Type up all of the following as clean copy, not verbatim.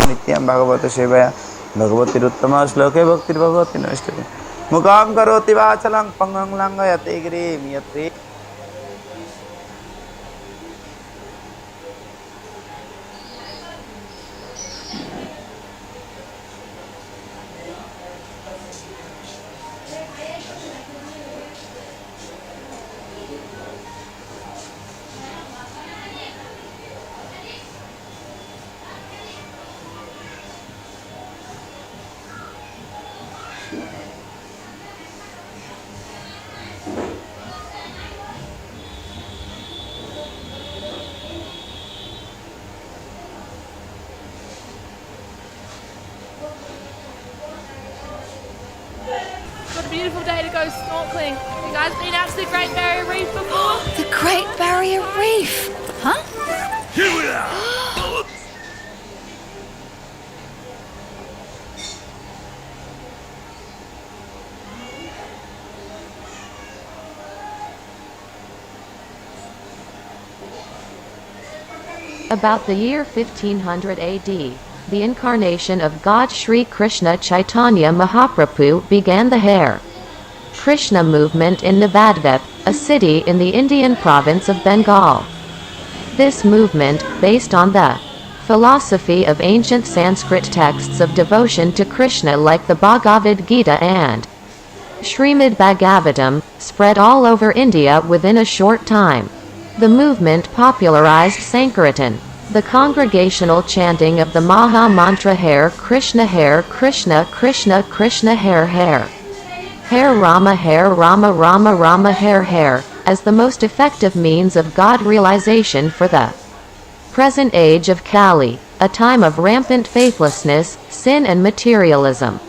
नित्यं भगवतो सेवया भगवतीरुत्तम श्लोके भक्तिर्भगवती नष्टते मुखां करोति वाचलं पंगं लंघयते गिरिं यत्रे। What a beautiful day to go snorkeling. You guys been out to the Great Barrier Reef before? The Great Barrier Reef? Huh? Here we are! About the year 1500 AD, the incarnation of God Sri Krishna Chaitanya Mahaprabhu began the Hare Krishna movement in Navadvip, a city in the Indian province of Bengal. This movement, based on the philosophy of ancient Sanskrit texts of devotion to Krishna like the Bhagavad Gita and Srimad Bhagavatam, spread all over India within a short time. The movement popularized Sankirtan, the congregational chanting of the Maha Mantra Hare Krishna Krishna Krishna Hare Hare. Hare Rama Rama Rama Hare Hare, as the most effective means of God realization for the present age of Kali, a time of rampant faithlessness, sin and materialism.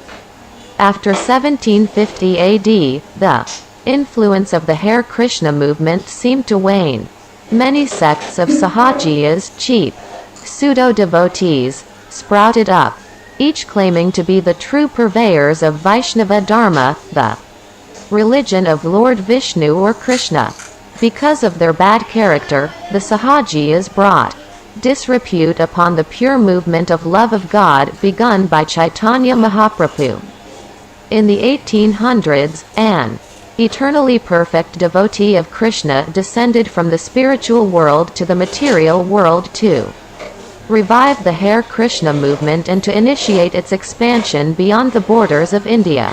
After 1750 AD, the influence of the Hare Krishna movement seemed to wane. Many sects of Sahajiyas, cheap pseudo-devotees, sprouted up, each claiming to be the true purveyors of Vaishnava Dharma, the religion of Lord Vishnu or Krishna. Because of their bad character, the Sahajiyas brought disrepute upon the pure movement of love of God begun by Chaitanya Mahaprabhu. In the 1800s, an eternally perfect devotee of Krishna descended from the spiritual world to the material world to revive the Hare Krishna movement and to initiate its expansion beyond the borders of India.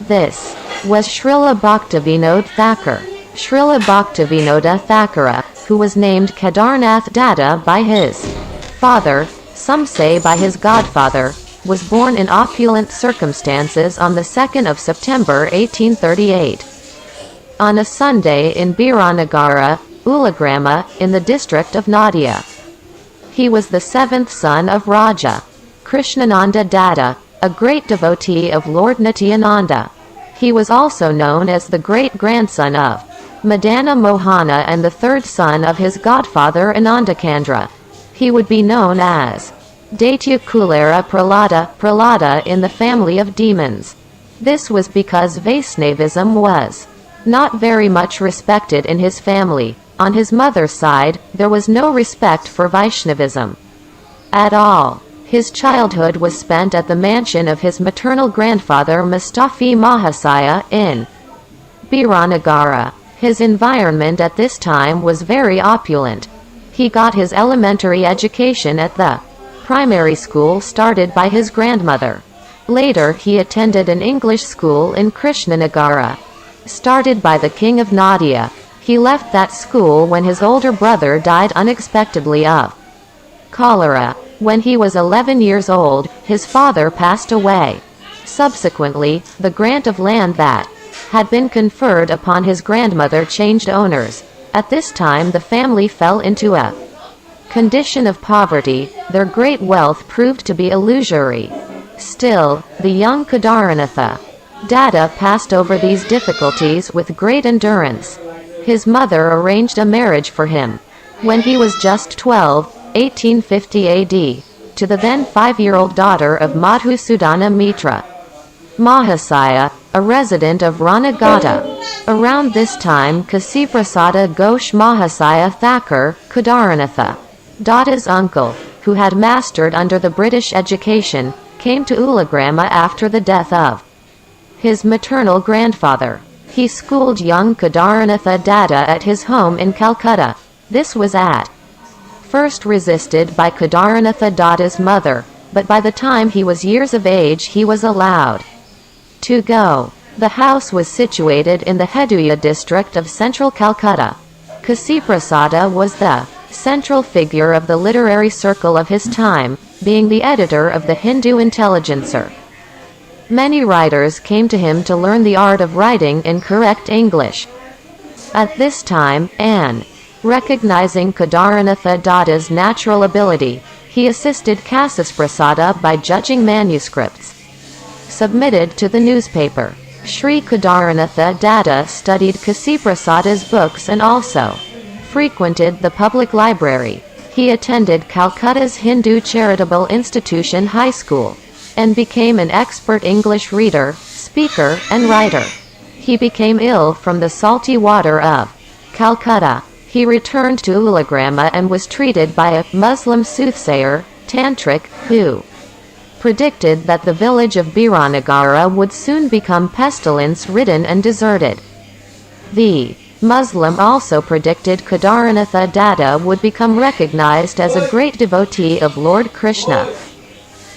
This was Srila Bhaktivinoda Thakur. Srila Bhaktivinoda Thakura, who was named Kedarnath Datta by his father, some say by his godfather, was born in opulent circumstances on the 2nd of September 1838. On a Sunday in Biranagara, Ulagrama, in the district of Nadia. He was the seventh son of Raja Krishnananda Datta, a great devotee of Lord Nityananda. He was also known as the great-grandson of Madana Mohana and the third son of his godfather Anandakandra. He would be known as Daitya Kulera Prahlada in the family of demons. This was because Vaishnavism was not very much respected in his family. On his mother's side, there was no respect for Vaishnavism at all. His childhood was spent at the mansion of his maternal grandfather Mustafi Mahasaya in Biranagara. His environment at this time was very opulent. He got his elementary education at the primary school started by his grandmother. Later he attended an English school in Krishnanagara, started by the king of Nadia. He left that school when his older brother died unexpectedly of cholera. When he was 11 years old, his father passed away. Subsequently, the grant of land that had been conferred upon his grandmother changed owners. At this time the family fell into a condition of poverty. Their great wealth proved to be illusory. Still, the young Kedaranatha Datta passed over these difficulties with great endurance. His mother arranged a marriage for him when he was just 12, 1850 AD, to the then 5-year-old daughter of Madhusudana Mitra Mahasaya, a resident of Ranagata. Around this time Kasiprasada Ghosh Mahasaya Thakur, Kedaranatha Datta's uncle, who had mastered under the British education, came to Ulagrama after the death of his maternal grandfather. He schooled young Kedaranatha Datta at his home in Calcutta. This was at first resisted by Kedaranatha Datta's mother, but by the time he was years of age he was allowed to go. The house was situated in the Heduya district of central Calcutta. Kasiprasada was the central figure of the literary circle of his time, being the editor of the Hindu Intelligencer. Many writers came to him to learn the art of writing in correct English. At this time, and recognizing Kedaranatha Datta's natural ability, he assisted Kasiprasada by judging manuscripts submitted to the newspaper. Sri Kedaranatha Datta studied Kasiprasada's books and also frequented the public library. He attended Calcutta's Hindu Charitable Institution High School and became an expert English reader, speaker, and writer. He became ill from the salty water of Calcutta. He returned to Ulagrama and was treated by a Muslim soothsayer, Tantric, who predicted that the village of Biranagara would soon become pestilence-ridden and deserted. The Muslim also predicted Kedaranatha Datta would become recognized as a great devotee of Lord Krishna.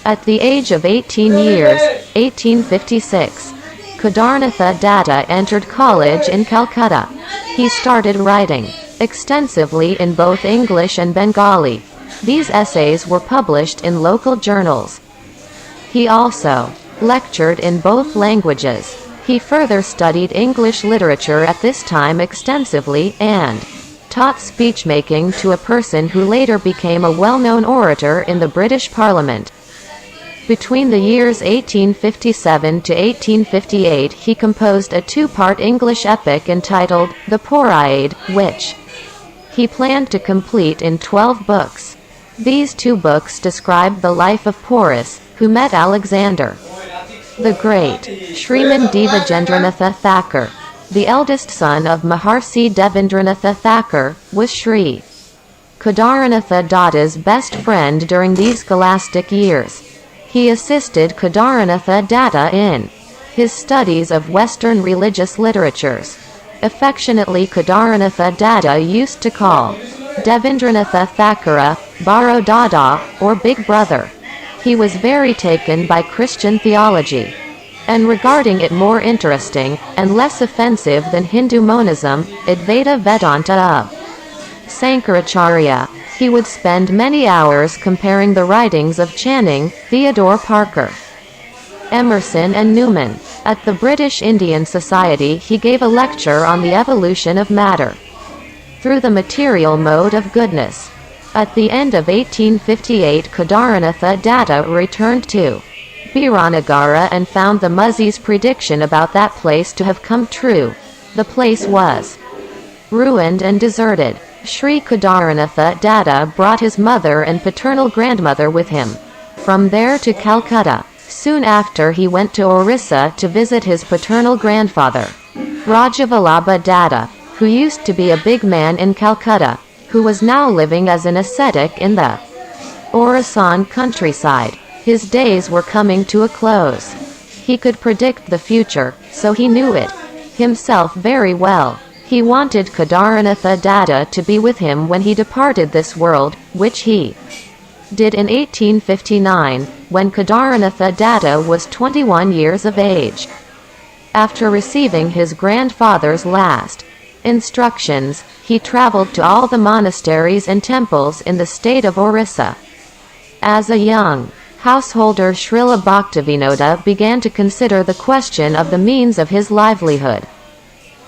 At the age of 18 years, 1856, Kedaranatha Datta entered college in Calcutta. He started writing extensively in both English and Bengali. These essays were published in local journals. He also lectured in both languages. He further studied English literature at this time extensively and taught speechmaking to a person who later became a well-known orator in the British Parliament. Between the years 1857 to 1858 he composed a two-part English epic entitled The Purayad, which he planned to complete in 12 books. These two books describe the life of Porus, who met Alexander the Great. Shriman Devendranatha Thakur, the eldest son of Maharshi Devendranatha Thakur, was Sri Kedaranatha Datta's best friend during these scholastic years. He assisted Kedaranatha Datta in his studies of Western religious literatures. Affectionately Kedaranatha Datta used to call Devendranatha Thakura, Baro Dada, or Big Brother. He was very taken by Christian theology, and regarding it more interesting, and less offensive than Hindu monism, Advaita Vedanta of Sankaracharya. He would spend many hours comparing the writings of Channing, Theodore Parker, Emerson and Newman. At the British Indian Society he gave a lecture on the evolution of matter through the material mode of goodness. At the end of 1858 Kedaranatha Datta returned to Biranagara and found the Muzzi's prediction about that place to have come true. The place was ruined and deserted. Sri Kedaranatha Datta brought his mother and paternal grandmother with him from there to Calcutta. Soon after he went to Orissa to visit his paternal grandfather, Rajavallabha Datta, who used to be a big man in Calcutta, who was now living as an ascetic in the Orissaan countryside. His days were coming to a close. He could predict the future, so he knew it himself very well. He wanted Kedaranatha Datta to be with him when he departed this world, which he did in 1859, when Kedaranatha Datta was 21 years of age. After receiving his grandfather's last instructions, he traveled to all the monasteries and temples in the state of Orissa. As a young householder, Srila Bhaktivinoda began to consider the question of the means of his livelihood.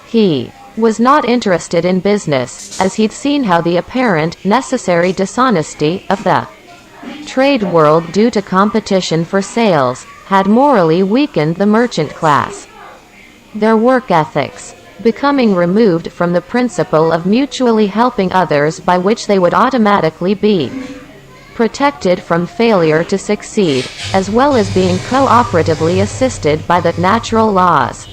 He was not interested in business, as he'd seen how the apparent, necessary dishonesty of the trade world due to competition for sales had morally weakened the merchant class. Their work ethics becoming removed from the principle of mutually helping others, by which they would automatically be protected from failure to succeed, as well as being cooperatively assisted by the natural laws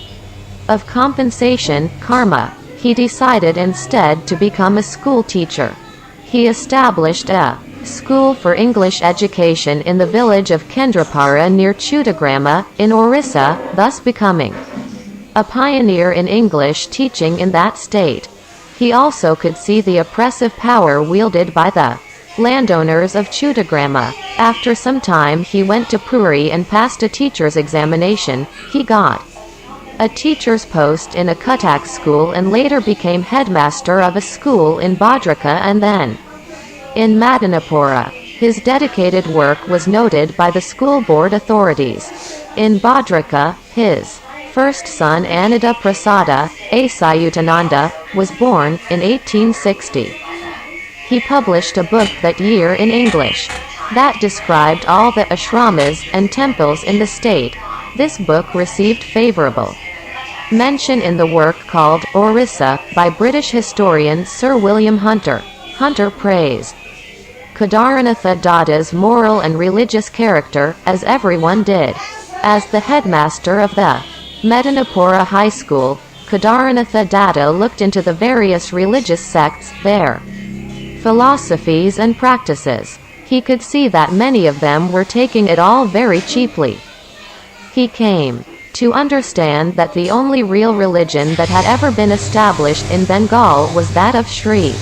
of compensation, karma. He decided instead to become a school teacher. He established a school for English education in the village of Kendrapara near Chudagrama, in Orissa, thus becoming a pioneer in English teaching in that state. He also could see the oppressive power wielded by the landowners of Chudagrama. After some time he went to Puri and passed a teacher's examination. He got a teacher's post in a Cuttack school and later became headmaster of a school in Bhadraka and then in Madanapura. His dedicated work was noted by the school board authorities. In Bhadraka, his first son Ananda Prasada, A. Sayutananda, was born in 1860. He published a book that year in English that described all the ashramas and temples in the state. This book received favorable mention in the work called Orissa by British historian Sir William Hunter. Hunter praised Kedaranatha Datta's moral and religious character, as everyone did. As the headmaster of the Medanapura High School, Kedaranatha Datta looked into the various religious sects, their philosophies and practices. He could see that many of them were taking it all very cheaply. He came to understand that the only real religion that had ever been established in Bengal was that of Sri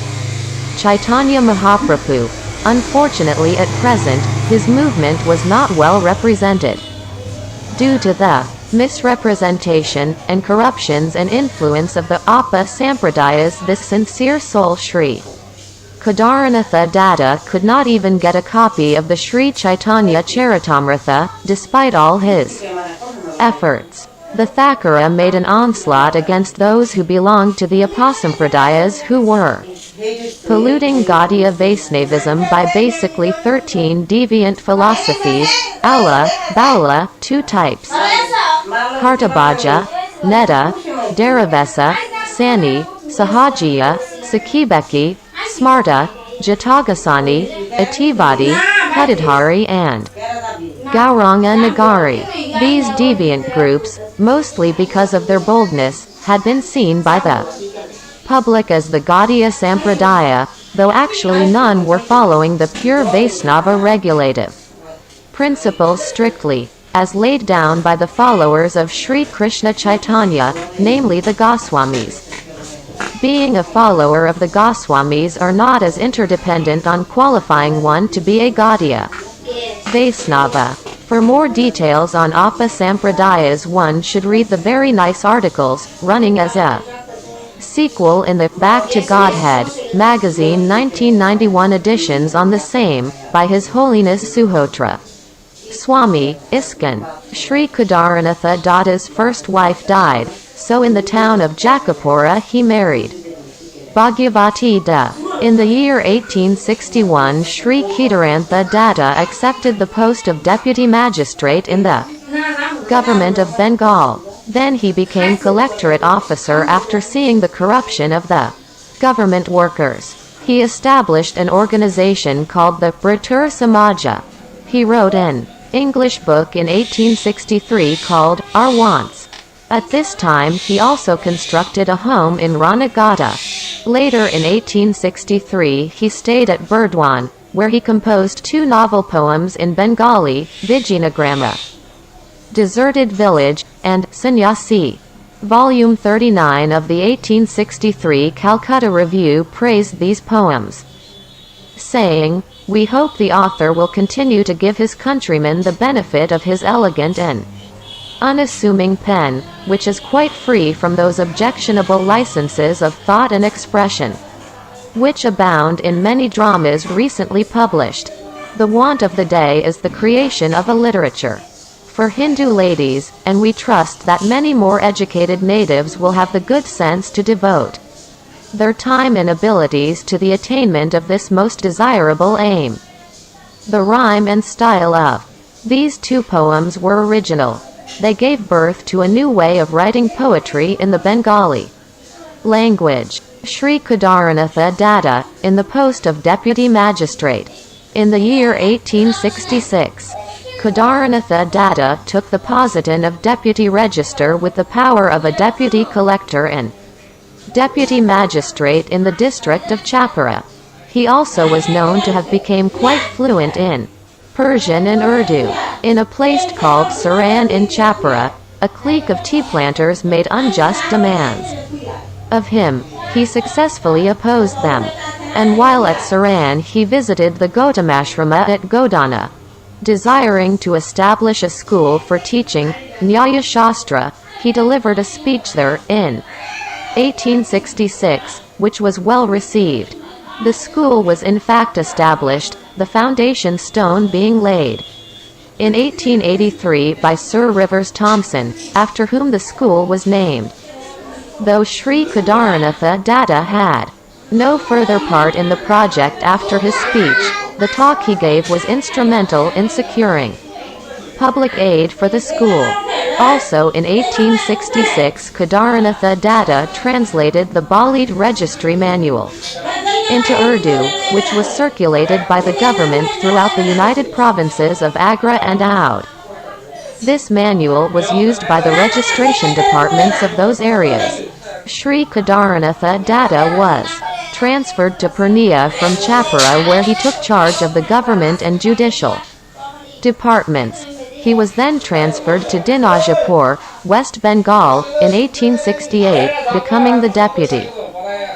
Chaitanya Mahaprabhu. Unfortunately, at present, his movement was not well represented due to the misrepresentation and corruptions and influence of the Appa Sampradayas. This sincere soul Sri Kedaranatha Datta could not even get a copy of the Sri Chaitanya Charitamrita, despite all his efforts. The Thakura made an onslaught against those who belonged to the Apasampradayas, who were polluting Gaudiya Vaishnavism by basically 13 deviant philosophies, Ala, Baula, 2 types, Kartabhaja, Netta, Daravesa, Sani, Sahajiya, Sakibeki, Smarta, Jatagasani, Ativadi, Kadadhari and Gauranga Nagari. These deviant groups, mostly because of their boldness, had been seen by the public as the Gaudiya Sampradaya, though actually none were following the pure Vaisnava regulative principles strictly, as laid down by the followers of Sri Krishna Chaitanya, namely the Goswamis. Being a follower of the Goswamis are not as interdependent on qualifying one to be a Gaudiya Vaisnava. For more details on Appa Sampradayas, one should read the very nice articles running as a Sequel in the Back to Godhead magazine 1991 editions on the same, by His Holiness Suhotra Swami, ISKCON. Sri Kedaranatha Datta's first wife died, so in the town of Jakapura he married Bhagavati Da. In the year 1861 Sri Kedarantha Datta accepted the post of deputy magistrate in the government of Bengal. Then he became collectorate officer after seeing the corruption of the government workers. He established an organization called the Bratur Samaja. He wrote an English book in 1863 called Our Wants. At this time he also constructed a home in Ranagata. Later in 1863 he stayed at Burdwan, where he composed 2 novel poems in Bengali, Vijayanagrama, Deserted Village, and Sannyasi. Volume 39 of the 1863 Calcutta Review praised these poems, saying, "We hope the author will continue to give his countrymen the benefit of his elegant and unassuming pen, which is quite free from those objectionable licenses of thought and expression which abound in many dramas recently published. The want of the day is the creation of a literature for Hindu ladies, and we trust that many more educated natives will have the good sense to devote their time and abilities to the attainment of this most desirable aim." The rhyme and style of these 2 poems were original. They gave birth to a new way of writing poetry in the Bengali language. Sri Kedaranatha Datta, in the post of deputy magistrate. In the year 1866, Kedaranatha Datta took the position of deputy register with the power of a deputy collector and deputy magistrate in the district of Chapara. He also was known to have become quite fluent in Persian and Urdu. In a place called Saran in Chapara, a clique of tea planters made unjust demands of him. He successfully opposed them, and while at Saran he visited the Gaudamashrama at Godana, desiring to establish a school for teaching Nyaya Shastra. He delivered a speech there in 1866, which was well received. The school was in fact established, the foundation stone being laid in 1883 by Sir Rivers Thompson, after whom the school was named. Though Sri Kedaranatha Datta had no further part in the project after his speech, the talk he gave was instrumental in securing public aid for the school. Also in 1866 Kedaranatha Datta translated the Balid Registry Manual into Urdu, which was circulated by the government throughout the United Provinces of Agra and Oudh. This manual was used by the registration departments of those areas. Sri Kedaranatha Datta was transferred to Purnia from Chapara, where he took charge of the government and judicial departments. He was then transferred to Dinajapur, West Bengal, in 1868, becoming the deputy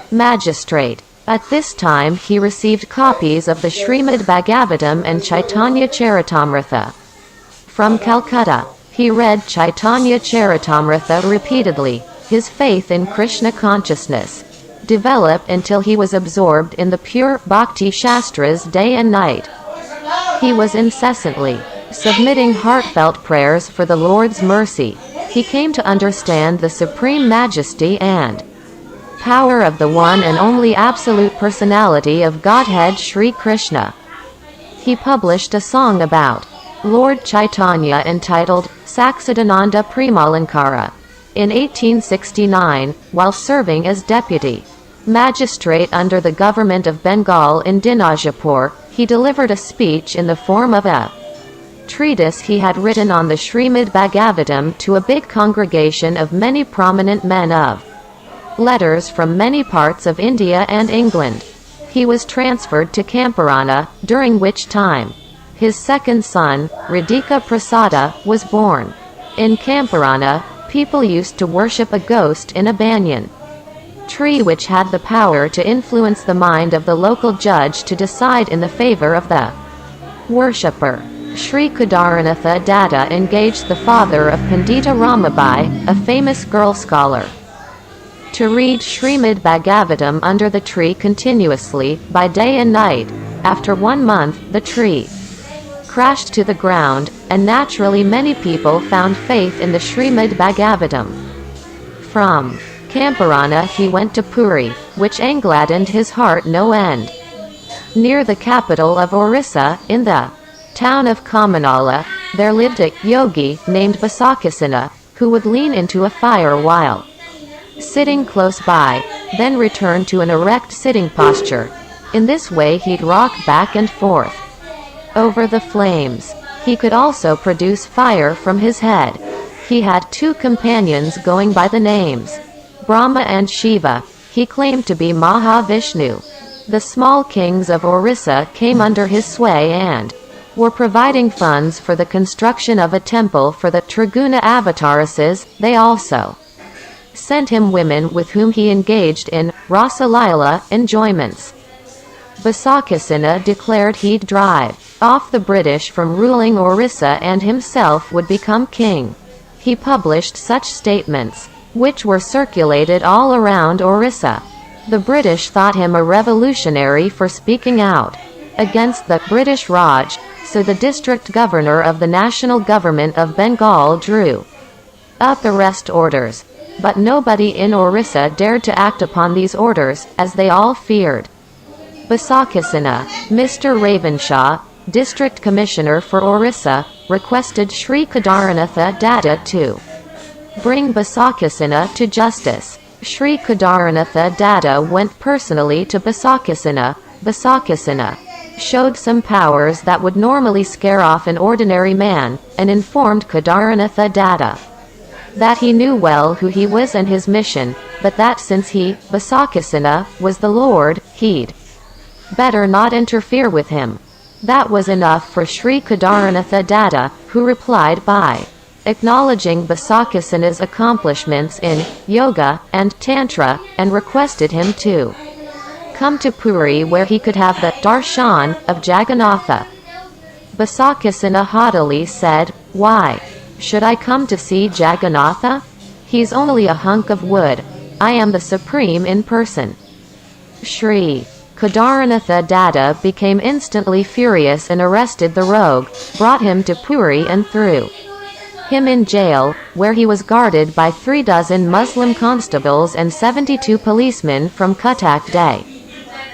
magistrate. At this time he received copies of the Srimad Bhagavatam and Chaitanya Charitamrita from Calcutta. He read Chaitanya Charitamrita repeatedly. His faith in Krishna consciousness developed until he was absorbed in the pure Bhakti Shastras day and night. He was incessantly submitting heartfelt prayers for the Lord's mercy. He came to understand the supreme majesty and power of the one and only absolute personality of Godhead Sri Krishna. He published a song about Lord Chaitanya entitled Saksidananda Premalankara in 1869, while serving as deputy magistrate under the government of Bengal in Dinajapur. He delivered a speech in the form of a treatise he had written on the Srimad Bhagavatam to a big congregation of many prominent men of letters from many parts of India and England. He was transferred to Kamparana, during which time his second son, Radhika Prasada, was born. In Kamparana, people used to worship a ghost in a banyan tree which had the power to influence the mind of the local judge to decide in the favor of the worshipper. Sri Kedaranatha Datta engaged the father of Pandita Ramabai, a famous girl scholar. to read Srimad Bhagavatam under the tree continuously, by day and night. After 1 month, the tree crashed to the ground, and naturally many people found faith in the Srimad Bhagavatam. From Kamparana he went to Puri, which gladdened his heart no end. Near the capital of Orissa, in the town of Kamanala, there lived a yogi named Basakasena, who would lean into a fire while sitting close by, then return to an erect sitting posture. In this way he'd rock back and forth over the flames. He could also produce fire from his head. He had 2 companions going by the names Brahma and Shiva. He claimed to be Mahavishnu. The small kings of Orissa came under his sway and were providing funds for the construction of a temple for the Triguna avatarises. They also sent him women with whom he engaged in Rasalila enjoyments. Basakasena declared he'd drive off the British from ruling Orissa and himself would become king. He published such statements, which were circulated all around Orissa. The British thought him a revolutionary for speaking out against the British Raj, so the district governor of the national government of Bengal drew up arrest orders. But nobody in Orissa dared to act upon these orders, as they all feared Basakasena. Mr. Ravenshaw, district commissioner for Orissa, requested Sri Kedaranatha Datta to bring Basakasena to justice. Sri Kedaranatha Datta went personally to Basakasena. Basakasena showed some powers that would normally scare off an ordinary man, and informed Kedaranatha Datta that he knew well who he was and his mission, but that since he, Basakasena, was the Lord, he'd better not interfere with him. That was enough for Sri Kedaranatha Datta, who replied by acknowledging Basakasena's accomplishments in yoga and tantra, and requested him to come to Puri where he could have the darshan of Jagannatha. Basakasena haughtily said, "Why should I come to see Jagannatha? He's only a hunk of wood. I am the supreme in person." Sri Kedaranatha Datta became instantly furious and arrested the rogue, brought him to Puri and threw him in jail, where he was guarded by 36 Muslim constables and 72 policemen from Cuttack day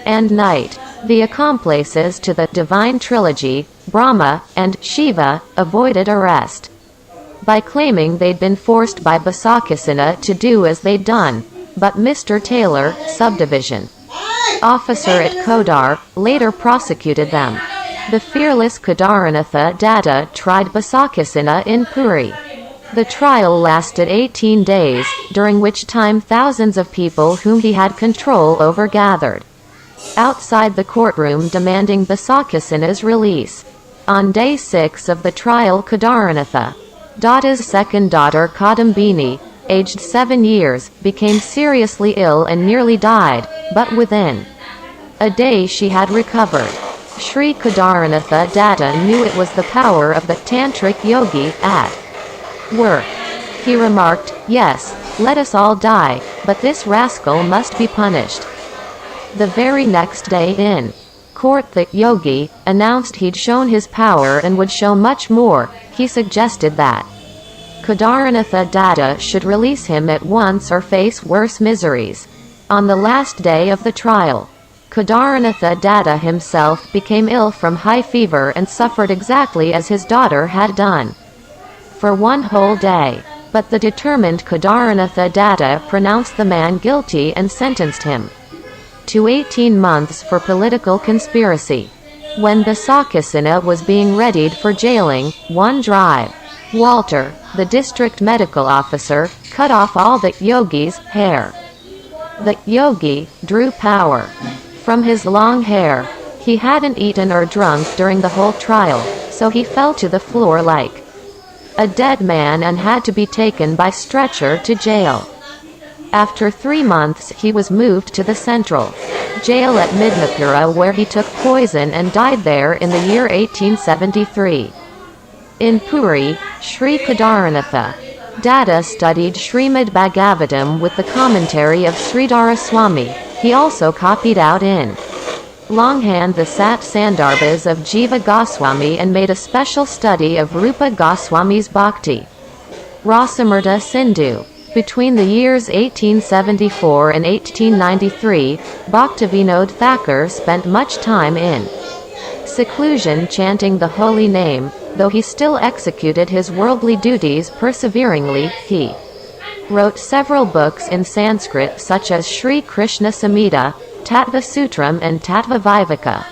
and night. The accomplices to the divine trilogy, Brahma and Shiva, avoided arrest by claiming they'd been forced by Basakasena to do as they'd done. But Mr. Taylor, subdivision officer at Kodar, later prosecuted them. The fearless Kedaranatha Datta tried Basakasena in Puri. The trial lasted 18 days, during which time thousands of people whom he had control over gathered outside the courtroom demanding Basakasena's release. On day 6 of the trial, Kedaranatha Datta's second daughter Kadambini, aged 7 years, became seriously ill and nearly died, but within a day she had recovered. Sri Kedaranatha Datta knew it was the power of the tantric yogi at work. He remarked, "Yes, let us all die, but this rascal must be punished." The very next day in court the yogi announced he'd shown his power and would show much more. He suggested that Kedaranatha Datta should release him at once or face worse miseries. On the last day of the trial, Kedaranatha Datta himself became ill from high fever and suffered exactly as his daughter had done for 1 whole day. But the determined Kedaranatha Datta pronounced the man guilty and sentenced him to 18 months for political conspiracy. When Basakasena was being readied for jailing, one drive, Walter, the district medical officer, cut off all the yogi's hair. The yogi drew power from his long hair. He hadn't eaten or drunk during the whole trial, so he fell to the floor like a dead man and had to be taken by stretcher to jail. After 3 months he was moved to the central jail at Midnapura, where he took poison and died there in the year 1873. In Puri, Sri Kedaranatha Datta studied Srimad Bhagavatam with the commentary of Sridhara Swami. He also copied out in longhand the Sat Sandarbhas of Jiva Goswami and made a special study of Rupa Goswami's Bhakti Rasamrta Sindhu. Between the years 1874 and 1893, Bhaktivinoda Thakur spent much time in seclusion chanting the holy name. Though he still executed his worldly duties perseveringly, he wrote several books in Sanskrit such as Sri Krishna Samhita, Tattva Sutram and Tattva Viveka,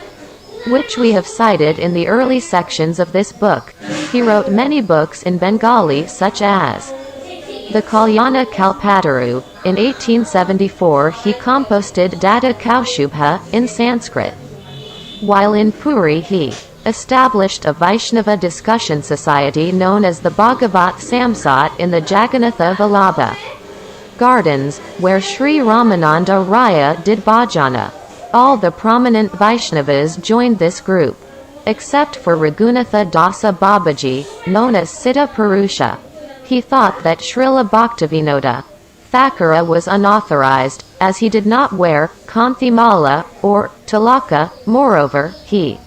which we have cited in the early sections of this book. He wrote many books in Bengali such as the Kalyana Kalpataru. In 1874 he composted Datta Kaushubha in Sanskrit. While in Puri he established a Vaishnava discussion society known as the Bhagavat Samsat in the Jagannatha Vallabha Gardens, where Sri Ramananda Raya did bhajana. All the prominent Vaishnavas joined this group, except for Raghunatha Dasa Babaji, known as Siddha Purusha. He thought that Srila Bhaktivinoda Thakura was unauthorized, as he did not wear Kanthimala or Tilaka. Moreover, he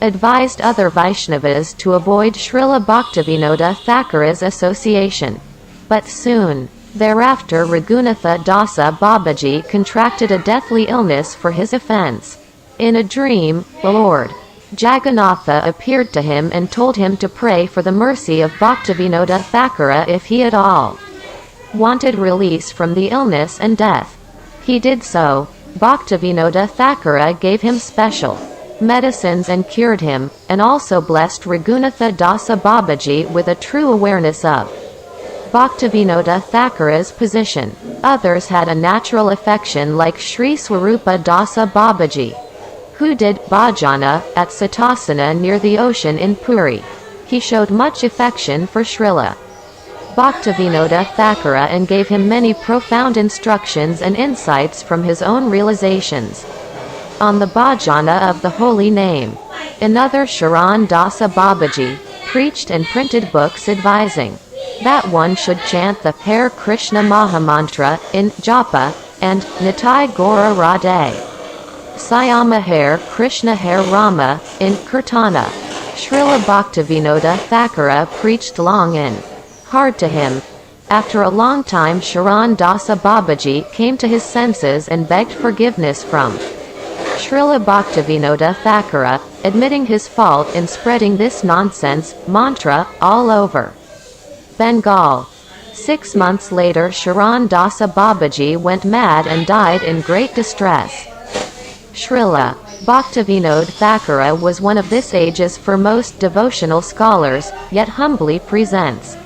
advised other Vaishnavas to avoid Srila Bhaktivinoda Thakura's association. But soon thereafter Raghunatha Dasa Babaji contracted a deathly illness for his offense. In a dream, Lord Jagannatha appeared to him and told him to pray for the mercy of Bhaktivinoda Thakura if he at all wanted release from the illness and death. He did so. Bhaktivinoda Thakura gave him special medicines and cured him, and also blessed Raghunatha Dasa Babaji with a true awareness of Bhaktivinoda Thakura's position. Others had a natural affection like Sri Swarupa Dasa Babaji, who did bhajana at Satasana near the ocean in Puri. He showed much affection for Srila Bhaktivinoda Thakura and gave him many profound instructions and insights from his own realizations on the bhajana of the holy name. Another Sharan Dasa Babaji preached and printed books advising that one should chant the Hare Krishna Mahamantra in Japa and Nitai Gora Radhe Syama Hare Krishna Hare Rama in Kirtana. Srila Bhaktivinoda Thakura preached long and hard to him. After a long time Sharan Dasa Babaji came to his senses and begged forgiveness from Srila Bhaktivinoda Thakura, admitting his fault in spreading this nonsense mantra all over Bengal. 6 months later Sharan Dasa Babaji went mad and died in great distress. Srila Bhaktivinoda Thakura was one of this age's foremost devotional scholars, yet humbly presents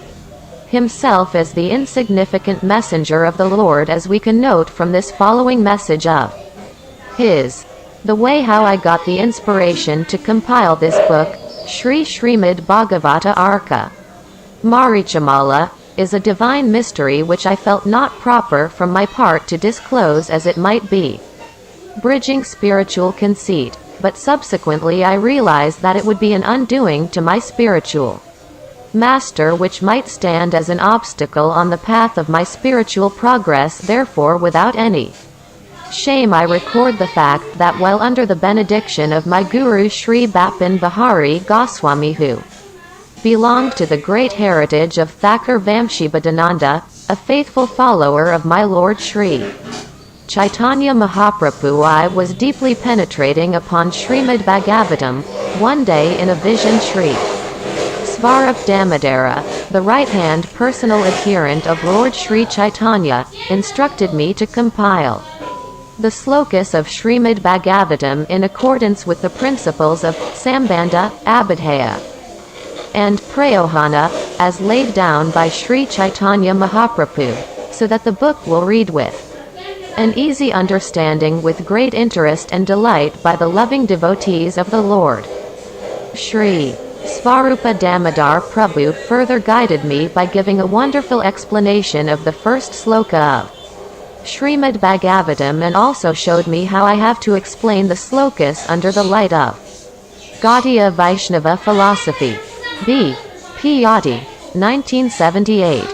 himself as the insignificant messenger of the Lord, as we can note from this following message of his. The way how I got the inspiration to compile this book, Sri Srimad Bhagavata Arka Marichamala, is a divine mystery which I felt not proper from my part to disclose, as it might be bridging spiritual conceit, but subsequently I realized that it would be an undoing to my spiritual master, which might stand as an obstacle on the path of my spiritual progress. Therefore, without any shame I record the fact that while under the benediction of my guru Sri Bapin Bihari Goswami, who belonged to the great heritage of Thakur Vamshibadananda, a faithful follower of my Lord Sri Chaitanya Mahaprabhu, I was deeply penetrating upon Srimad Bhagavatam. One day in a vision Sri Svarup Damodara, the right-hand personal adherent of Lord Sri Chaitanya, instructed me to compile the slokas of Srimad Bhagavatam in accordance with the principles of Sambandha, Abhidhaya, and Prayohana, as laid down by Sri Chaitanya Mahaprabhu, so that the book will read with an easy understanding with great interest and delight by the loving devotees of the Lord. Sri Svarupa Damodar Prabhu further guided me by giving a wonderful explanation of the first sloka of Srimad Bhagavatam, and also showed me how I have to explain the slokas under the light of Gaudiya Vaishnava philosophy. B. P. Yati, 1978.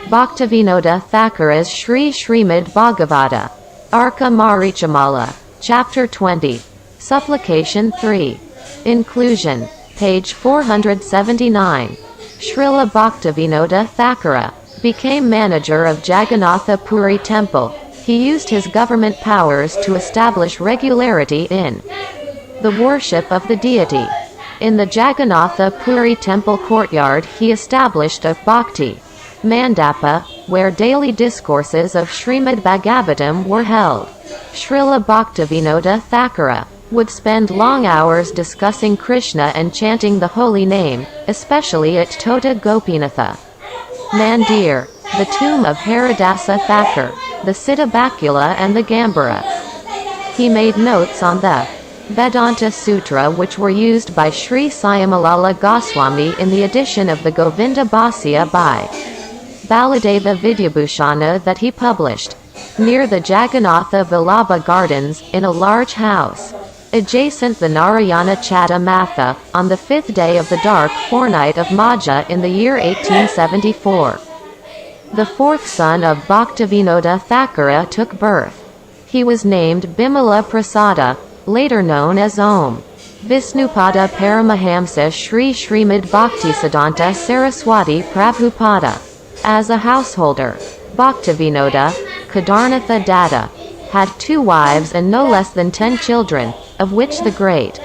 Bhaktivinoda Thakura's Sri Srimad Bhagavata. Arka Marichamala. Chapter 20. Supplication 3. Inclusion. Page 479. Srila Bhaktivinoda Thakura became manager of Jagannatha Puri Temple. He used his government powers to establish regularity in the worship of the deity. In the Jagannatha Puri Temple courtyard he established a Bhakti Mandapa, where daily discourses of Srimad Bhagavatam were held. Srila Bhaktivinoda Thakura would spend long hours discussing Krishna and chanting the holy name, especially at Tota Gopinatha Mandir, the tomb of Haridasa Thakur, the Siddhabacula and the Gambhira. He made notes on the Vedanta Sutra which were used by Sri Syamalala Goswami in the edition of the Govinda Bhasya by Baladeva Vidyabhushana that he published. Near the Jagannatha Vallabha Gardens, in a large house adjacent the Narayana Chatta Matha, on the 5th day of the dark fortnight of Magha in the year 1874. The fourth son of Bhaktivinoda Thakura took birth. He was named Bimala Prasada, later known as Om Visnupada Paramahamsa Sri Srimad Bhaktisiddhanta Saraswati Prabhupada. As a householder, Bhaktivinoda Kedarnatha Datta had 2 wives and no less than 10 children, of which the great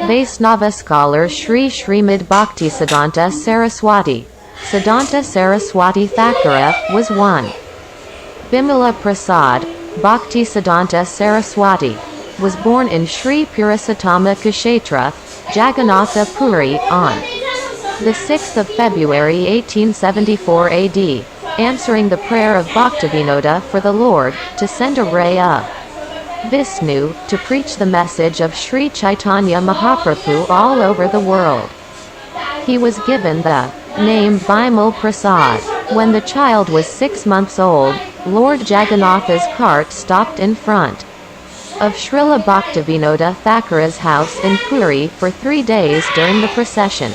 Vaisnava scholar Sri Srimad Bhaktisiddhanta Saraswati, Siddhanta Saraswati Thakura, was one. Bimala Prasad, Bhaktisiddhanta Saraswati, was born in Sri Purushottama Kshetra, Jagannatha Puri, on the 6th of February 1874 AD, answering the prayer of Bhaktivinoda for the Lord to send a ray of Vishnu to preach the message of Sri Chaitanya Mahaprabhu all over the world. He was given the name Bimal Prasad. When the child was 6 months old, Lord Jagannatha's cart stopped in front of Srila Bhaktivinoda Thakura's house in Puri for 3 days during the procession.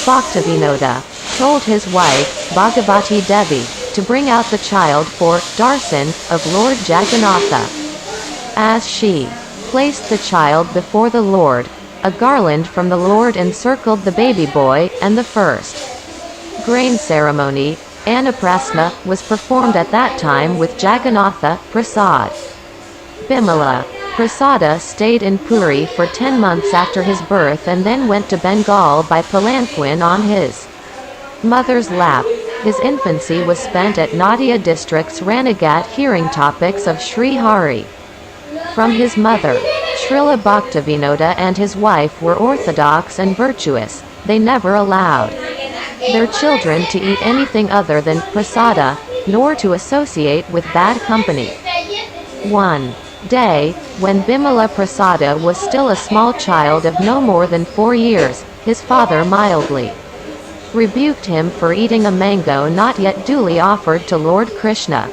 Bhaktivinoda told his wife, Bhagavati Devi, to bring out the child for darshan of Lord Jagannatha. As she placed the child before the Lord, a garland from the Lord encircled the baby boy, and the first grain ceremony, Annaprasna, was performed at that time with Jagannatha Prasad. Bimala Prasada stayed in Puri for 10 months after his birth and then went to Bengal by palanquin on his mother's lap. His infancy was spent at Nadia district's Ranagat hearing topics of Sri Hari. From his mother, Srila Bhaktivinoda and his wife were orthodox and virtuous. They never allowed their children to eat anything other than prasada, nor to associate with bad company. One day, when Bimala Prasada was still a small child of no more than 4 years, his father mildly rebuked him for eating a mango not yet duly offered to Lord Krishna.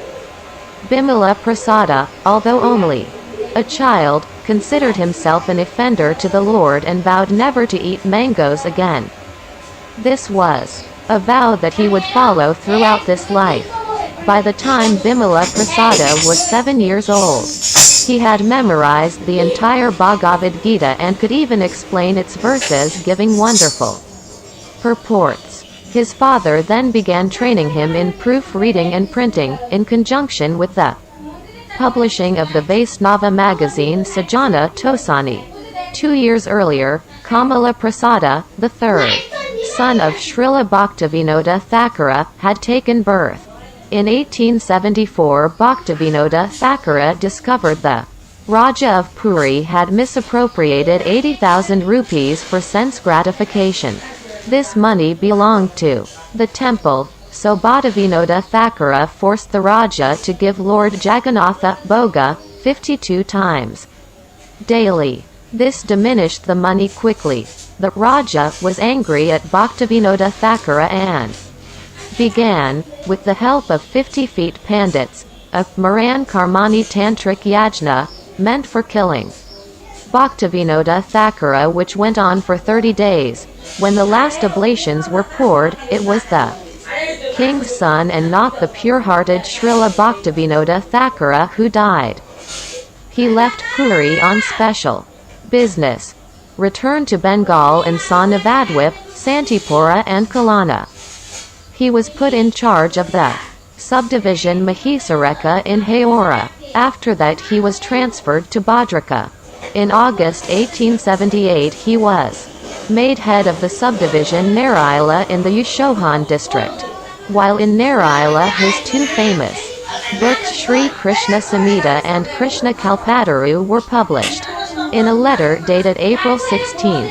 Bimala Prasada, although only a child, considered himself an offender to the Lord and vowed never to eat mangoes again. This was a vow that he would follow throughout this life. By the time Bimala Prasada was 7 years old, he had memorized the entire Bhagavad Gita and could even explain its verses, giving wonderful purports. His father then began training him in proofreading and printing, in conjunction with the publishing of the Vaisnava magazine Sajjana Tosani. 2 years earlier, Kamala Prasada, the third son of Srila Bhaktivinoda Thakura, had taken birth. In 1874, Bhaktivinoda Thakura discovered the Raja of Puri had misappropriated 80,000 rupees for sense gratification. This money belonged to the temple, so Bhaktivinoda Thakura forced the Raja to give Lord Jagannatha Bhoga 52 times daily. This diminished the money quickly. The Raja was angry at Bhaktivinoda Thakura and began, with the help of 50 feet pandits, a Maran Karmani Tantric Yajna, meant for killing Bhaktivinoda Thakura, which went on for 30 days. When the last oblations were poured, it was the king's son and not the pure-hearted Srila Bhaktivinoda Thakura who died. He left Puri on special business, returned to Bengal and saw Navadvip, Santipura and Kalana. He was put in charge of the subdivision Mahisareka in Haora. After that he was transferred to Bhadraka. In August 1878 he was made head of the subdivision Naraila in the Yashohan district. While in Naraila his two famous books Sri Krishna Samhita and Krishna Kalpataru were published. In a letter dated April 16,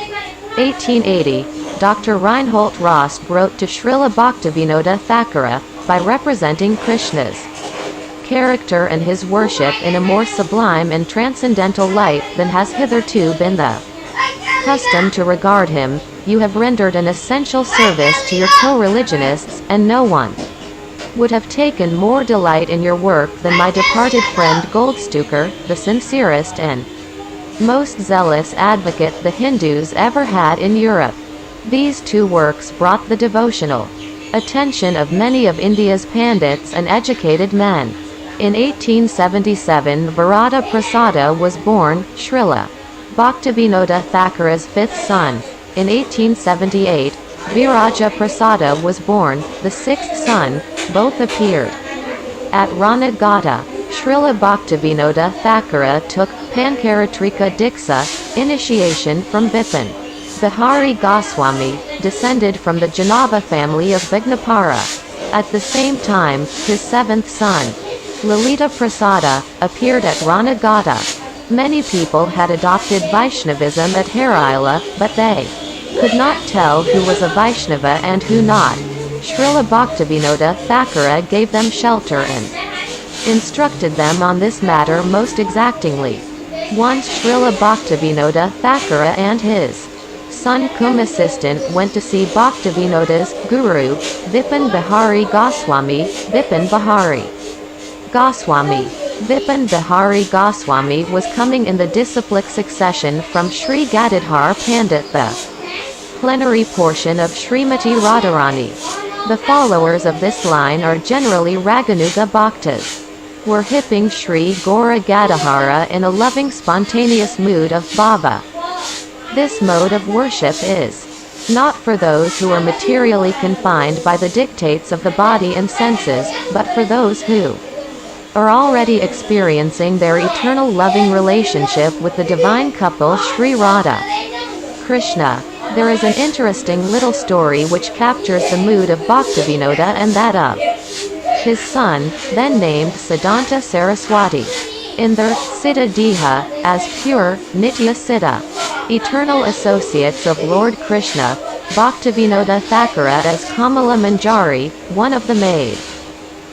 1880, Dr. Reinhold Rost wrote to Srila Bhaktivinoda Thakura by representing Krishna's character and his worship in a more sublime and transcendental light than has hitherto been the custom to regard him. You have rendered an essential service to your co-religionists, and no one would have taken more delight in your work than my departed friend Goldstucker, the sincerest and most zealous advocate the Hindus ever had in Europe. These two works brought the devotional attention of many of India's pandits and educated men. In 1877 Varada Prasada was born, Srila Bhaktivinoda Thakura's fifth son. In 1878, Viraja Prasada was born, the sixth son. Both appeared at Ranagata. Srila Bhaktivinoda Thakura took Pankaratrika Diksha, initiation from Bipin Bihari Goswami, descended from the Janava family of Vignapara. At the same time, his seventh son, Lalita Prasada, appeared at Ranagata. Many people had adopted Vaishnavism at Haraila, but they could not tell who was a Vaishnava and who not. Srila Bhaktivinoda Thakura gave them shelter and instructed them on this matter most exactingly. Once Srila Bhaktivinoda Thakura and his son cum assistant went to see Bhaktivinoda's guru, Vipin Bihari Goswami. Vipin Bihari Goswami was coming in the disciplic succession from Sri Gadadhar Pandit, the plenary portion of Srimati Radharani. The followers of this line are generally Raganuga Bhaktas. Worshipping Sri Gaura Gadadhara in a loving spontaneous mood of bhava. This mode of worship is not for those who are materially confined by the dictates of the body and senses, but for those who are already experiencing their eternal loving relationship with the divine couple Sri Radha Krishna. There is an interesting little story which captures the mood of Bhaktivinoda and that of his son, then named Siddhanta Saraswati. In their Siddha Deha, as pure, Nitya Siddha, eternal associates of Lord Krishna, Bhaktivinoda Thakura as Kamala Manjari, one of the maid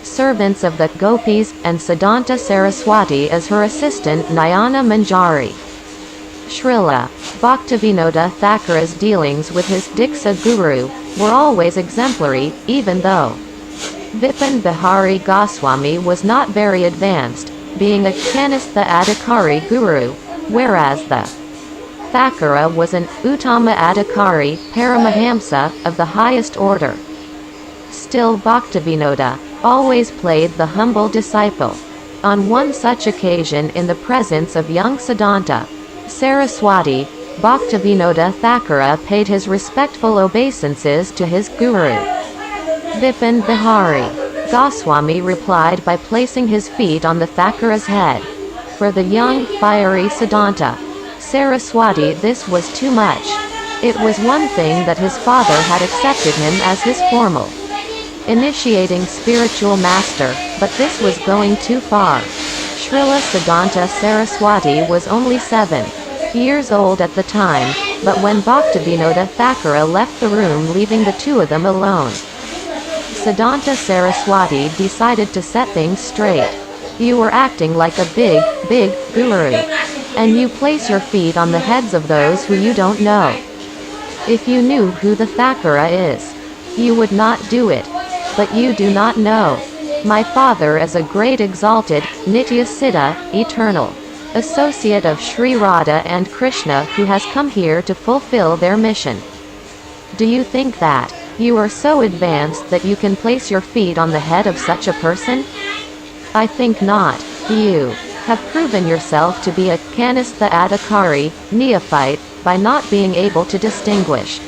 servants of the Gopis, and Siddhanta Saraswati as her assistant Nayana Manjari. Srila Bhaktivinoda Thakura's dealings with his Diksha Guru were always exemplary, even though Vipin Bihari Goswami was not very advanced, being a Kanistha Adhikari Guru, whereas the Thakura was an Uttama Adhikari Paramahamsa of the highest order. Still Bhaktivinoda always played the humble disciple. On one such occasion in the presence of young Siddhanta Saraswati, Bhaktivinoda Thakura paid his respectful obeisances to his guru. Vipin Bihari Goswami replied by placing his feet on the Thakura's head. For the young, fiery Siddhanta Saraswati this was too much. It was one thing that his father had accepted him as his formal initiating spiritual master, but this was going too far. Srila Siddhanta Saraswati was only 7 years old at the time, but when Bhaktivinoda Thakura left the room leaving the two of them alone, Siddhanta Saraswati decided to set things straight. You were acting like a big guru. And you place your feet on the heads of those who you don't know. If you knew who the Thakura is, you would not do it. But you do not know. My father is a great exalted, Nitya Siddha, eternal associate of Sri Radha and Krishna who has come here to fulfill their mission. Do you think that You are so advanced that you can place your feet on the head of such a person? I think not. You have proven yourself to be a Kanistha Adhikari, neophyte, by not being able to distinguish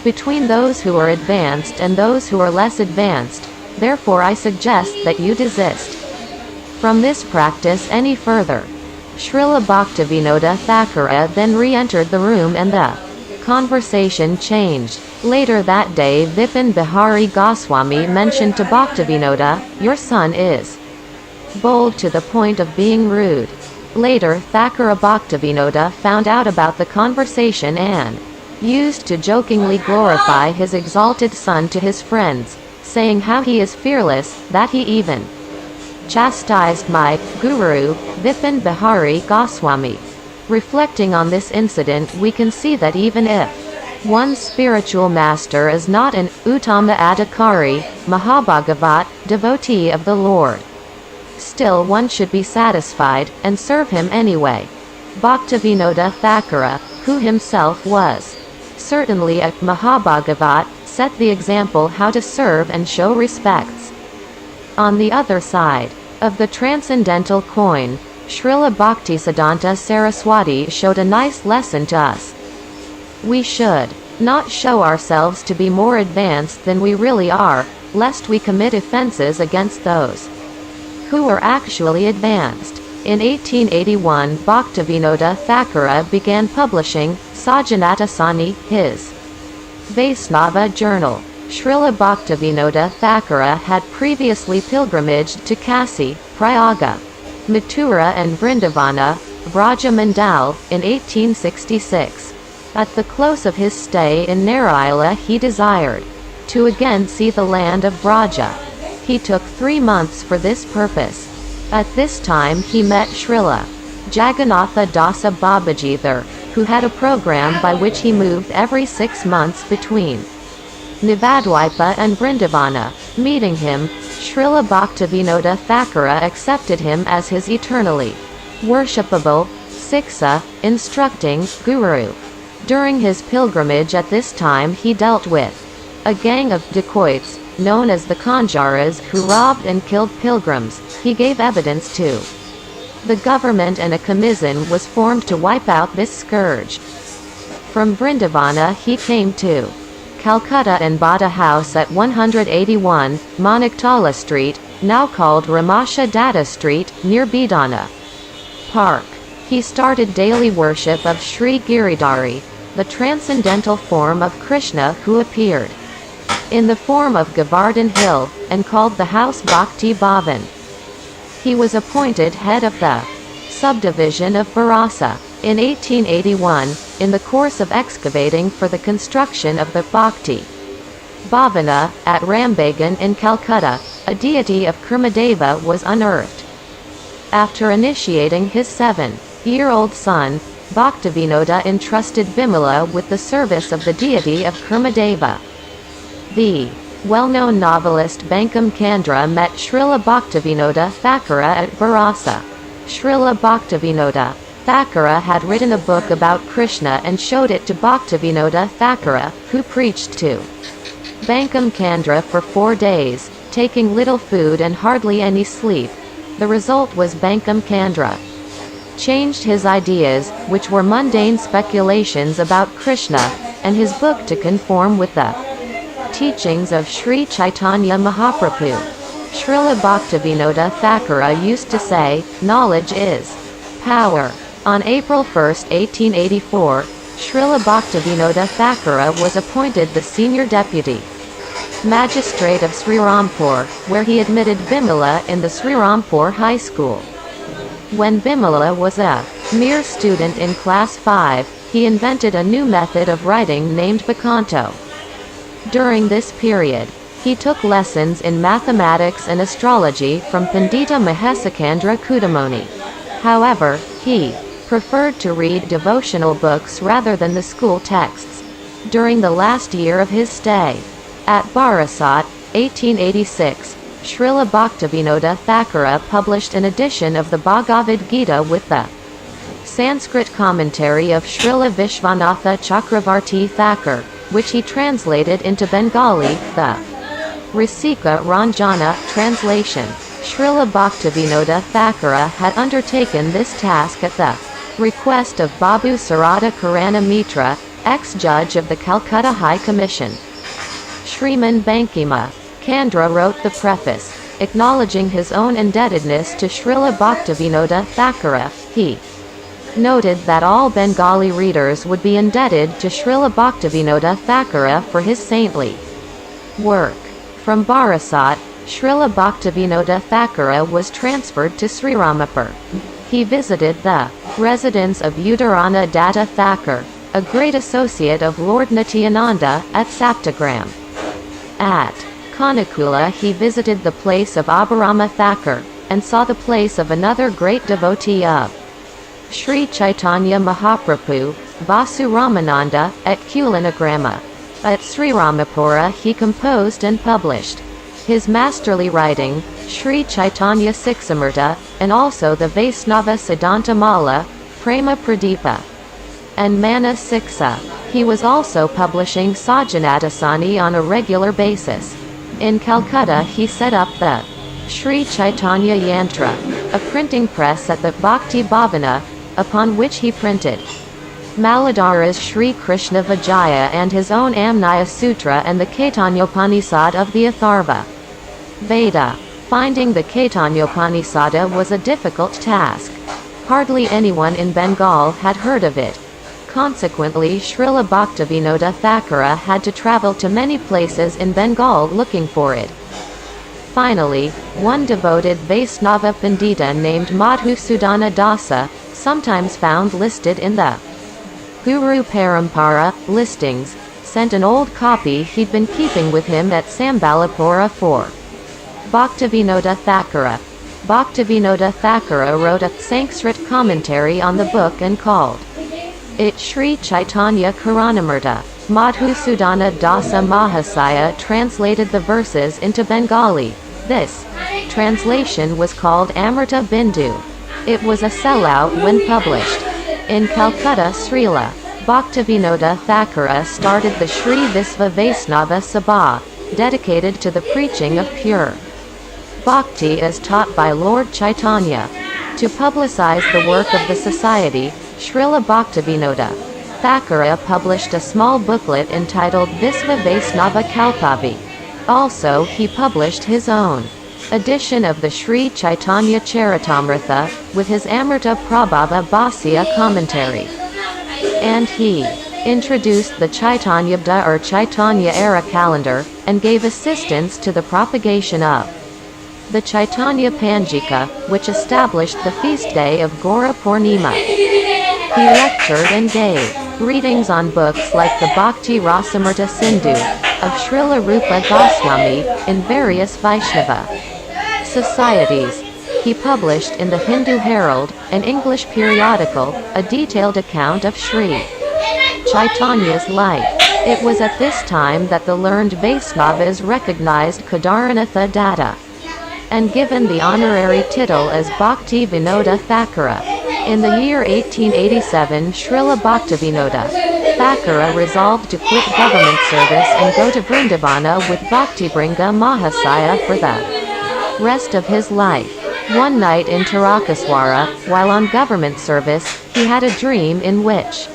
between those who are advanced and those who are less advanced. Therefore I suggest that you desist from this practice any further. Srila Bhaktivinoda Thakura then re-entered the room and the conversation changed. Later that day Vipin Bihari Goswami mentioned to Bhaktivinoda, "Your son is bold to the point of being rude." Later Thakura Bhaktivinoda found out about the conversation and used to jokingly glorify his exalted son to his friends, saying how he is fearless, that he even chastised my guru, Vipin Bihari Goswami. Reflecting on this incident, we can see that even if one's spiritual master is not an Uttama Adhikari, Mahabhagavat, devotee of the Lord, still one should be satisfied, and serve him anyway. Bhaktivinoda Thakura, who himself was certainly a Mahabhagavat, set the example how to serve and show respects. On the other side of the transcendental coin, Srila Bhaktisiddhanta Saraswati showed a nice lesson to us. We should not show ourselves to be more advanced than we really are, lest we commit offenses against those who are actually advanced. In 1881 Bhaktivinoda Thakura began publishing Sajanatasani, his Vaisnava journal. Srila Bhaktivinoda Thakura had previously pilgrimaged to Kasi, Prayaga, Mathura and Vrindavana, Vraja Mandal, in 1866. At the close of his stay in Narayala he desired to again see the land of Vraja. He took 3 months for this purpose. At this time he met Srila Jagannatha Dasa Babaji there, who had a program by which he moved every 6 months between Navadvipa and Vrindavana. Meeting him, Srila Bhaktivinoda Thakura accepted him as his eternally worshipable Siksa, instructing guru. During his pilgrimage at this time he dealt with a gang of dacoits, known as the Kanjaras, who robbed and killed pilgrims. He gave evidence to the government and a commission was formed to wipe out this scourge. From Vrindavana he came to Calcutta and bought a house at 181 Maniktala Street, now called Ramasha Datta Street, near Bidana Park. He started daily worship of Sri Giridhari, the transcendental form of Krishna who appeared in the form of Govardhan Hill, and called the house Bhakti Bhavan. He was appointed head of the subdivision of Barasa. In 1881, in the course of excavating for the construction of the Bhakti Bhavana, at Rambagan in Calcutta, a deity of Kurmadeva was unearthed. After initiating his 7-year-old son, Bhaktivinoda entrusted Bimala with the service of the deity of Kurmadeva. The well-known novelist Bankim Chandra met Srila Bhaktivinoda Thakura at Barasa. Srila Bhaktivinoda Thakura had written a book about Krishna and showed it to Bhaktivinoda Thakura, who preached to Bankim Chandra for 4 days, taking little food and hardly any sleep. The result was Bankim Chandra changed his ideas, which were mundane speculations about Krishna, and his book to conform with the teachings of Sri Chaitanya Mahaprabhu. Srila Bhaktivinoda Thakura used to say, "Knowledge is power." On April 1, 1884, Srila Bhaktivinoda Thakura was appointed the senior deputy magistrate of Srirampur, where he admitted Bimala in the Srirampur High School. When Bimala was a mere student in class 5, he invented a new method of writing named Bakanto. During this period, he took lessons in mathematics and astrology from Pandita Mahesakandra Kudamoni. However, he preferred to read devotional books rather than the school texts. During the last year of his stay at Barasat, 1886, Srila Bhaktivinoda Thakura published an edition of the Bhagavad Gita with the Sanskrit commentary of Srila Vishwanatha Chakravarti Thakur. which he translated into Bengali, the Rasika Ranjana translation. Srila Bhaktivinoda Thakura had undertaken this task at the request of Babu Sarada Karana Mitra, ex-judge of the Calcutta High Commission. Shriman Bankima Chandra wrote the preface, acknowledging his own indebtedness to Srila Bhaktivinoda Thakura. He noted that all Bengali readers would be indebted to Srila Bhaktivinoda Thakura for his saintly work. From Barasat, Srila Bhaktivinoda Thakura was transferred to Sriramapur. He visited the residence of Udarana Datta Thakur, a great associate of Lord Nityananda, at Saptagram. At Kanakula he visited the place of Abhirama Thakur, and saw the place of another great devotee of Sri Chaitanya Mahaprabhu, Vasu Ramananda, at Kulinagrama. At Sriramapura he composed and published his masterly writing, Sri Chaitanya Siksamrta, and also the Vaisnava Siddhanta Mala, Prema Pradipa, and Mana Siksa. He was also publishing Sajanadasani on a regular basis. In Calcutta he set up the Sri Chaitanya Yantra, a printing press at the Bhakti Bhavana, upon which he printed Maladhara's Sri Krishna Vijaya and his own Amnaya Sutra and the Kaitanyopanishad of the Atharva Veda. Finding the Kaitanyopanishad was a difficult task. Hardly anyone in Bengal had heard of it. Consequently, Srila Bhaktivinoda Thakura had to travel to many places in Bengal looking for it. Finally, one devoted Vaisnava Pandita named Madhusudana Dasa, sometimes found listed in the Guru Parampara listings, sent an old copy he'd been keeping with him at Sambalapura for Bhaktivinoda Thakura. Bhaktivinoda Thakura wrote a Sanskrit commentary on the book and called it Sri Chaitanya Karanamrta. Madhusudana Dasa Mahasaya translated the verses into Bengali. This translation was called Amrita Bindu. It was a sellout when published. In Calcutta, Srila Bhaktivinoda Thakura started the Sri Visva Vaisnava Sabha, dedicated to the preaching of pure Bhakti as taught by Lord Chaitanya. To publicize the work of the society, Srila Bhaktivinoda Thakura published a small booklet entitled Visva Vaisnava Kalpavi. Also, he published his own edition of the Sri Chaitanya Charitamrita, with his Amrita Prabhava Bhasya commentary. And he introduced the Chaitanyabda or Chaitanya era calendar, and gave assistance to the propagation of the Chaitanya Panjika, which established the feast day of Gora Purnima. He lectured and gave readings on books like the Bhakti Rasamrita Sindhu of Srila Rupa Goswami in various Vaishnava societies. He published in the Hindu Herald, an English periodical, a detailed account of Sri Chaitanya's life. It was at this time that the learned Vaisnavas recognized Kedaranatha Datta and given the honorary title as Bhakti Vinoda Thakura. In the year 1887, Srila Bhaktivinoda Thakura resolved to quit government service and go to Vrindavana with Bhaktibhringa Mahasaya for the rest of his life. One night in Tarakaswara, while on government service, he had a dream in which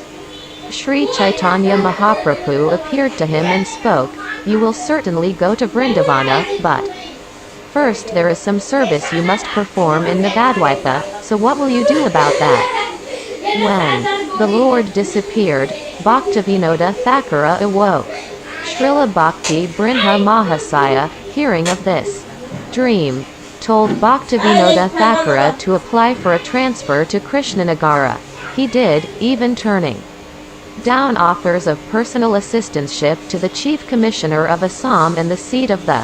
Sri Chaitanya Mahaprabhu appeared to him and spoke, "You will certainly go to Vrindavana, but first there is some service you must perform in Navadvipa, so what will you do about that?" When the Lord disappeared, Bhaktivinoda Thakura awoke. Srila Bhakti Brinha Mahasaya, hearing of this dream, told Bhaktivinoda Thakura to apply for a transfer to Krishnanagara. He did, even turning down offers of personal assistantship to the Chief Commissioner of Assam and the seat of the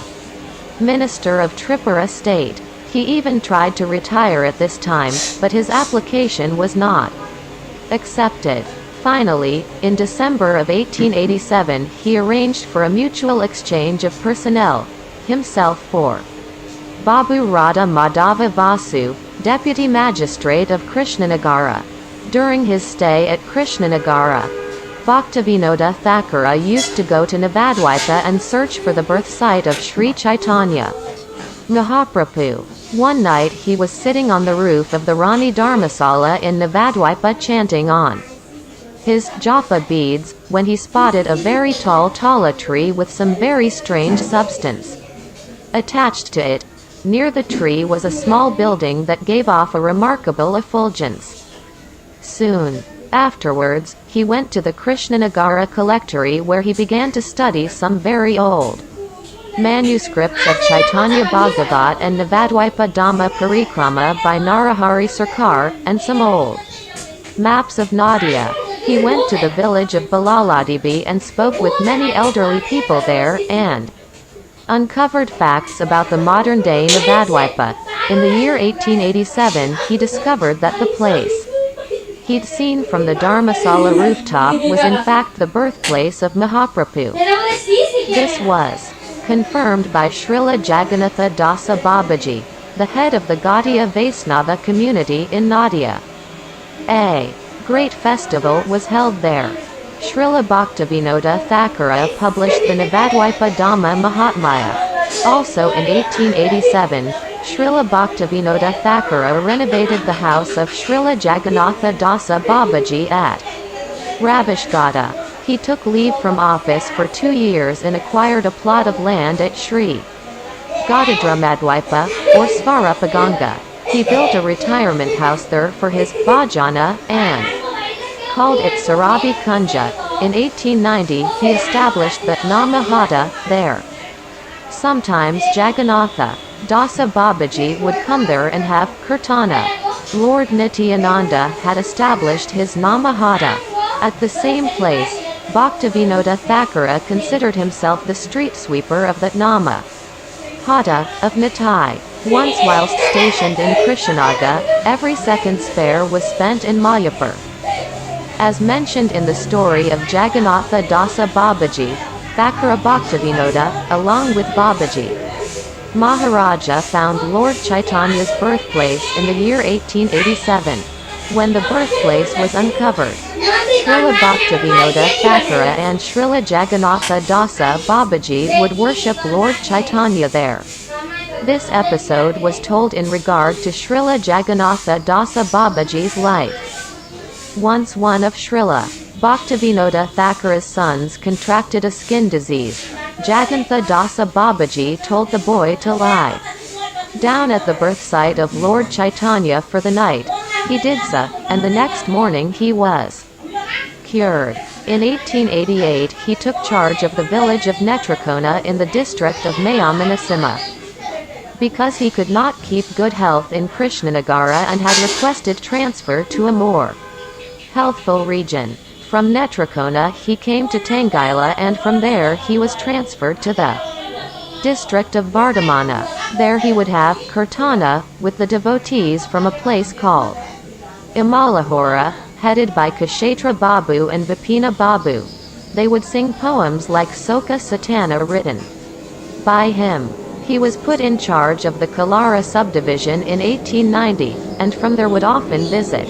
Minister of Tripura State. He even tried to retire at this time, but his application was not accepted. Finally, in December of 1887, he arranged for a mutual exchange of personnel, himself for Babu Radha Madhava Vasu, Deputy Magistrate of Krishnanagara. During his stay at Krishnanagara, Bhaktivinoda Thakura used to go to Navadvipa and search for the birth site of Sri Chaitanya Mahaprabhu. One night he was sitting on the roof of the Rani Dharmasala in Navadvipa chanting on his japa beads, when he spotted a very tall tala tree with some very strange substance attached to it. Near the tree was a small building that gave off a remarkable effulgence. Soon afterwards, he went to the Krishnanagara collectory where he began to study some very old manuscripts of Chaitanya Bhagavat and Navadvipa Dhamma Parikrama by Narahari Sarkar, and some old maps of Nadia. He went to the village of Balaladibi and spoke with many elderly people there, and uncovered facts about the modern-day Navadvipa. In the year 1887, he discovered that the place he'd seen from the Dharmasala rooftop was in fact the birthplace of Mahaprabhu. This was confirmed by Srila Jagannatha Dasa Babaji, the head of the Gaudiya Vaisnava community in Nadia. A great festival was held there. Srila Bhaktivinoda Thakura published the Navadvipa Dhamma Mahatmya. Also in 1887, Srila Bhaktivinoda Thakura renovated the house of Srila Jagannatha Dasa Babaji at Ravishgada. He took leave from office for 2 years and acquired a plot of land at Sri Gadadramadvipa, or Svarupaganga. He built a retirement house there for his bhajana, and called it Saravi Kunja. In 1890, he established the Namahata there. Sometimes Jagannatha Dasa Babaji would come there and have kirtana. Lord Nityananda had established his Namahata at the same place. Bhaktivinoda Thakura considered himself the street sweeper of the Nama Hata of Nitai. Once whilst stationed in Krishnaga, every second spare was spent in Mayapur. As mentioned in the story of Jagannatha Dasa Babaji, Thakura Bhaktivinoda, along with Babaji Maharaja, found Lord Chaitanya's birthplace in the year 1887. When the birthplace was uncovered, Srila Bhaktivinoda Thakura and Srila Jagannatha Dasa Babaji would worship Lord Chaitanya there. This episode was told in regard to Srila Jagannatha Dasa Babaji's life. Once one of Srila Bhaktivinoda Thakura's sons contracted a skin disease. Jagannatha Dasa Babaji told the boy to lie down at the birth site of Lord Chaitanya for the night. He did so, and the next morning he was cured. In 1888 he took charge of the village of Netrakona in the district of Mayamanasimha. Because he could not keep good health in Krishnanagara and had requested transfer to a more healthful region. From Netrakona he came to Tangaila, and from there he was transferred to the district of Vardhamana. There he would have kirtana with the devotees from a place called Imalahora, headed by Kshetra Babu and Vipina Babu. They would sing poems like Soka Satana written by him. He was put in charge of the Kalara subdivision in 1890, and from there would often visit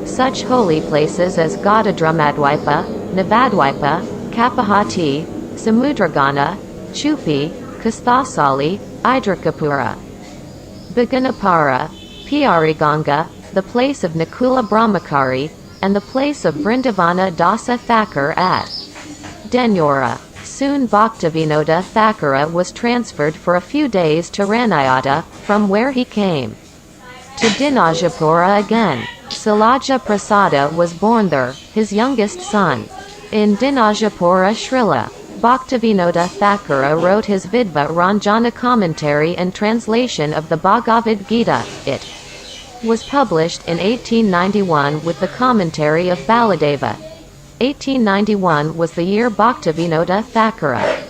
such holy places as Gadadramadvipa, Navadvipa, Kapahati, Samudragana, Chupi, Kasthasali, Idrakapura, Baganapara, Piariganga, the place of Nakula Brahmachari, and the place of Vrindavana Dasa Thakur at Denyora. Soon Bhaktivinoda Thakura was transferred for a few days to Ranayata, from where he came to Dinajapura again. Salaja Prasada was born there, his youngest son. In Dinajapura Srila Bhaktivinoda Thakura wrote his Vidva Ranjana commentary and translation of the Bhagavad Gita. It was published in 1891 with the commentary of Baladeva. 1891 was the year Bhaktivinoda Thakura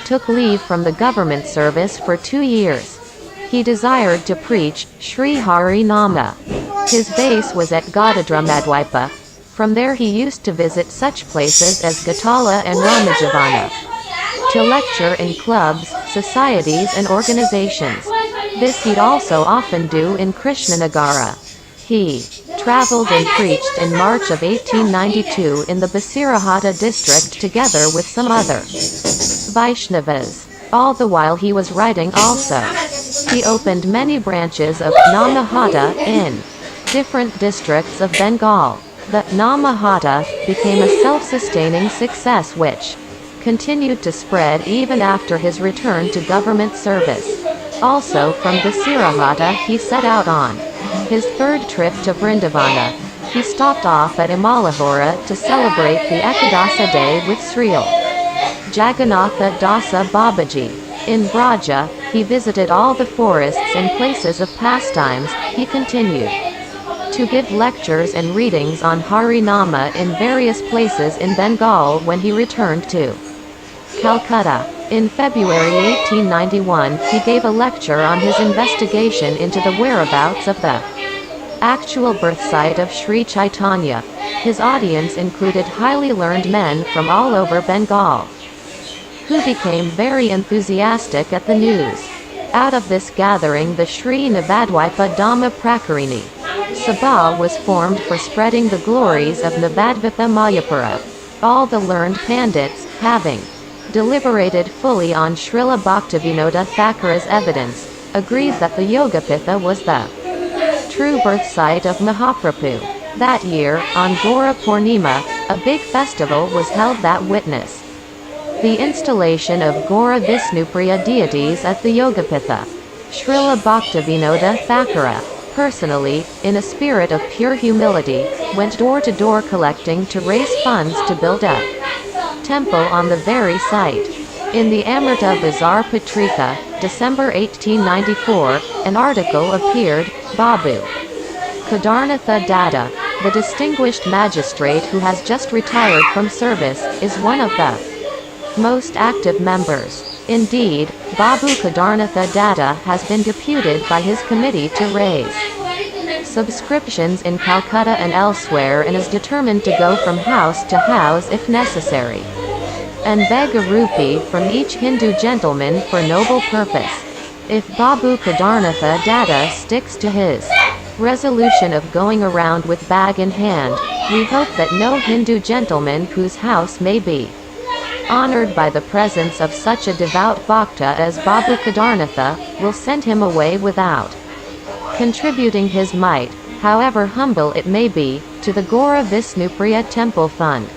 took leave from the government service for 2 years. He desired to preach Sri Hari Nama. His base was at Gadadramadvipa. From there he used to visit such places as Gatala and Ramajavana to lecture in clubs, societies and organizations. This he'd also often do in Krishnanagara. He traveled and preached in March of 1892 in the Basirahata district together with some other Vaishnavas. All the while he was writing also. He opened many branches of Namahata in different districts of Bengal. The Namahata became a self-sustaining success which continued to spread even after his return to government service. Also from Basirahata he set out on his third trip to Vrindavana. He stopped off at Imalahora to celebrate the Ekadasa day with Sril Jagannatha Dasa Babaji. In Braja, he visited all the forests and places of pastimes. He continued to give lectures and readings on Hari Nama in various places in Bengal when he returned to Calcutta. In February 1891, he gave a lecture on his investigation into the whereabouts of the actual birth site of Sri Chaitanya. His audience included highly learned men from all over Bengal, who became very enthusiastic at the news. Out of this gathering the Sri Navadvipa Dhamma Prakarini Sabha was formed for spreading the glories of Navadvipa Mayapura. All the learned pandits, having deliberated fully on Srila Bhaktivinoda Thakura's evidence, agreed that the Yogapitha was the true birth site of Mahaprabhu. That year, on Gora Purnima, a big festival was held that witnessed the installation of Gora Vishnupriya deities at the Yogapitha. Srila Bhaktivinoda Thakura, personally, in a spirit of pure humility, went door to door collecting to raise funds to build a temple on the very site. In the Amrita Bazar Patrika, December 1894, an article appeared, Babu Kedarnatha Datta, the distinguished magistrate who has just retired from service, is one of the most active members. Indeed, Babu Kedarnatha Datta has been deputed by his committee to raise subscriptions in Calcutta and elsewhere and is determined to go from house to house if necessary, and beg a rupee from each Hindu gentleman for noble purpose. If Babu Kedarnatha Datta sticks to his resolution of going around with bag in hand, we hope that no Hindu gentleman whose house may be honored by the presence of such a devout bhakta as Babu Kedarnatha, will send him away without contributing his mite, however humble it may be, to the Gora Vishnupriya Temple Fund.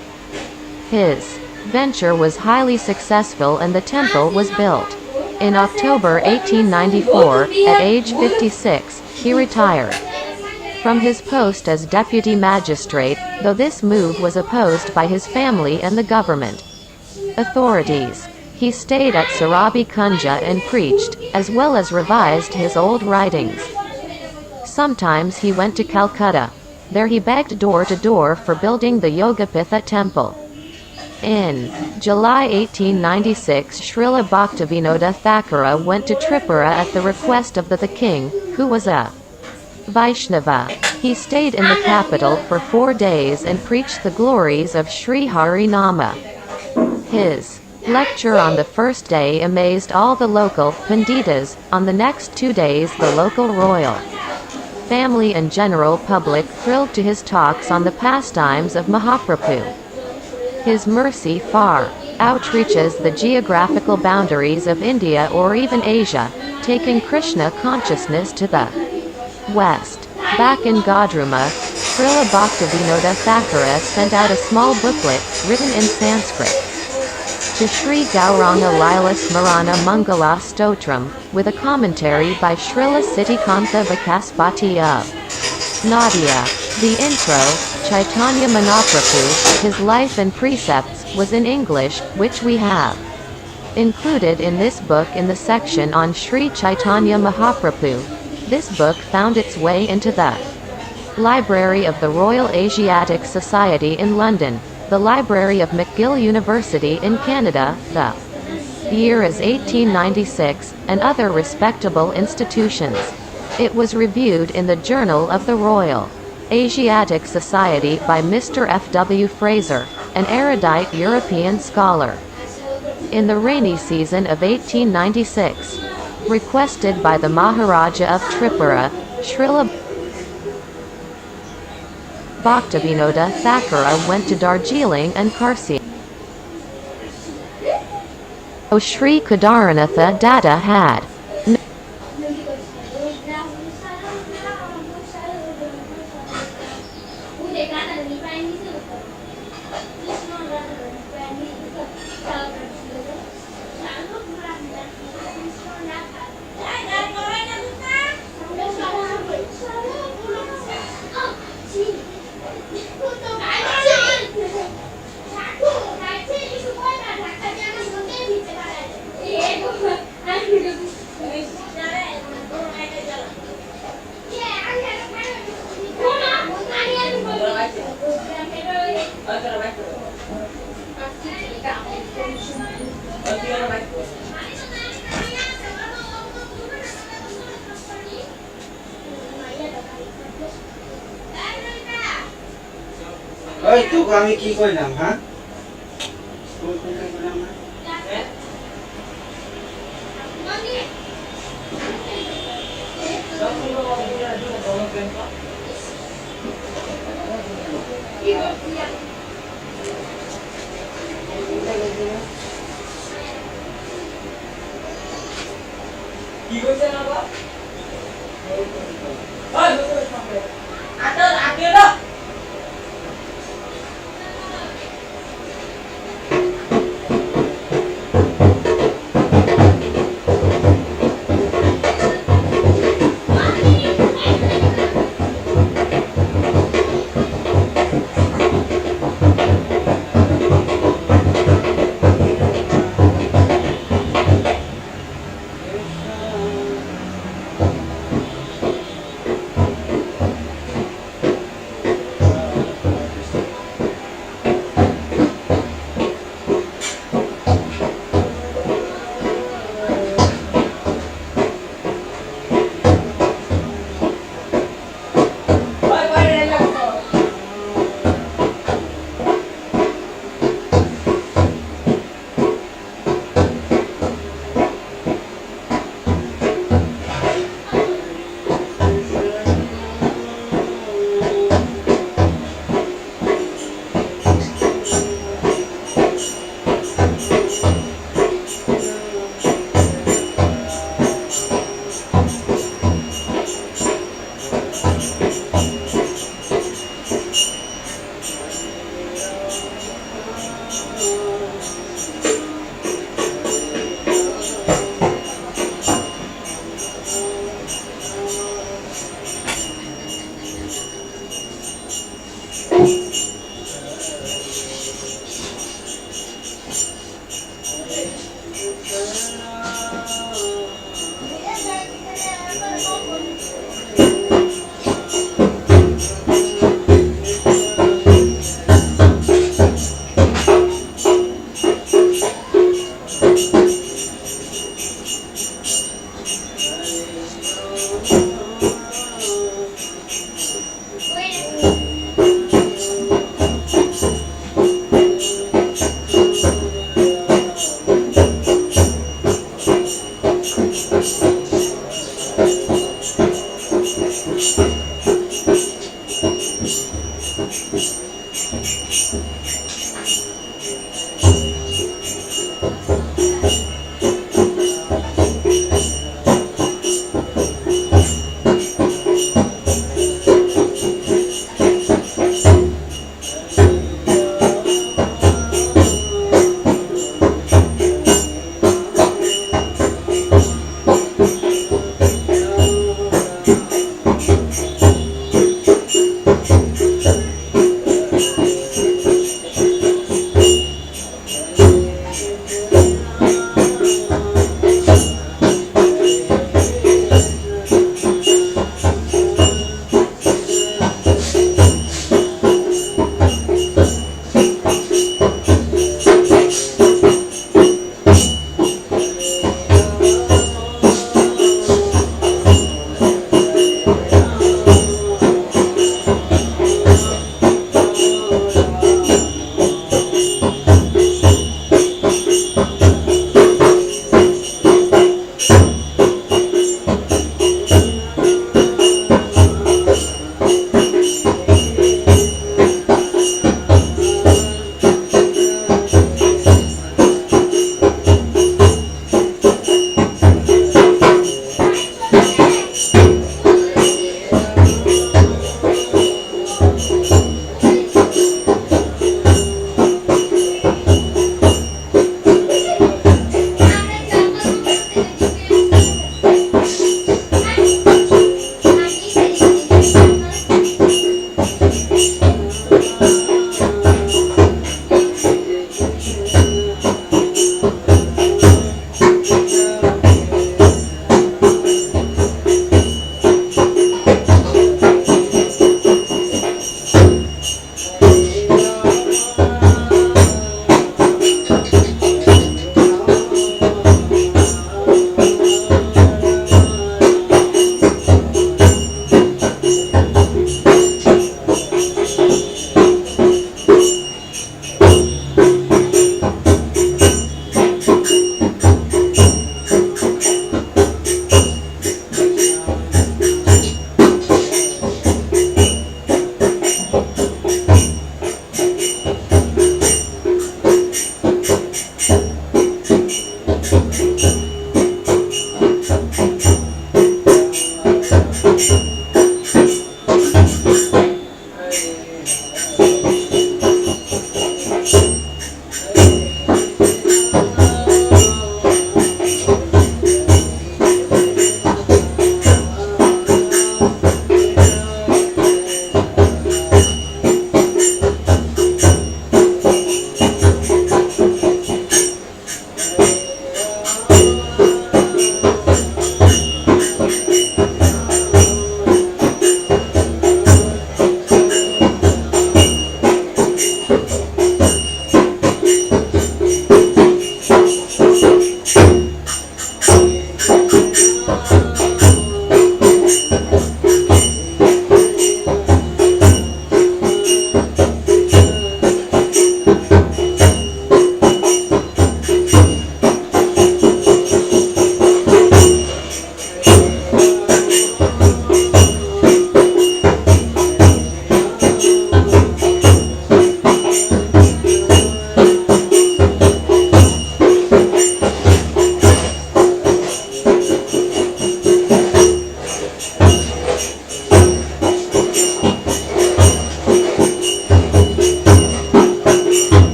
His venture was highly successful and the temple was built. In October 1894, at age 56, he retired from his post as deputy magistrate, though this move was opposed by his family and the government authorities. He stayed at Sarabi Kunja and preached, as well as revised his old writings. Sometimes he went to Calcutta. There he begged door to door for building the Yogapitha temple. In July 1896, Srila Bhaktivinoda Thakura went to Tripura at the request of the king, who was a Vaishnava. He stayed in the capital for 4 days and preached the glories of Sri Hari Nama. His lecture on the first day amazed all the local panditas. On the next 2 days the local royal family and general public thrilled to his talks on the pastimes of Mahaprabhu. His mercy far outreaches the geographical boundaries of India or even Asia, taking Krishna consciousness to the west. Back in Godruma, Srila Bhaktivinoda Thakura sent out a small booklet, written in Sanskrit, to Sri Gauranga Lila Smarana Mangala Stotram, with a commentary by Srila Siddhikantha Vikaspati of Nadia. The intro, Chaitanya Mahaprabhu, his life and precepts, was in English, which we have included in this book in the section on Sri Chaitanya Mahaprabhu. This book found its way into the Library of the Royal Asiatic Society in London, the Library of McGill University in Canada, the year is 1896, and other respectable institutions. It was reviewed in the Journal of the Royal Asiatic Society by Mr. F. W. Fraser, an erudite European scholar, in the rainy season of 1896. Requested by the Maharaja of Tripura, Srila Bhaktivinoda Thakura went to Darjeeling and Karsi. O Sri Kedaranatha Datta had ওই তোকে আমি কি কইলাম হ্যাঁ কি কইছেন বাবা আগে না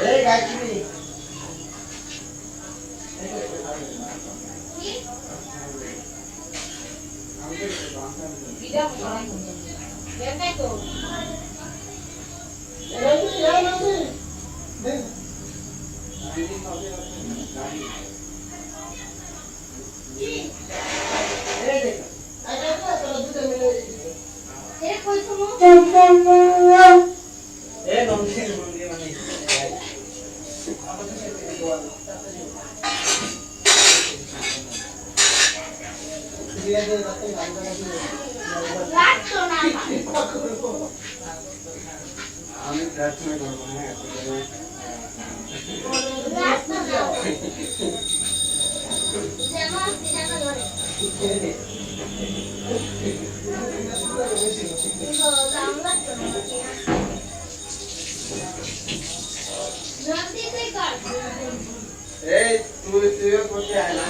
এই গায়ত্রী আমি প্রার্থনা করবো হ্যাঁ এই তুইও করতে আয় না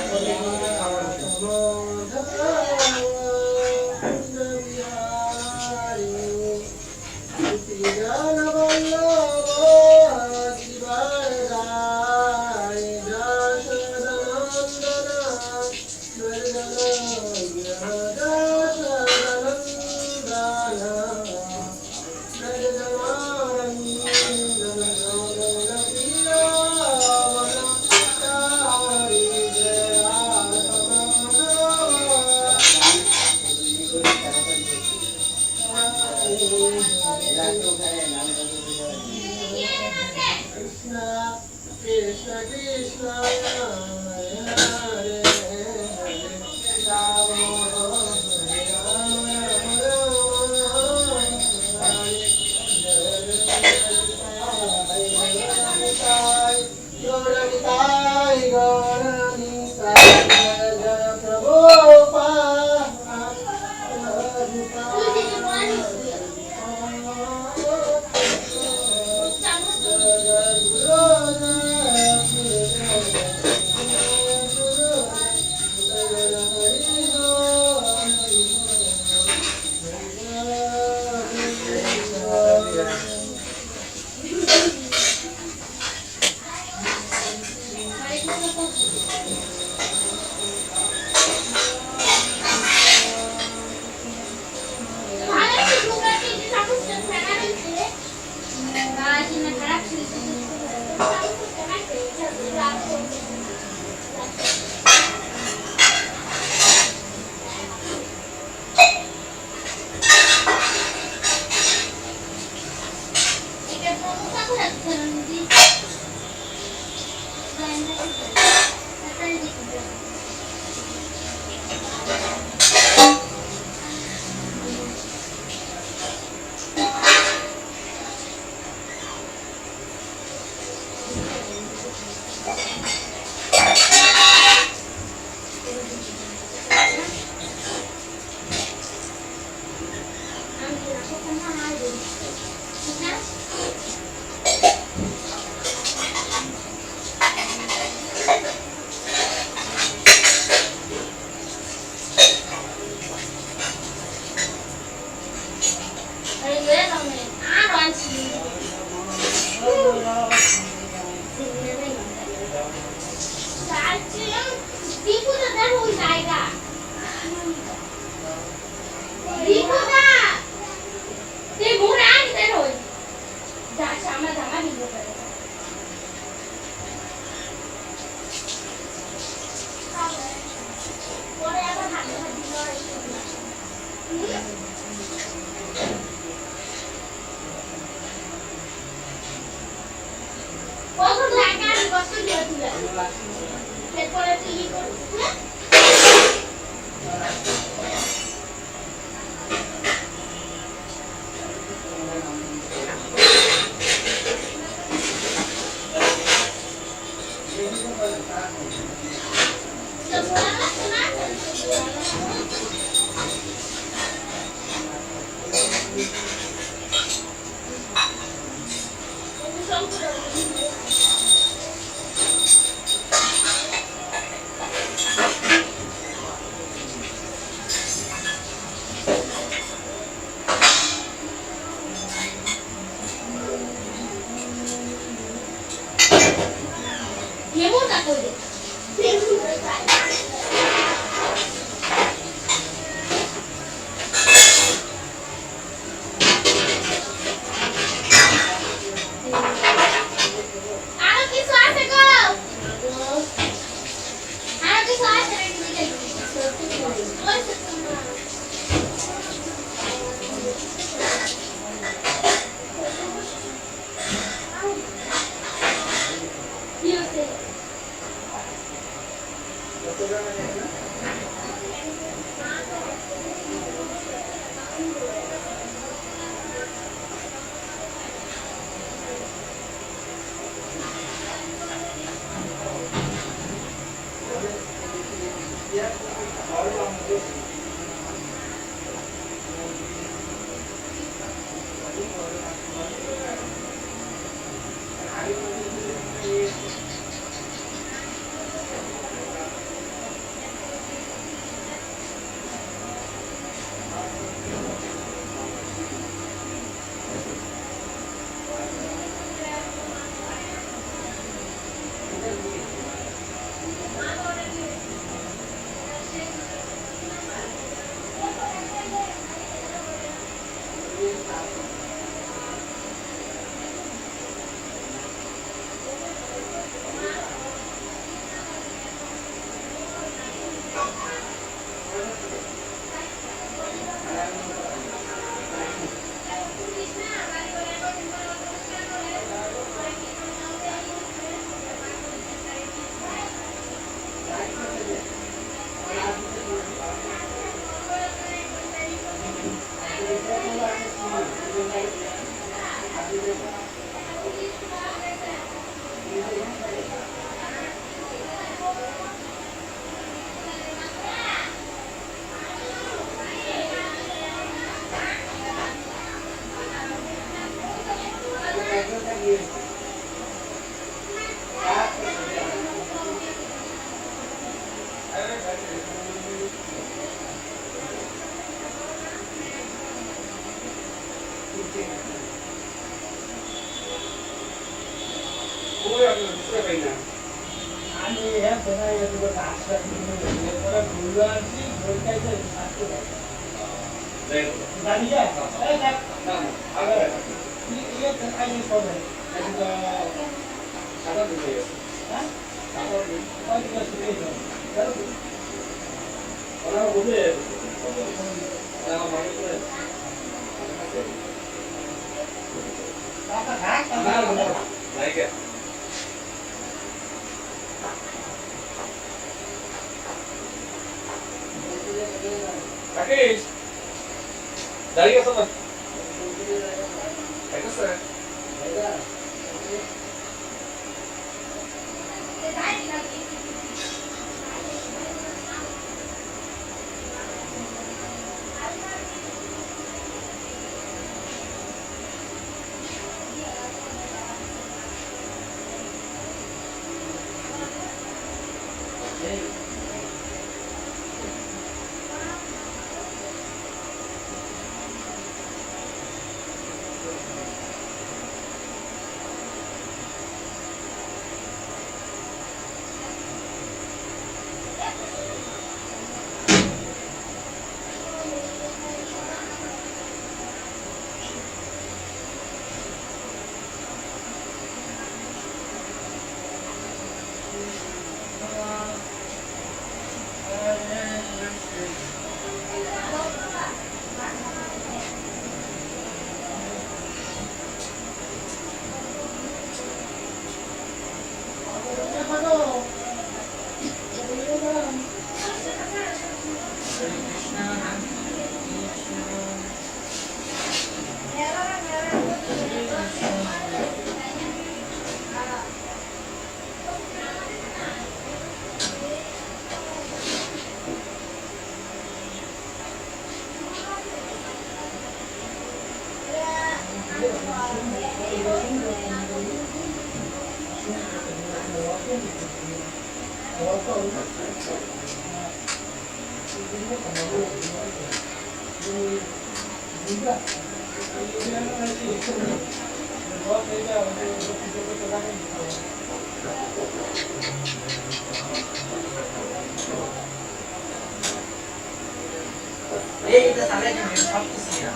তো চালাই দিবি সব কিছু না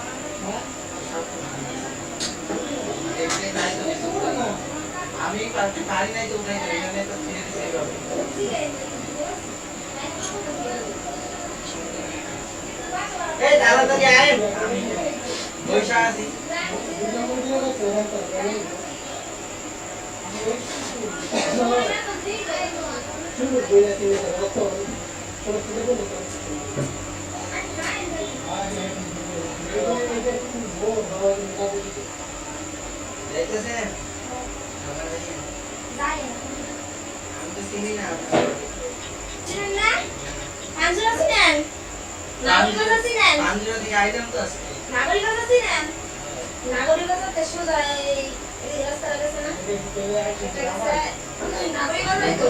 দেখতে নাই তো কিছু না আমি পারি নাই তো উঠাই দেই এখানে তো ছেড়ে দিতে হবে এই তাড়াতাড়ি আয় আমি বৈশা আছি দেখতেছেন আমি তো চিনি না পাঞ্জুরা আইটেম তো আছে নাগরিকতা দেশ যায় এই রাস্তা গেছে না নাগরিকতা তো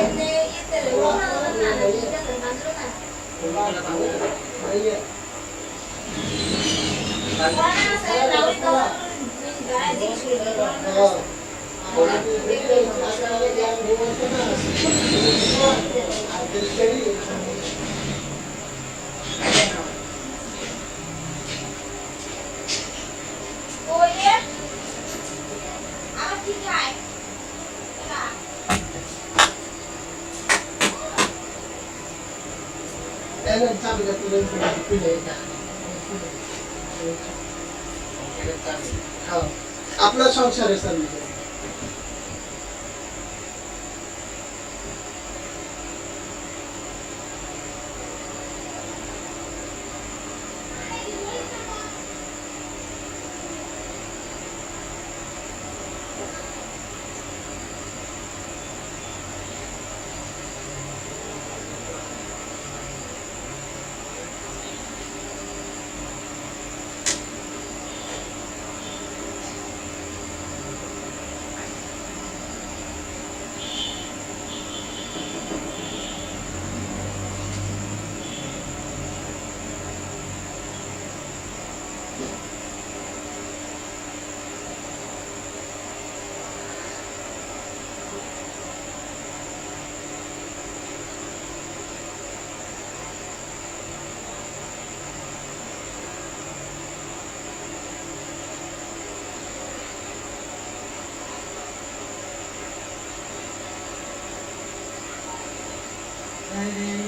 এমনি ইতে ওনা না এটা পাঞ্জুরা না আপনার সংসারের সামনে Thank you.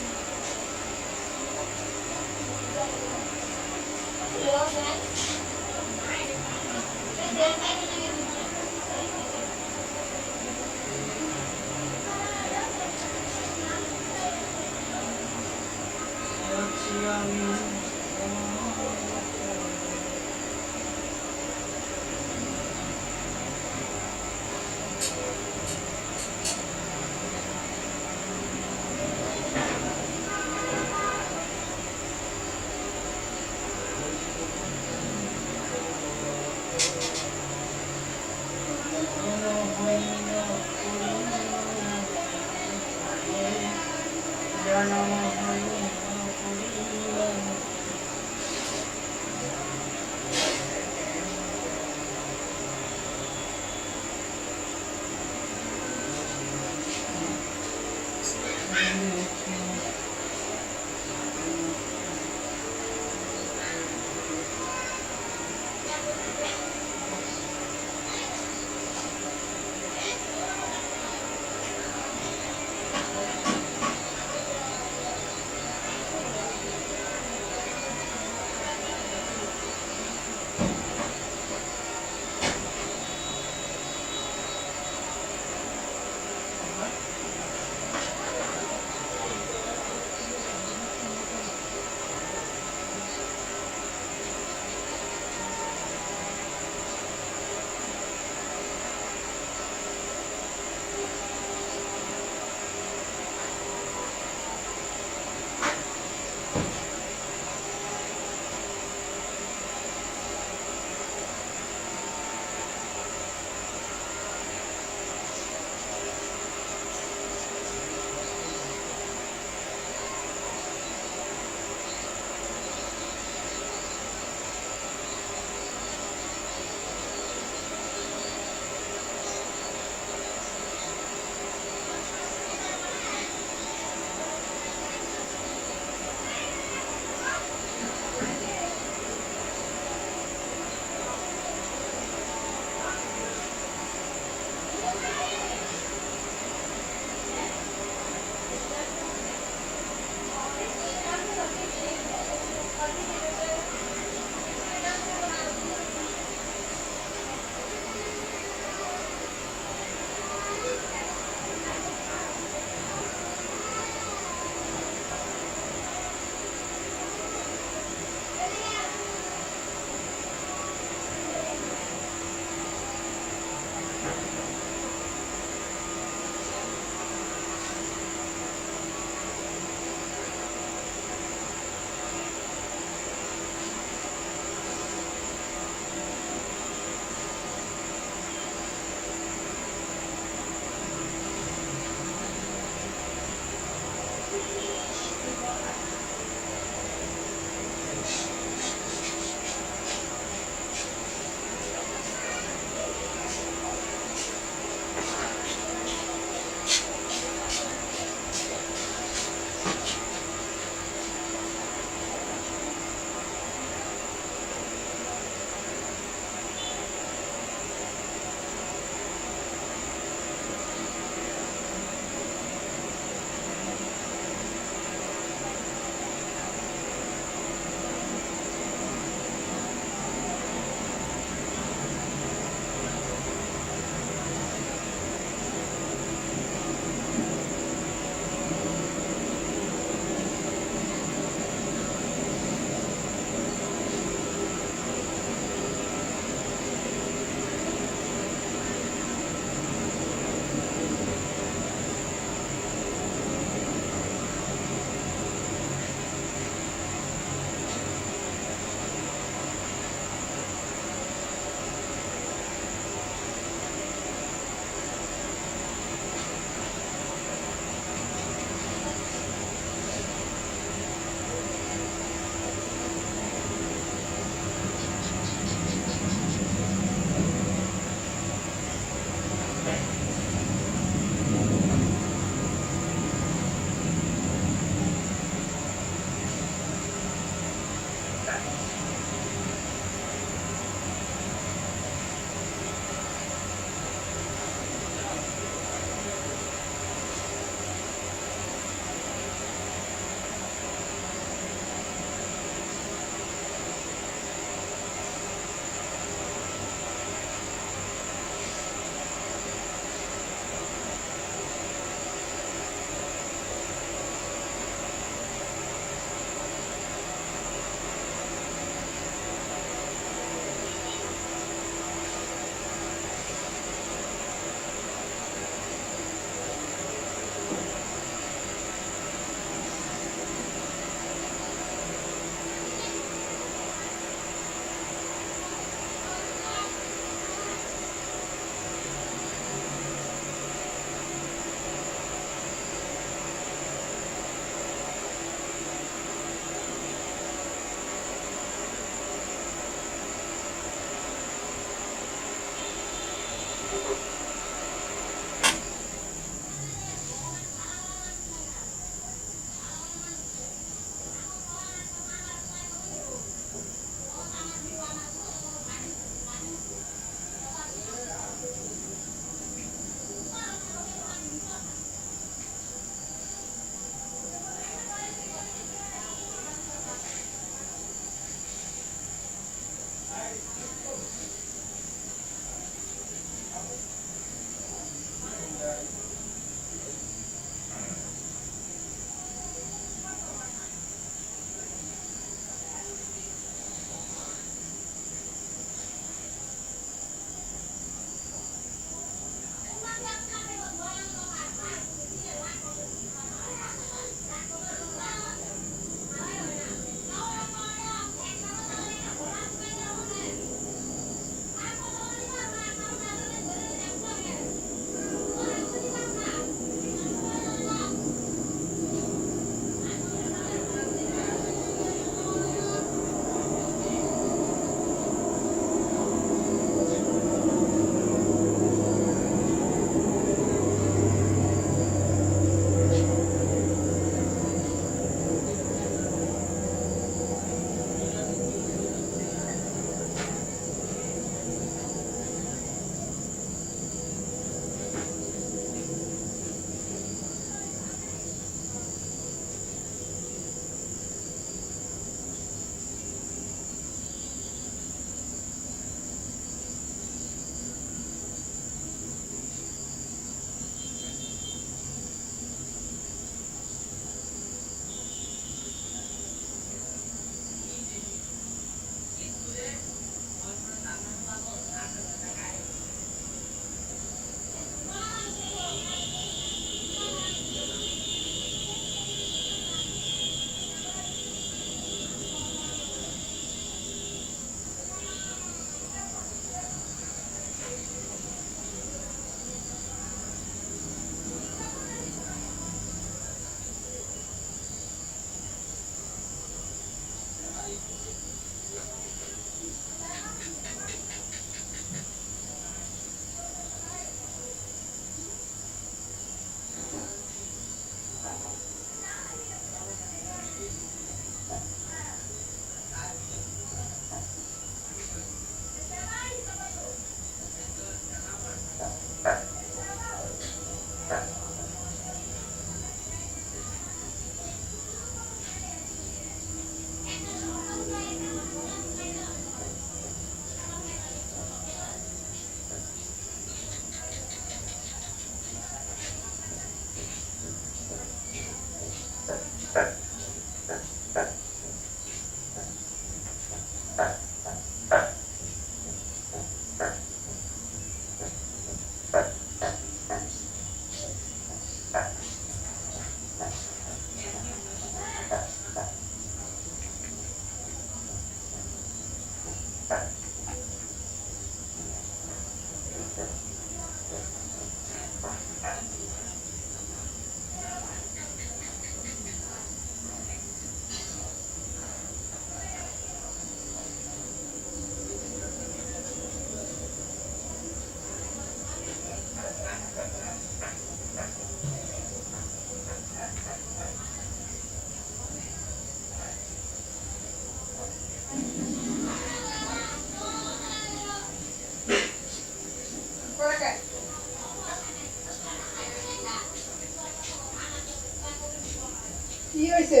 কি হয়েছে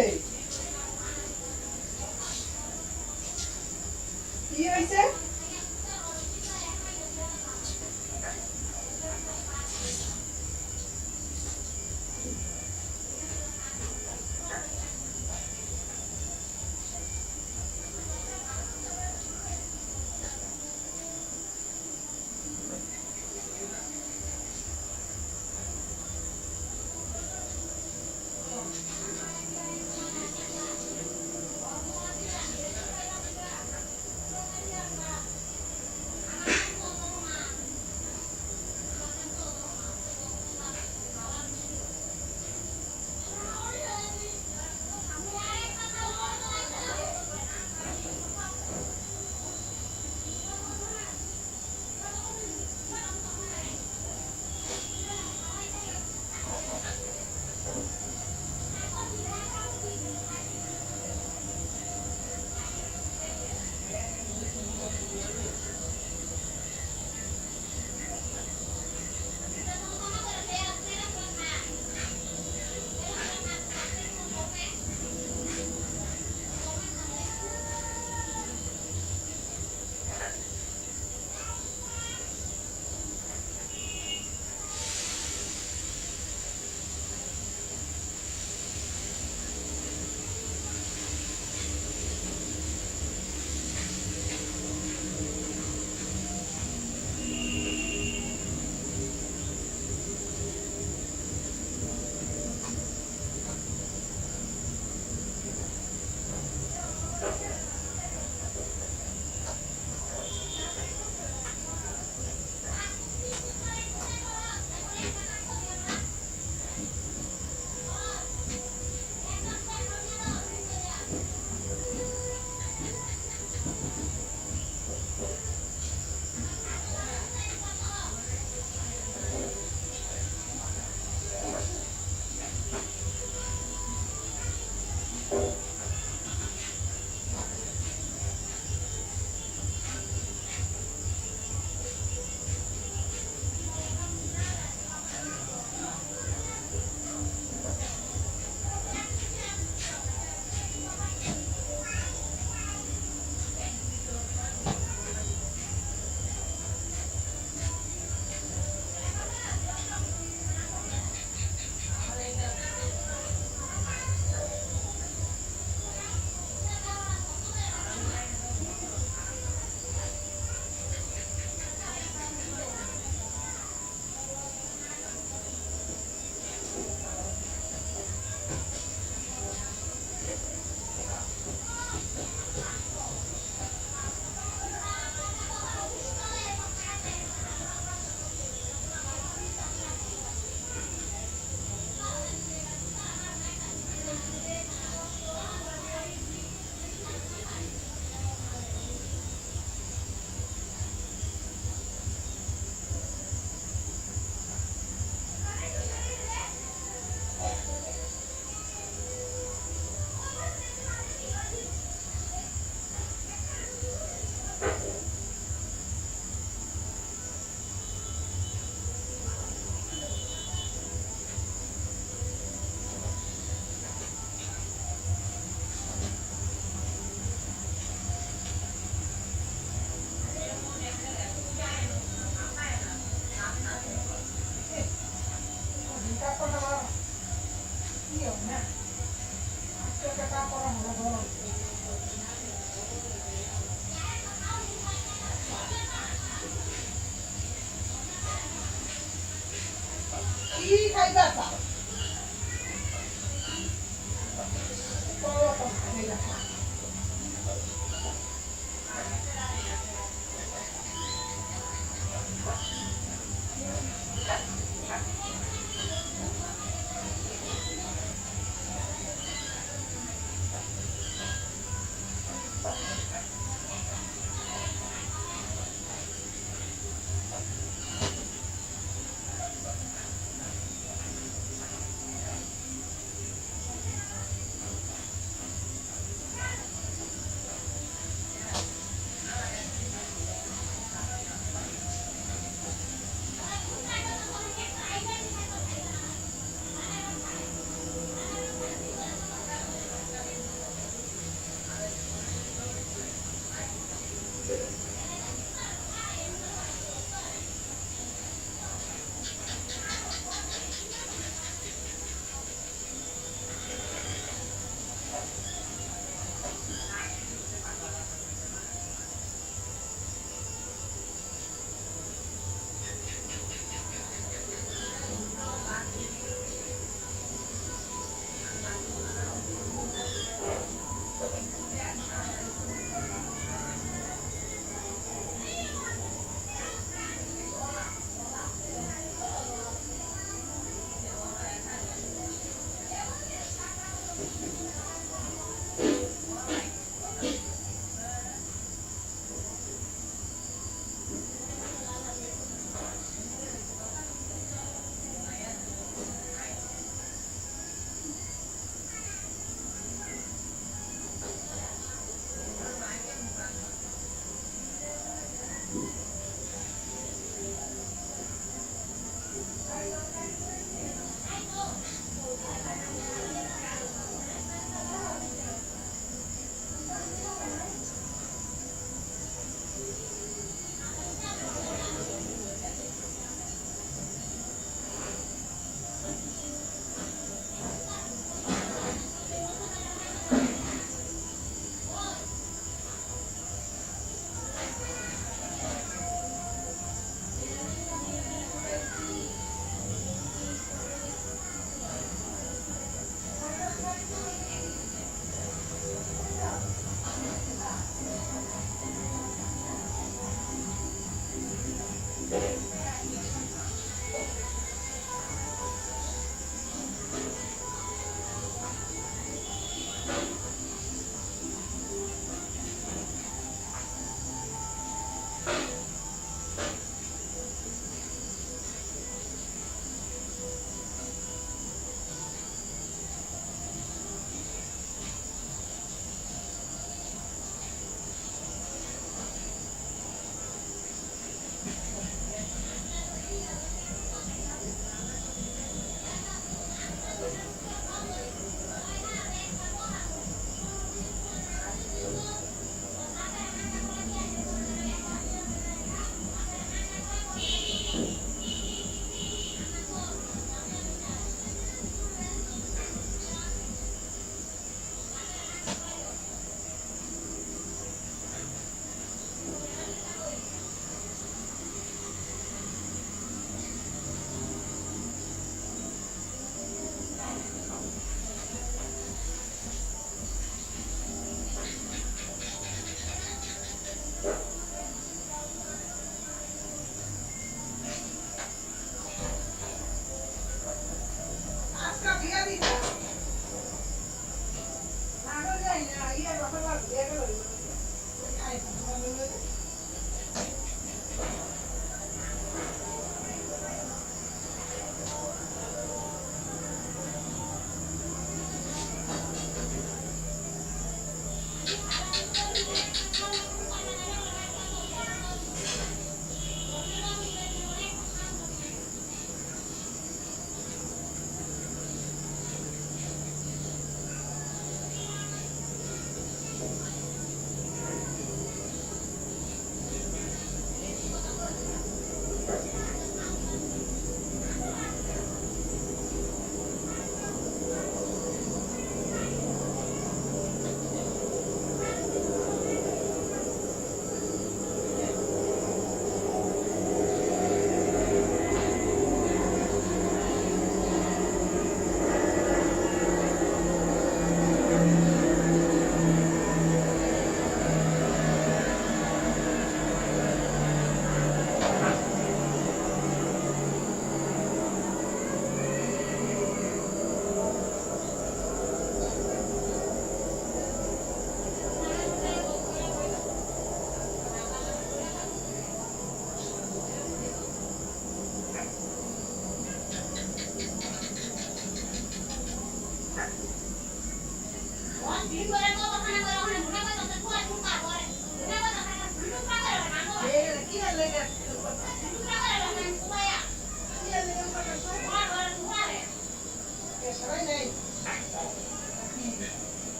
কি হয়েছে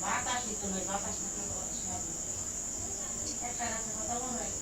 বাতাস তো নয়, বাতাস না একটা গাছে কথা বলা হয়।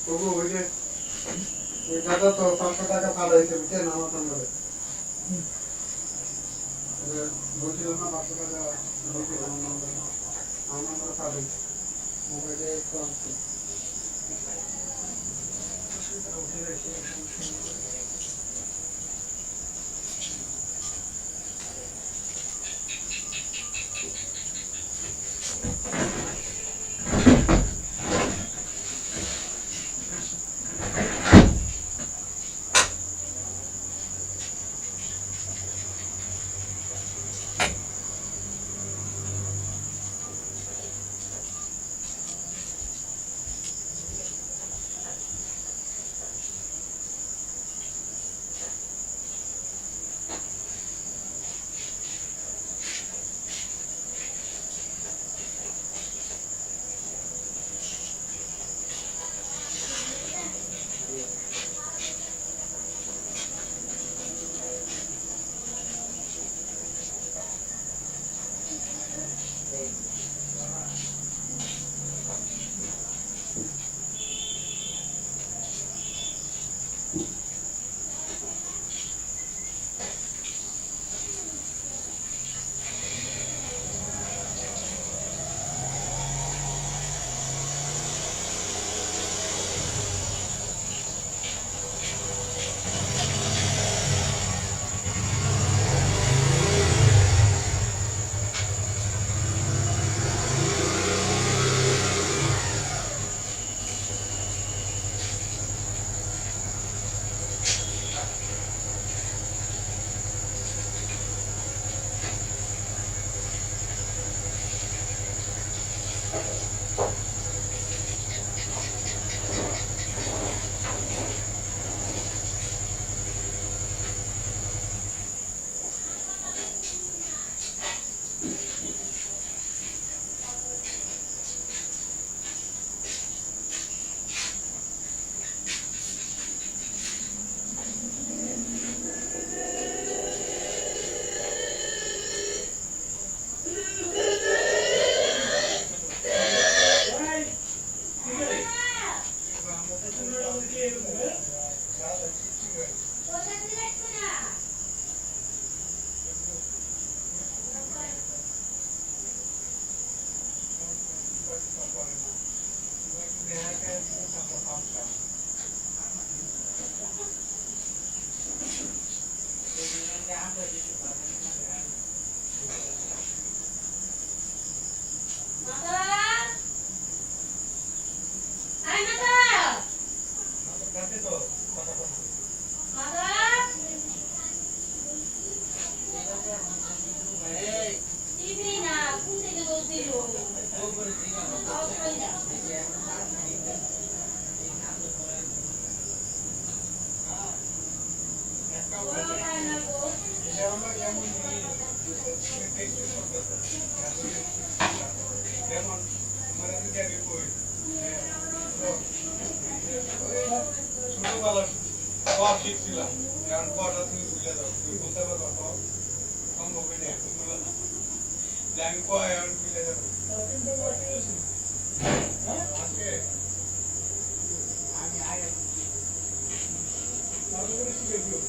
তবু ওই যে ওই দাদা তো 500 টাকা ছাড় হয়েছে বুঝছেন আমার সঙ্গে বলছিল না 500 টাকা বলছিল আমার ছাড় হয়েছে মোবাইলে একটু আসছে যেমন মানে যদি আমি কই ছোটবেলা সব শিখছিলাম কারণ পড়া তুমি ভুলে যাও তুমি বলতে পারো তো সম্ভব নেই এখন বলো না যে আমি কয় এখন ভুলে যাবো আজকে আমি আগে তারপরে শিখে দিও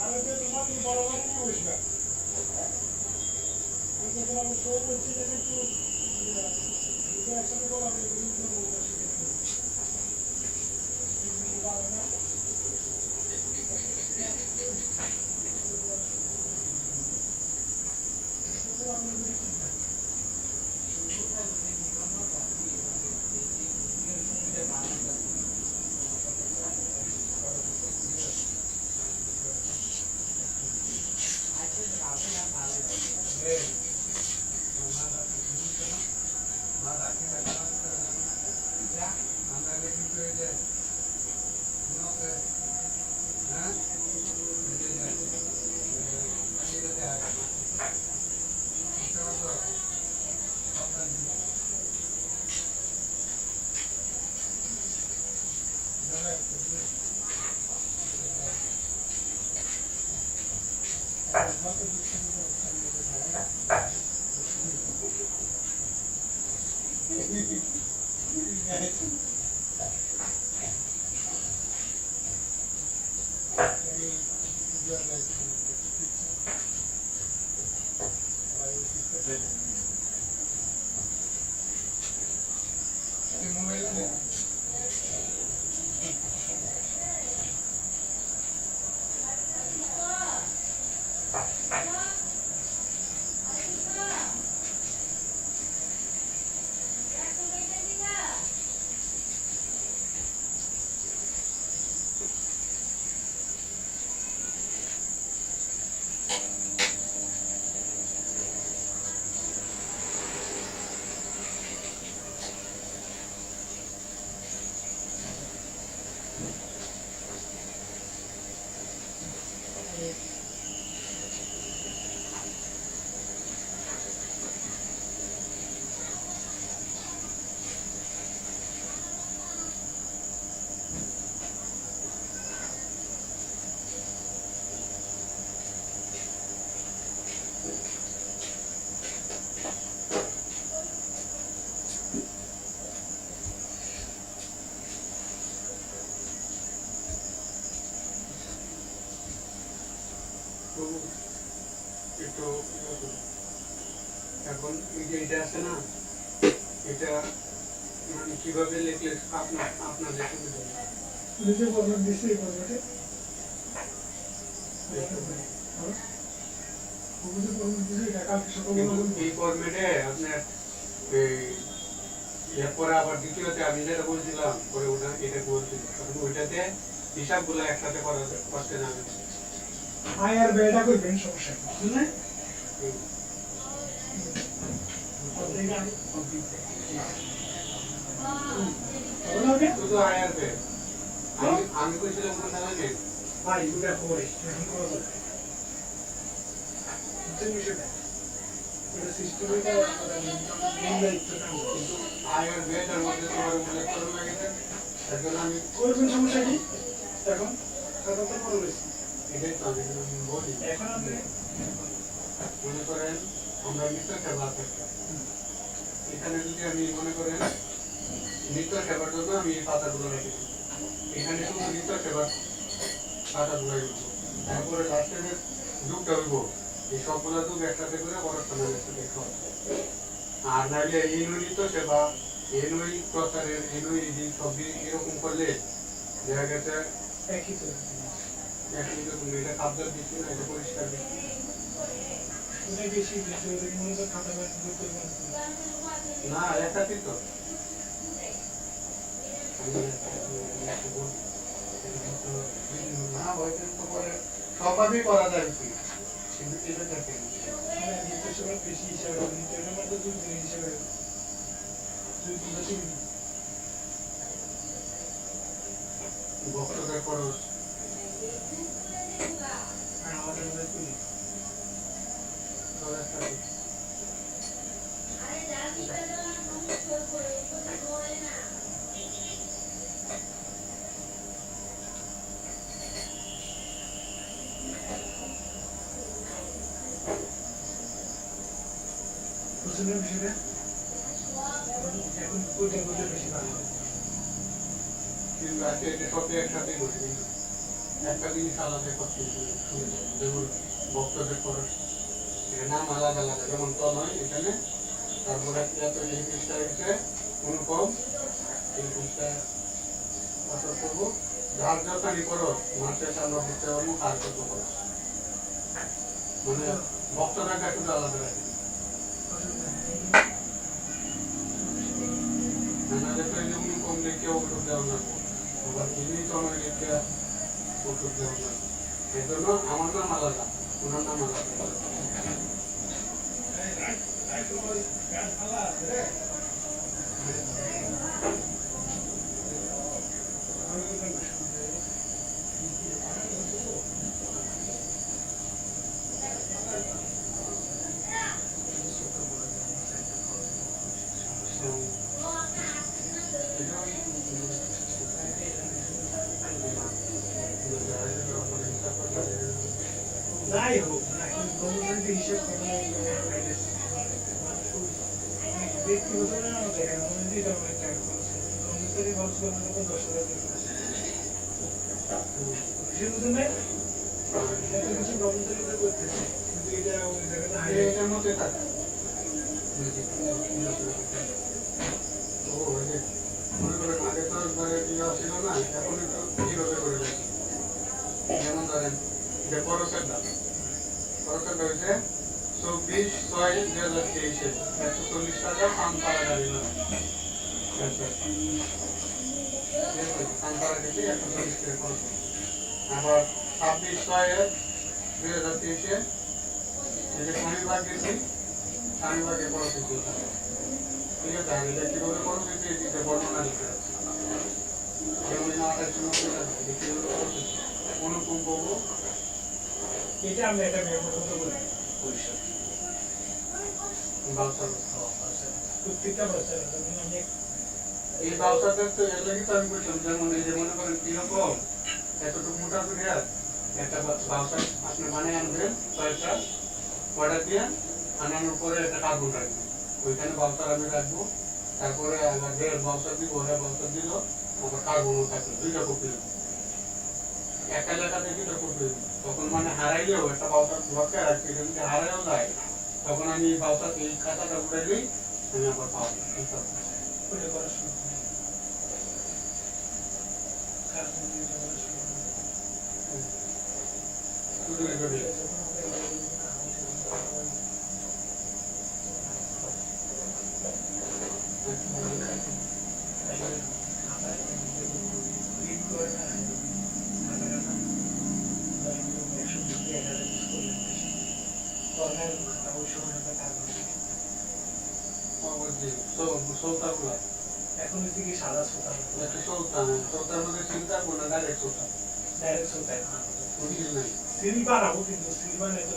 আমি তো তোমার বড় বড় বসবে আমি তো আমার সব বলছি যে একটু একসাথে বলা হবে একটু এখন এই যে এটা আছে না এটা মানে কিভাবে লিখলে আপনাদের সুবিধা নিজে ফরম্যাট দিছি এই ফরম্যাটে এই ফরম্যাটে আপনার এরপরে আবার দ্বিতীয়তে আমি যেটা বলছিলাম পরে ওটা এটা বলছিল কারণ ওইটাতে হিসাবগুলো একসাথে করতে যাবে আয়ার বেটা করবেন সমস্যা বুঝলে শুধু আয়ার বে আমি কইছিলাম কোনটা জানেন ভাই দুটা করে আয়ার বেটার মধ্যে তোমার উল্লেখ করা লাগে এখন আমি করবেন সমস্যা কি এখন কথা তো বলে রয়েছি এটাই তো আমি বলি এখন আপনি মনে করেন আমরা নিত্য সেবা করতে এখানে যদি আমি মনে করেন নিত্য সেবার জন্য আমি এই পাতাগুলো রেখে দিই এখানে শুধু নিত্য সেবার পাতাগুলো রাখবো তারপরে লাস্টের যুগটা হইব এই সবগুলো যুগ একসাথে করে পড়াশোনার একসাথে আর নাইলে এই নিত্য সেবা এই নই প্রচারের এই নই সব এরকম করলে দেখা গেছে একই তো এটা কাবজার দিচ্ছি না এটা পরিষ্কার দিচ্ছি ওটাই বেশি বেশি ওদের মনে তো খাতা ব্যাগ করতে না একটাই তো না ওইদিন তো পরে সবভাবেই করা যায় কি কিন্তু এটা দেখেন নির্দেশক বেশি হিসাবে নির্দেশের মধ্যে দুই দিন হিসাবে দুই দিন বেশি ভক্তদের খরচ আর আমাদের মধ্যে তুলি বুঝলেন বিষয়টা এখন কোথায় কোথায় বেশি ভালো কিন্তু আজকে এটা সবই একসাথেই ঘটে কিন্তু একটা জিনিস আলাদা করতে যেমন ভক্তদের খরচ এর নাম আলাদা আলাদা যেমন তনয় এখানে তারপরে এত এই পৃষ্ঠা এসে অনুপম এই পৃষ্ঠা আসর করবো যার যতই খরচ মাসে আমরা বুঝতে পারবো কার কত খরচ মানে ভক্তদের কাছে আলাদা রাখি আমাদের তো এই অনুপম দেখে ওষুধ দেওয়া লাগবো আবার তিনি তনয় দেখে ওষুধ দেওয়া লাগবে এই জন্য আমার নাম আলাদা ওনার নাম আলাদা যাই হোক গভর্নমেন্টের হিসেব ব্যক্তিগত না আমাদের গভর্নমেন্টই অনেক টাকা খরচ গভর্নমেন্টেরই খরচ করার মতো 10,000 হিসেব বুঝুন নাই এত কিছু গভর্নমেন্টের করতেছে কিন্তু এটা ওই জায়গাটা হারিয়ে এটার মধ্যে থাকে মনে করেন আগে তো ইয়ে ছিল না এখন একটু কিভাবে করে যাচ্ছে যেমন ধরেন যে খরচের দাম হয়েছে 24/6/2023 140 টাকা পানপাড়া গাড়ি না পানপাড়া গেছে 140 টাকা খরচ আবার 26/6/2023 এই যে শনিবার গেছি শনিবারে খরচ হয়েছে ঠিক আছে আমি এটা কিভাবে খরচ হয়েছে এটিতে বর্ণনা লিখতে যাচ্ছি যেমন 2890 টাকা কিভাবে খরচ হয়েছে অনুকূল পাবো এটা আমি একটা মেমো করতে বলি পরিষদ প্রত্যেকটা বছর আমি এই ব্যবসাটা তো এর লাগি তো আমি বলছিলাম যেমন এই যে মনে করেন কিরকম এতটুকু মোটা করে একটা ব্যবসা আপনি বানিয়ে আনবেন কয়েকটা অর্ডার দিয়ে আনানোর পরে একটা কার্বন রাখবেন ওইখানে ব্যবসা আমি রাখবো তারপরে আমার যে ব্যবসা দিব ওরা ব্যবসা দিল আমার কার্বনও থাকবে দুইটা কপি একটা জায়গাতে দুইটা কপি তখন মানে হারাইলেও একটা ব্যবসা দরকার রাখছি যদি হারাইও যায় তখন আমি এই ব্যবসা এই খাতাটা উঠে দিই আমি আবার পাবো ওটা করা শুরু এখন হচ্ছে কি সাদা সুতা একটা সুলতান সুলতান মধ্যে চিন্তা করো না ডাইরেক্ট সুলতান ডাইরেক্ট সুতা বুঝলি নাই সিল বানাবো কিন্তু সিল বানাই তো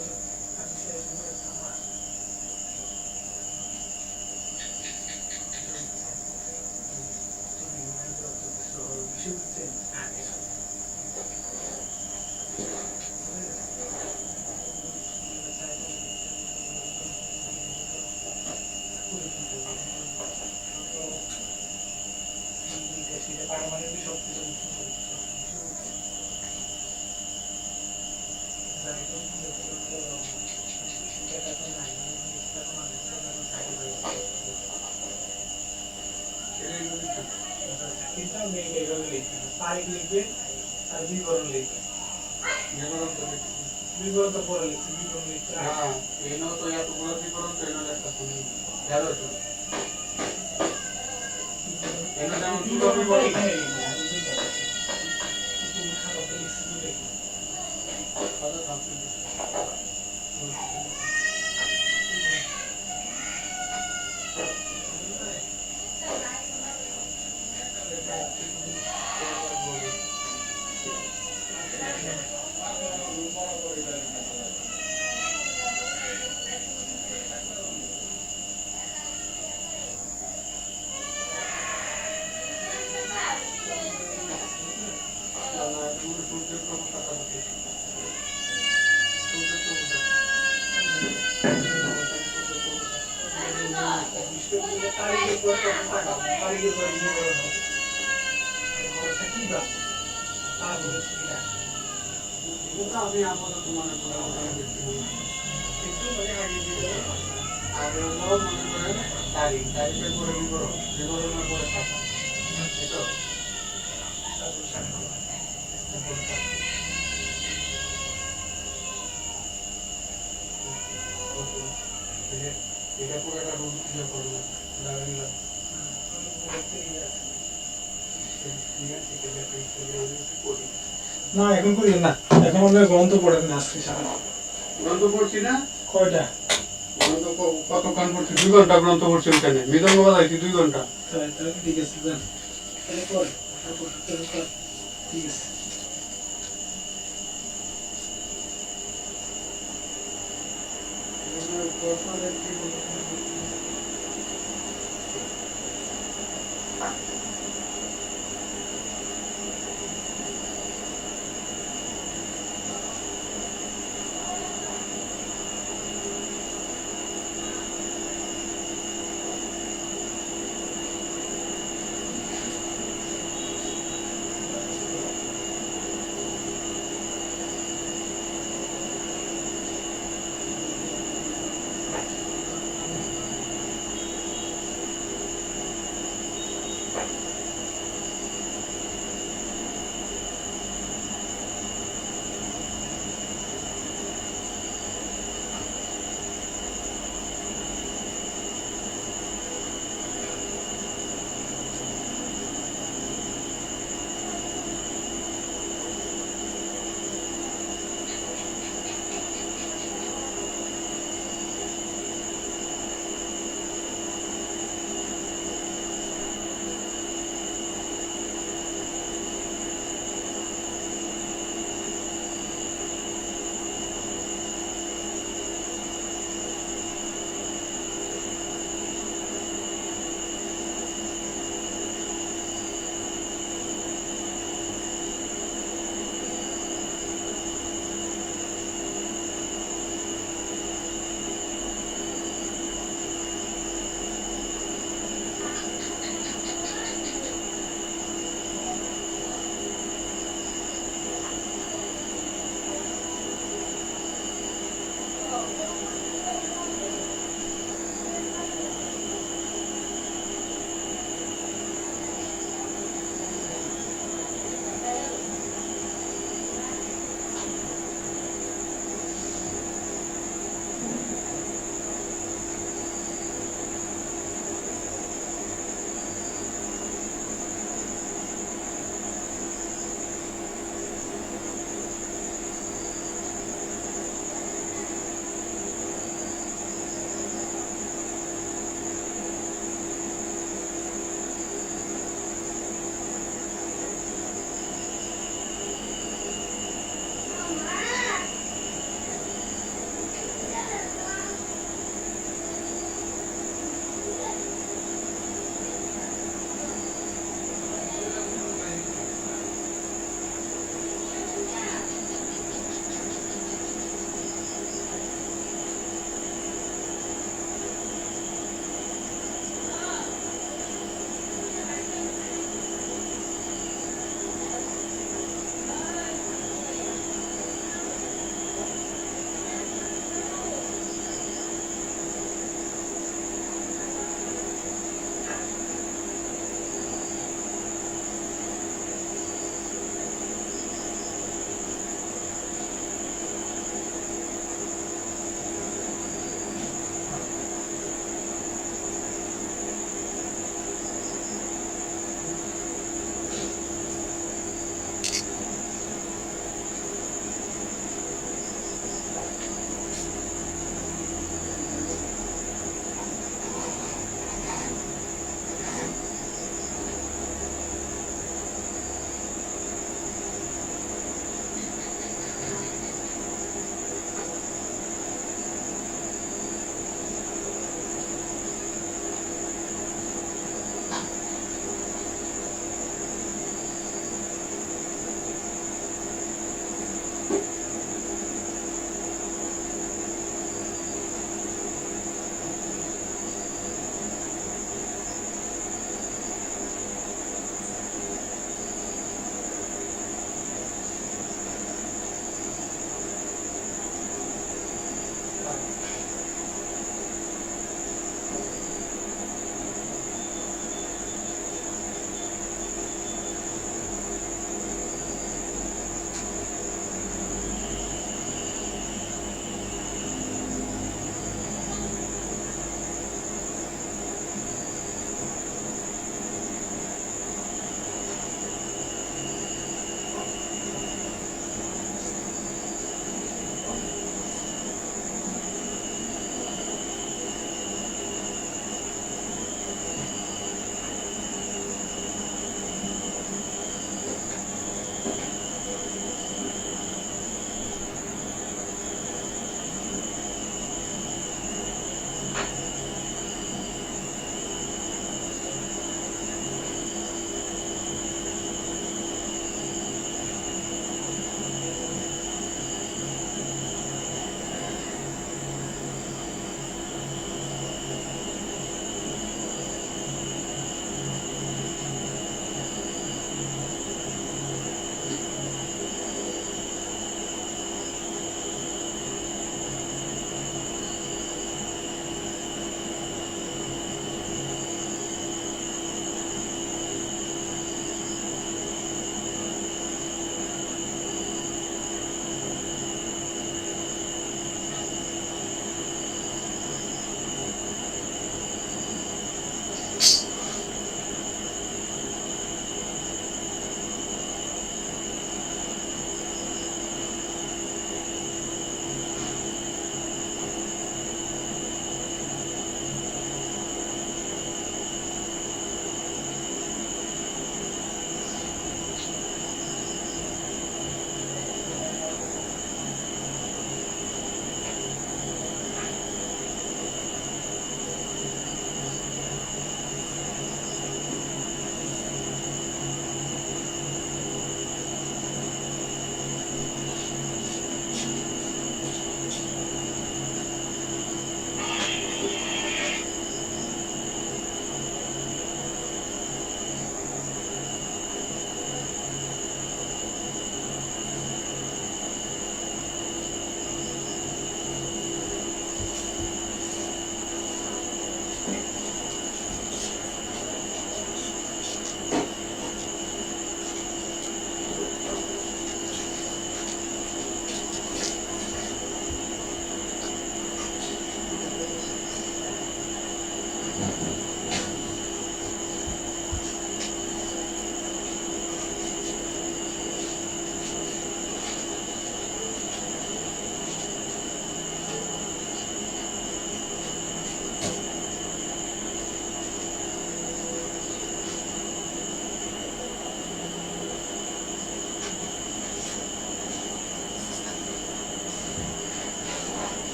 কিন্তু আমি এইভাবে লিখি তারিখ লিখবে আর বিবরণ লিখবে যেমন বিবরণ তো পড়ে লিখছি, বিবরণ লিখছি। হ্যাঁ, এনো তো এতগুলো বিবরণ তো এনো লেখা তুমি খেয়াল হয়েছে এনো যেমন দুটো বিবরণ আমি আপাতত মনে করি একটু মানে আগে দিতে আগে হলো মনে করেন তারিখের পরে বিবরণের পরে থাকা এতো এটা পুরো একটা রুল ইয়ে করবো লাগাইলাম না এখন করি না, এখন আমরা গ্রন্থ পড়েন না আজকে সারা। গ্রন্থ পড়ছি না কয়টা? গ্রন্থ কতক্ষণ পড়ছি? 2 ঘন্টা গ্রন্থ পড়ছি ওখানে মৃদঙ্গ বাজাইছি 2 ঘন্টা। তাহলে ঠিক আছে, যান তাহলে কর, ঠিক আছে।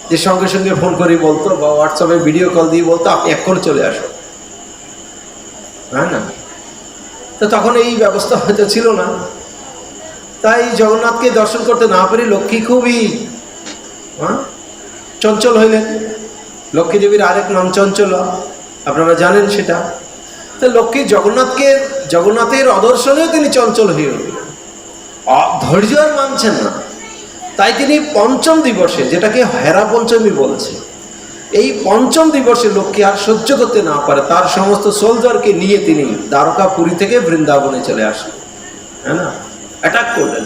যে সঙ্গে সঙ্গে ফোন করে বলতো বা হোয়াটসঅ্যাপে ভিডিও কল দিয়ে বলতো আপনি এক্ষুনি চলে আসুন, হ্যাঁ না? তো তখন এই ব্যবস্থা হয়তো ছিল না, তাই জগন্নাথকে দর্শন করতে না পেরে লক্ষ্মী খুবই চঞ্চল হইলেন। লক্ষ্মী দেবীর আরেক নাম চঞ্চলা, আপনারা জানেন সেটা। তো লক্ষ্মী জগন্নাথের অদর্শনেও তিনি চঞ্চল হয়ে উঠলেন, ধৈর্য আর মানছেন না। তাই তিনি পঞ্চম দিবসে, যেটাকে হেরা পঞ্চমী বলছে, এই পঞ্চম দিবসে লক্ষ্মী আর সহ্য করতে না পারে তার সমস্ত সোলজারকে নিয়ে তিনি দ্বারকাপুরী থেকে বৃন্দাবনে চলে আসলেন, হ্যাঁ না? অ্যাটাক করলেন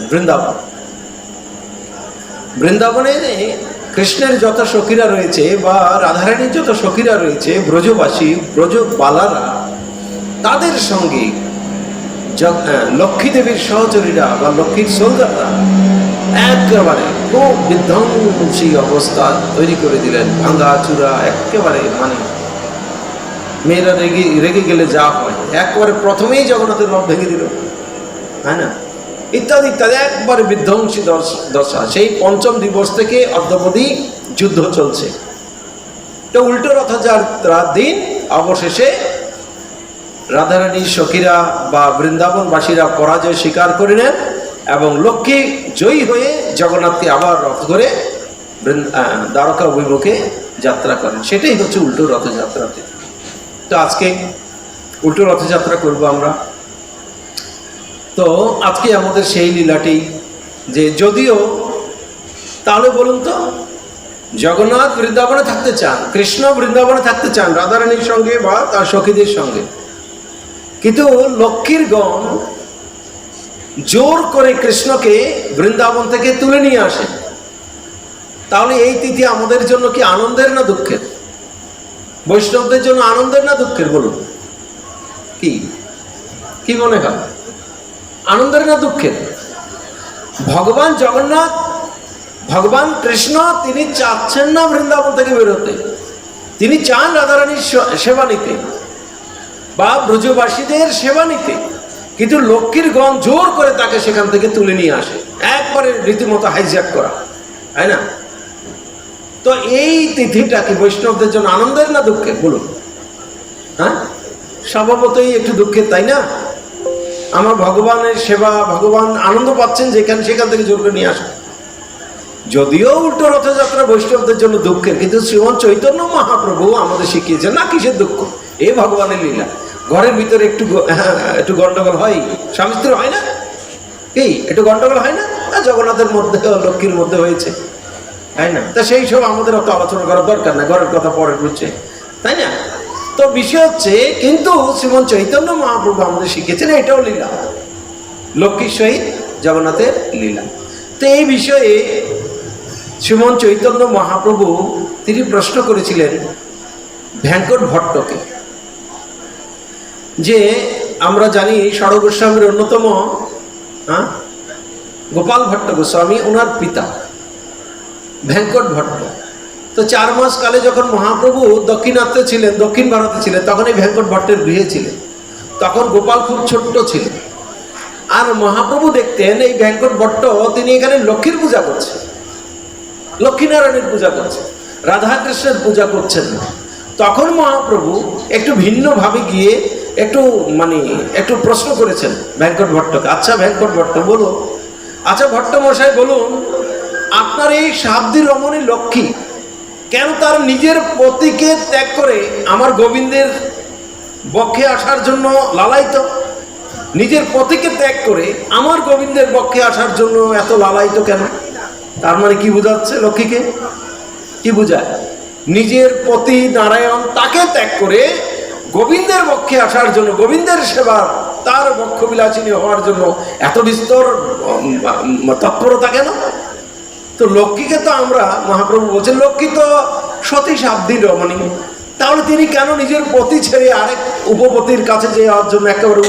বৃন্দাবনে কৃষ্ণের যত সখীরা রয়েছে বা রাধারানীর যত সখীরা রয়েছে, ব্রজবাসী ব্রজবালারা, তাদের সঙ্গে লক্ষ্মী দেবীর সহচরীরা বা লক্ষ্মীর সোলজাররা একেবারে খুব বিধ্বংসী অবস্থা তৈরি করে দিলেন, ভাঙ্গা চূড়া একেবারে, মানে মেয়েরা রেগে গেলে যা হয়, একবারে প্রথমেই জগন্নাথের রথ ভেঙে দিল, হ্যাঁ না? ইত্যাদি ইত্যাদি, একবারে বিধ্বংসী দশা। সেই পঞ্চম দিবস থেকে অদ্যাবধি যুদ্ধ চলছে। তো উল্টো রথযাত্রার দিন অবশেষে রাধারানীর সখীরা বা বৃন্দাবনবাসীরা পরাজয় স্বীকার করে নেন এবং লক্ষ্মী জয়ী হয়ে জগন্নাথকে আবার রথ করে দ্বারকা অভিমুখে যাত্রা করেন। সেটাই হচ্ছে উল্টো রথযাত্রাতে। তো আজকে উল্টো রথযাত্রা করব আমরা। তো আজকে আমাদের সেই লীলাটি, যে যদিও তাহলে বলুন তো, জগন্নাথ বৃন্দাবনে থাকতে চান, কৃষ্ণ বৃন্দাবনে থাকতে চান রাধারানীর সঙ্গে বা তার সখীদের সঙ্গে, কিন্তু লক্ষ্মীর গণ জোর করে কৃষ্ণকে বৃন্দাবন থেকে তুলে নিয়ে আসে। তাহলে এই তিথি আমাদের জন্য কি আনন্দের না দুঃখের? বৈষ্ণবদের জন্য আনন্দের না দুঃখের? বলুন, কি কি মনে হয়? আনন্দের না দুঃখের? ভগবান জগন্নাথ, ভগবান কৃষ্ণ, তিনি চাচ্ছেন না বৃন্দাবন থেকে বেরোতে, তিনি চান রাধারানীর সেবা নিতে বা ব্রজবাসীদের সেবা নিতে, কিন্তু লক্ষ্মীর গণ জোর করে তাকে সেখান থেকে তুলে নিয়ে আসে, একবারে রীতিমতো হাইজ্যাক করা, তাই না? তো এই তিথিটা কি বৈষ্ণবদের জন্য আনন্দের না দুঃখের? বলুন। হ্যাঁ, স্বভাবতই একটু দুঃখের, তাই না? আমার ভগবানের সেবা, ভগবান আনন্দ পাচ্ছেন যেখানে, সেখান থেকে জোর করে নিয়ে আসে। যদিও উল্টো রথযাত্রা বৈষ্ণবদের জন্য দুঃখের, কিন্তু শ্রীমন চৈতন্য মহাপ্রভু আমাদের শিখিয়েছেন না কিসের দুঃখ, এই ভগবানের লীলা। ঘরের ভিতরে একটু গন্ডগোল হয়, স্বামী স্ত্রী হয় না? কি একটু গন্ডগোল হয় না? জগন্নাথের মধ্যে লক্ষ্মীর মধ্যে হয়েছে, তাই না? তা সেই সব আমাদের অত আলোচনা করার দরকার না, ঘরের কথা পরে বুঝছে, তাই না? তো বিষয় হচ্ছে, কিন্তু শ্রীমন চৈতন্য মহাপ্রভু আমাদের শিখিয়েছেন এটাও লীলা, লক্ষ্মীর সহিত জগন্নাথের লীলা। তো এই বিষয়ে শ্রীমন চৈতন্য মহাপ্রভু তিনি প্রশ্ন করেছিলেন ভেঙ্কট ভট্টকে, যে আমরা জানি ষড় গোস্বামীর অন্যতম গোপাল ভট্ট গোস্বামী, ওনার পিতা ভেঙ্কট ভট্ট। তো 4 মাস কালে যখন মহাপ্রভু দক্ষিণাত্যে ছিলেন, দক্ষিণ ভারতে ছিলেন, তখন এই ভেঙ্কট ভট্টের গৃহে ছিলেন। তখন গোপাল খুব ছোট্ট ছিলেন, আর মহাপ্রভু দেখতেন এই ভেঙ্কট ভট্ট তিনি এখানে লক্ষ্মীর পূজা করছেন, লক্ষ্মীনারায়ণের পূজা করছেন, রাধাকৃষ্ণের পূজা করছেন না। তখন মহাপ্রভু একটু ভিন্নভাবে গিয়ে একটু প্রশ্ন করেছেন ভেঙ্কট ভট্টকে, আচ্ছা ভেঙ্কট ভট্ট বলুন, আচ্ছা ভট্ট মশাই বলুন, আপনার এই সাবধি রমণী লক্ষ্মী কেন তার নিজের পতিকে ত্যাগ করে আমার গোবিন্দের বক্ষে আসার জন্য লালায়িত? নিজের পতিকে ত্যাগ করে আমার গোবিন্দের বক্ষে আসার জন্য এত লালায়িত কেন? তার মানে কি বোঝাচ্ছে লক্ষ্মীকে? কি বোঝায়? নিজের পতি নারায়ণ, তাকে ত্যাগ করে গোবিন্দের বক্ষে আসার জন্য, গোবিন্দের সেবা, তার বক্ষ বিলাসিনী হওয়ার জন্য এত বিস্তর তৎপরতা কেন? তো লক্ষ্মীকে তো আমরা, মহাপ্রভু বলছেন লক্ষ্মী তো সতী সাবধি রমণী, তাহলে তিনি কেন নিজের পতি ছেড়ে আরেক উপপতির কাছে যাওয়ার জন্য একেবারে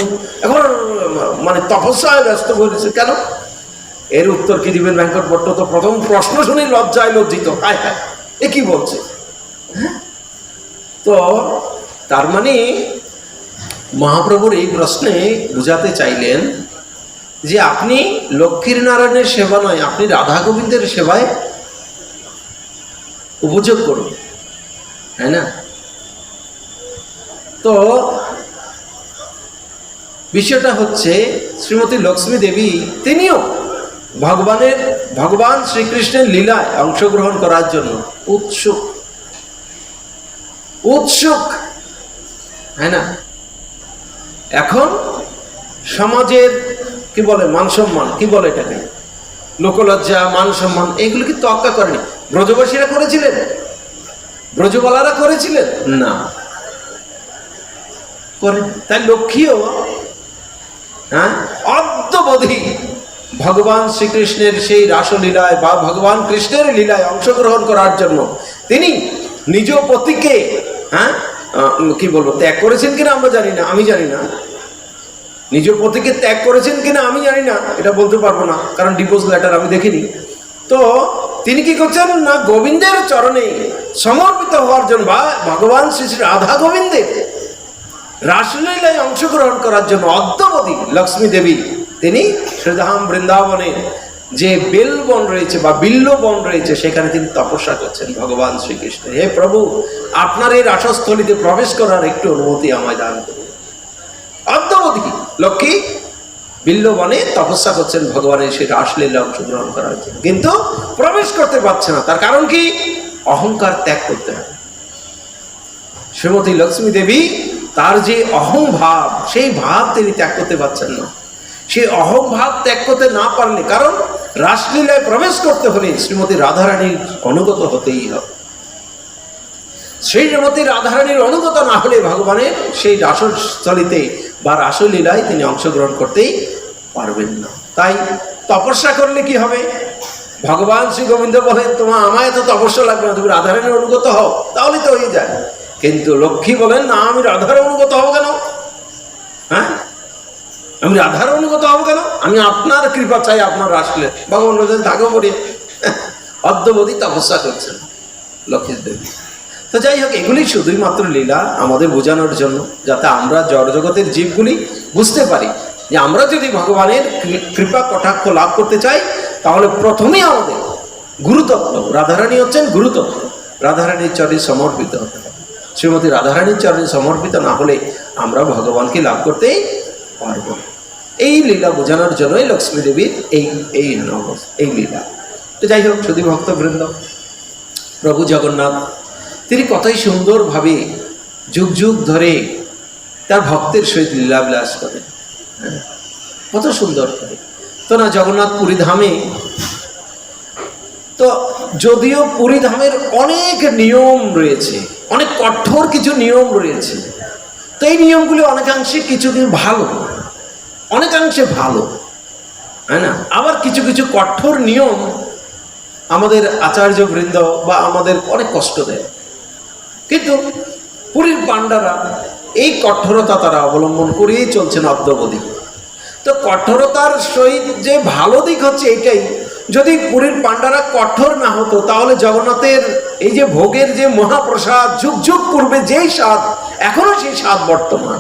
মানে তপস্যায় ব্যস্ত করেছে কেন? এর উত্তর কি দিবেন ভেঙ্কট ভট্ট? তো প্রথম প্রশ্ন শুনে লজ্জায় লজ্জিত, হায় হায় এ কি বলছে? তো তার মানে মহাপ্রভুর এই প্রশ্নে বুঝাতে চাইলেন যে আপনি লক্ষ্মীর নারায়ণের সেবা নয়, আপনি রাধা গোবিন্দের সেবায় উপযোগ করুন, তাই না? তো বিষয়টা হচ্ছে শ্রীমতী লক্ষ্মী দেবী তিনিও ভগবান শ্রীকৃষ্ণের লীলায় অংশগ্রহণ করার জন্য উৎসুক, তাই না? এখন সমাজের কি বলে মান সম্মান, কি বলে এটাকে, লোকলজ্জা, মান সম্মান, এগুলো কি তোয়াক্কা করেনি। ব্রজবাসীরা করেছিলেন, ব্রজবালারা করেছিলেন না, করেন। তাই লক্ষ্মীও অদ্যবধি ভগবান শ্রীকৃষ্ণের সেই রাসলীলায় বা ভগবান কৃষ্ণের লীলায় অংশগ্রহণ করার জন্য তিনি নিজ পতিকে কি বলবো ত্যাগ করেছেন কিনা আমরা জানি না, আমি জানি না। নিজ পতিকে ত্যাগ করেছেন কিনা আমি জানি না, এটা বলতে পারবো না, কারণ ডিভোর্স লেটার আমি দেখিনি। তো তিনি কি করছেন না, গোবিন্দের চরণে সমর্পিত হওয়ার জন্য বা ভগবান শ্রী শ্রী রাধা গোবিন্দের রাসলীলায় অংশগ্রহণ করার জন্য অদ্যবধি লক্ষ্মী দেবী তিনি শ্রীধাম বৃন্দাবনে যে বেল বন রয়েছে বা বিল্ল বন রয়েছে সেখানে তিনি তপস্যা করছেন ভগবান শ্রীকৃষ্ণ। হে প্রভু, আপনার এই রাসস্থলীতে প্রবেশ করার একটু অনুমতি আমায় দান করুন। অদ্যবধি লক্ষ্মী বিল্ল বনে তপস্যা করছেন ভগবানের সেই রাসলীলা অংশগ্রহণ করার জন্য, কিন্তু প্রবেশ করতে পারছে না। তার কারণ কি? অহংকার ত্যাগ করতে হবে। শ্রীমতী লক্ষ্মী দেবী তার যে অহং ভাব, সেই ভাব তিনি ত্যাগ করতে পারছেন না। সেই অহং ভাব ত্যাগ করতে না পারলে, কারণ রাসলীলায় প্রবেশ করতে হলে শ্রীমতী রাধারানীর অনুগত হতেই হবে। শ্রীমতী রাধারানীর অনুগত না হলে ভগবানের সেই রাসস্থলীতে বা রাসলীলায় তিনি অংশগ্রহণ করতেই পারবেন না। তাই তপস্যা করলে কি হবে? ভগবান শ্রী গোবিন্দ বলেন, তোমার আমায় তো তপস্যা লাগবে না, তুমি রাধারানীর অনুগত হও, তাহলে তো হয়ে যায়। কিন্তু লক্ষ্মী বলেন, না, আমি রাধার অনুগত হব কেন? হ্যাঁ, আমি রাধার অনুগত হব কেন? আমি আপনার কৃপা চাই, আপনার আসলে ভগবান বলেন থাকো পড়ে। অদ্যবধি তপস্যা করছেন লক্ষ্মী দেবী। তো যাই হোক, এগুলি শুধুই মাত্র লীলা আমাদের বোঝানোর জন্য, যাতে আমরা জড়জগতের জীবগুলি বুঝতে পারি যে আমরা যদি ভগবানের কৃপা কটাক্ষ লাভ করতে চাই, তাহলে প্রথমেই আমাদের গুরুতত্ত্ব, রাধারানী হচ্ছেন গুরুতত্ত্ব, রাধারানীর চরণে সমর্পিত হতে হবে। শ্রীমতী রাধারানীর চরণে সমর্পিত না হলে আমরা ভগবানকে লাভ করতেই পারব না। এই লীলা বোঝানোর জন্যই লক্ষ্মী দেবীর এই লীলা। তো যাই হোক, শুধু ভক্তবৃন্দ, প্রভু জগন্নাথ তিনি কতই সুন্দরভাবে যুগ যুগ ধরে তার ভক্তের সহিত লীলাবিলাস করেন, কত সুন্দর করে। তো না, জগন্নাথ পুরী ধামে, তো যদিও পুরী ধামের অনেক নিয়ম রয়েছে, অনেক কঠোর কিছু নিয়ম রয়েছে, তো এই নিয়মগুলি অনেকাংশে কিছু ভালো, অনেকাংশে ভালো, তাই না? আবার কিছু কিছু কঠোর নিয়ম আমাদের আচার্যবৃন্দ বা আমাদের অনেক কষ্ট দেয়। কিন্তু পুরীর পাণ্ডারা এই কঠোরতা তারা অবলম্বন করেই চলছেন অদ্যবধি। তো কঠোরতার সহিত যে ভালো দিক হচ্ছে এইটাই, যদি পুরীর পাণ্ডারা কঠোর না হতো, তাহলে জগন্নাথের এই যে ভোগের যে মহাপ্রসাদ, যুগ যুগ পূর্বে যেই স্বাদ, এখনো সেই স্বাদ বর্তমান।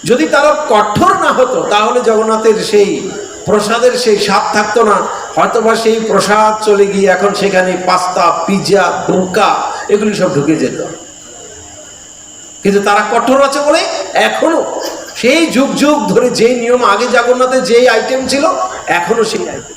যদি তারা কঠোর না হতো, তাহলে জগন্নাথের সেই প্রসাদের সেই স্বাদ থাকতো না। হয়তোবা সেই প্রসাদ চলে গিয়ে এখন সেখানে পাস্তা, পিৎজা, ধোঁকা এগুলি সব ঢুকে যেত। কিন্তু তারা কঠোর আছে বলে এখনো সেই যুগ যুগ ধরে যে নিয়ম, আগে জগন্নাথের যেই আইটেম ছিল, এখনো সেই আইটেম।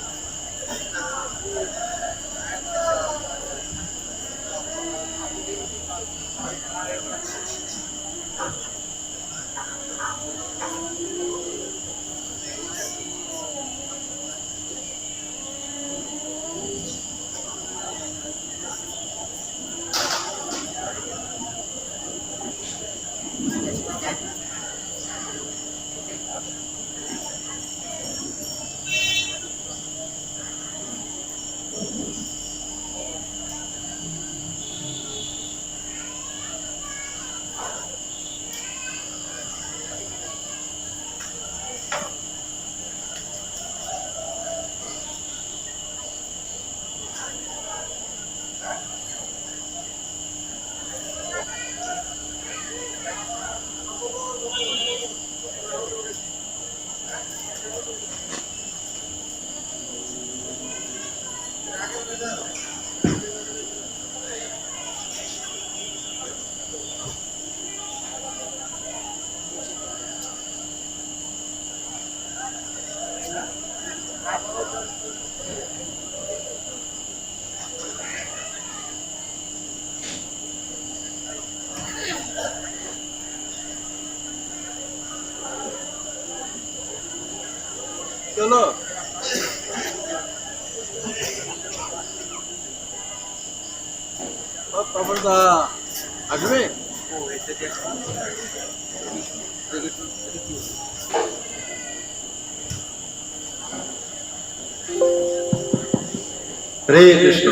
চলো আসবে হরে কৃষ্ণ।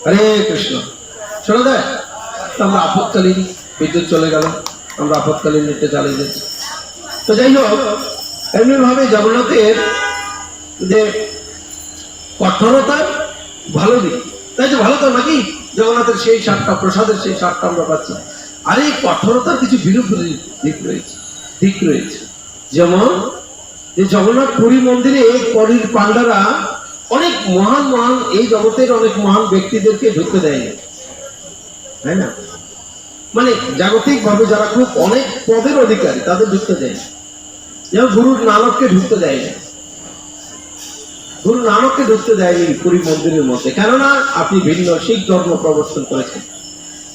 হরে কৃষ্ণ। শোনা যায় আমরা আপদকালীন বিদ্যুৎ চলে গেল, আমরা আপদকালীন নিতে চালিয়ে যাচ্ছি। তো যাই হোক, এমনি ভাবে জগন্নাথের যে কঠোরতার ভালো দিক, তাই তো ভালো তো নাকি? জগন্নাথের সেই সাতটা প্রসাদের সেই সাতটা আমরা পাচ্ছি। আর এই কঠোরতার কিছু বিরূপ দিক রয়েছে। যেমন যে জগন্নাথ পুরী মন্দিরে পুরীর পান্ডারা অনেক মহান মহান, এই জগতের অনেক মহান ব্যক্তিদেরকে ঢুকতে দেয়নি, তাই না? মানে জাগতিক ভাবে যারা খুব অনেক পদের অধিকারী তাদের ঢুকতে দেয়। যেমন গুরু নানককে ঢুকতে দেয়নি, গুরু নানককে ঢুকতে দেয়নি পুরী মন্দিরের মধ্যে, কেননা আপনি ভিন্ন শিখ ধর্ম প্রবর্তন করেছেন,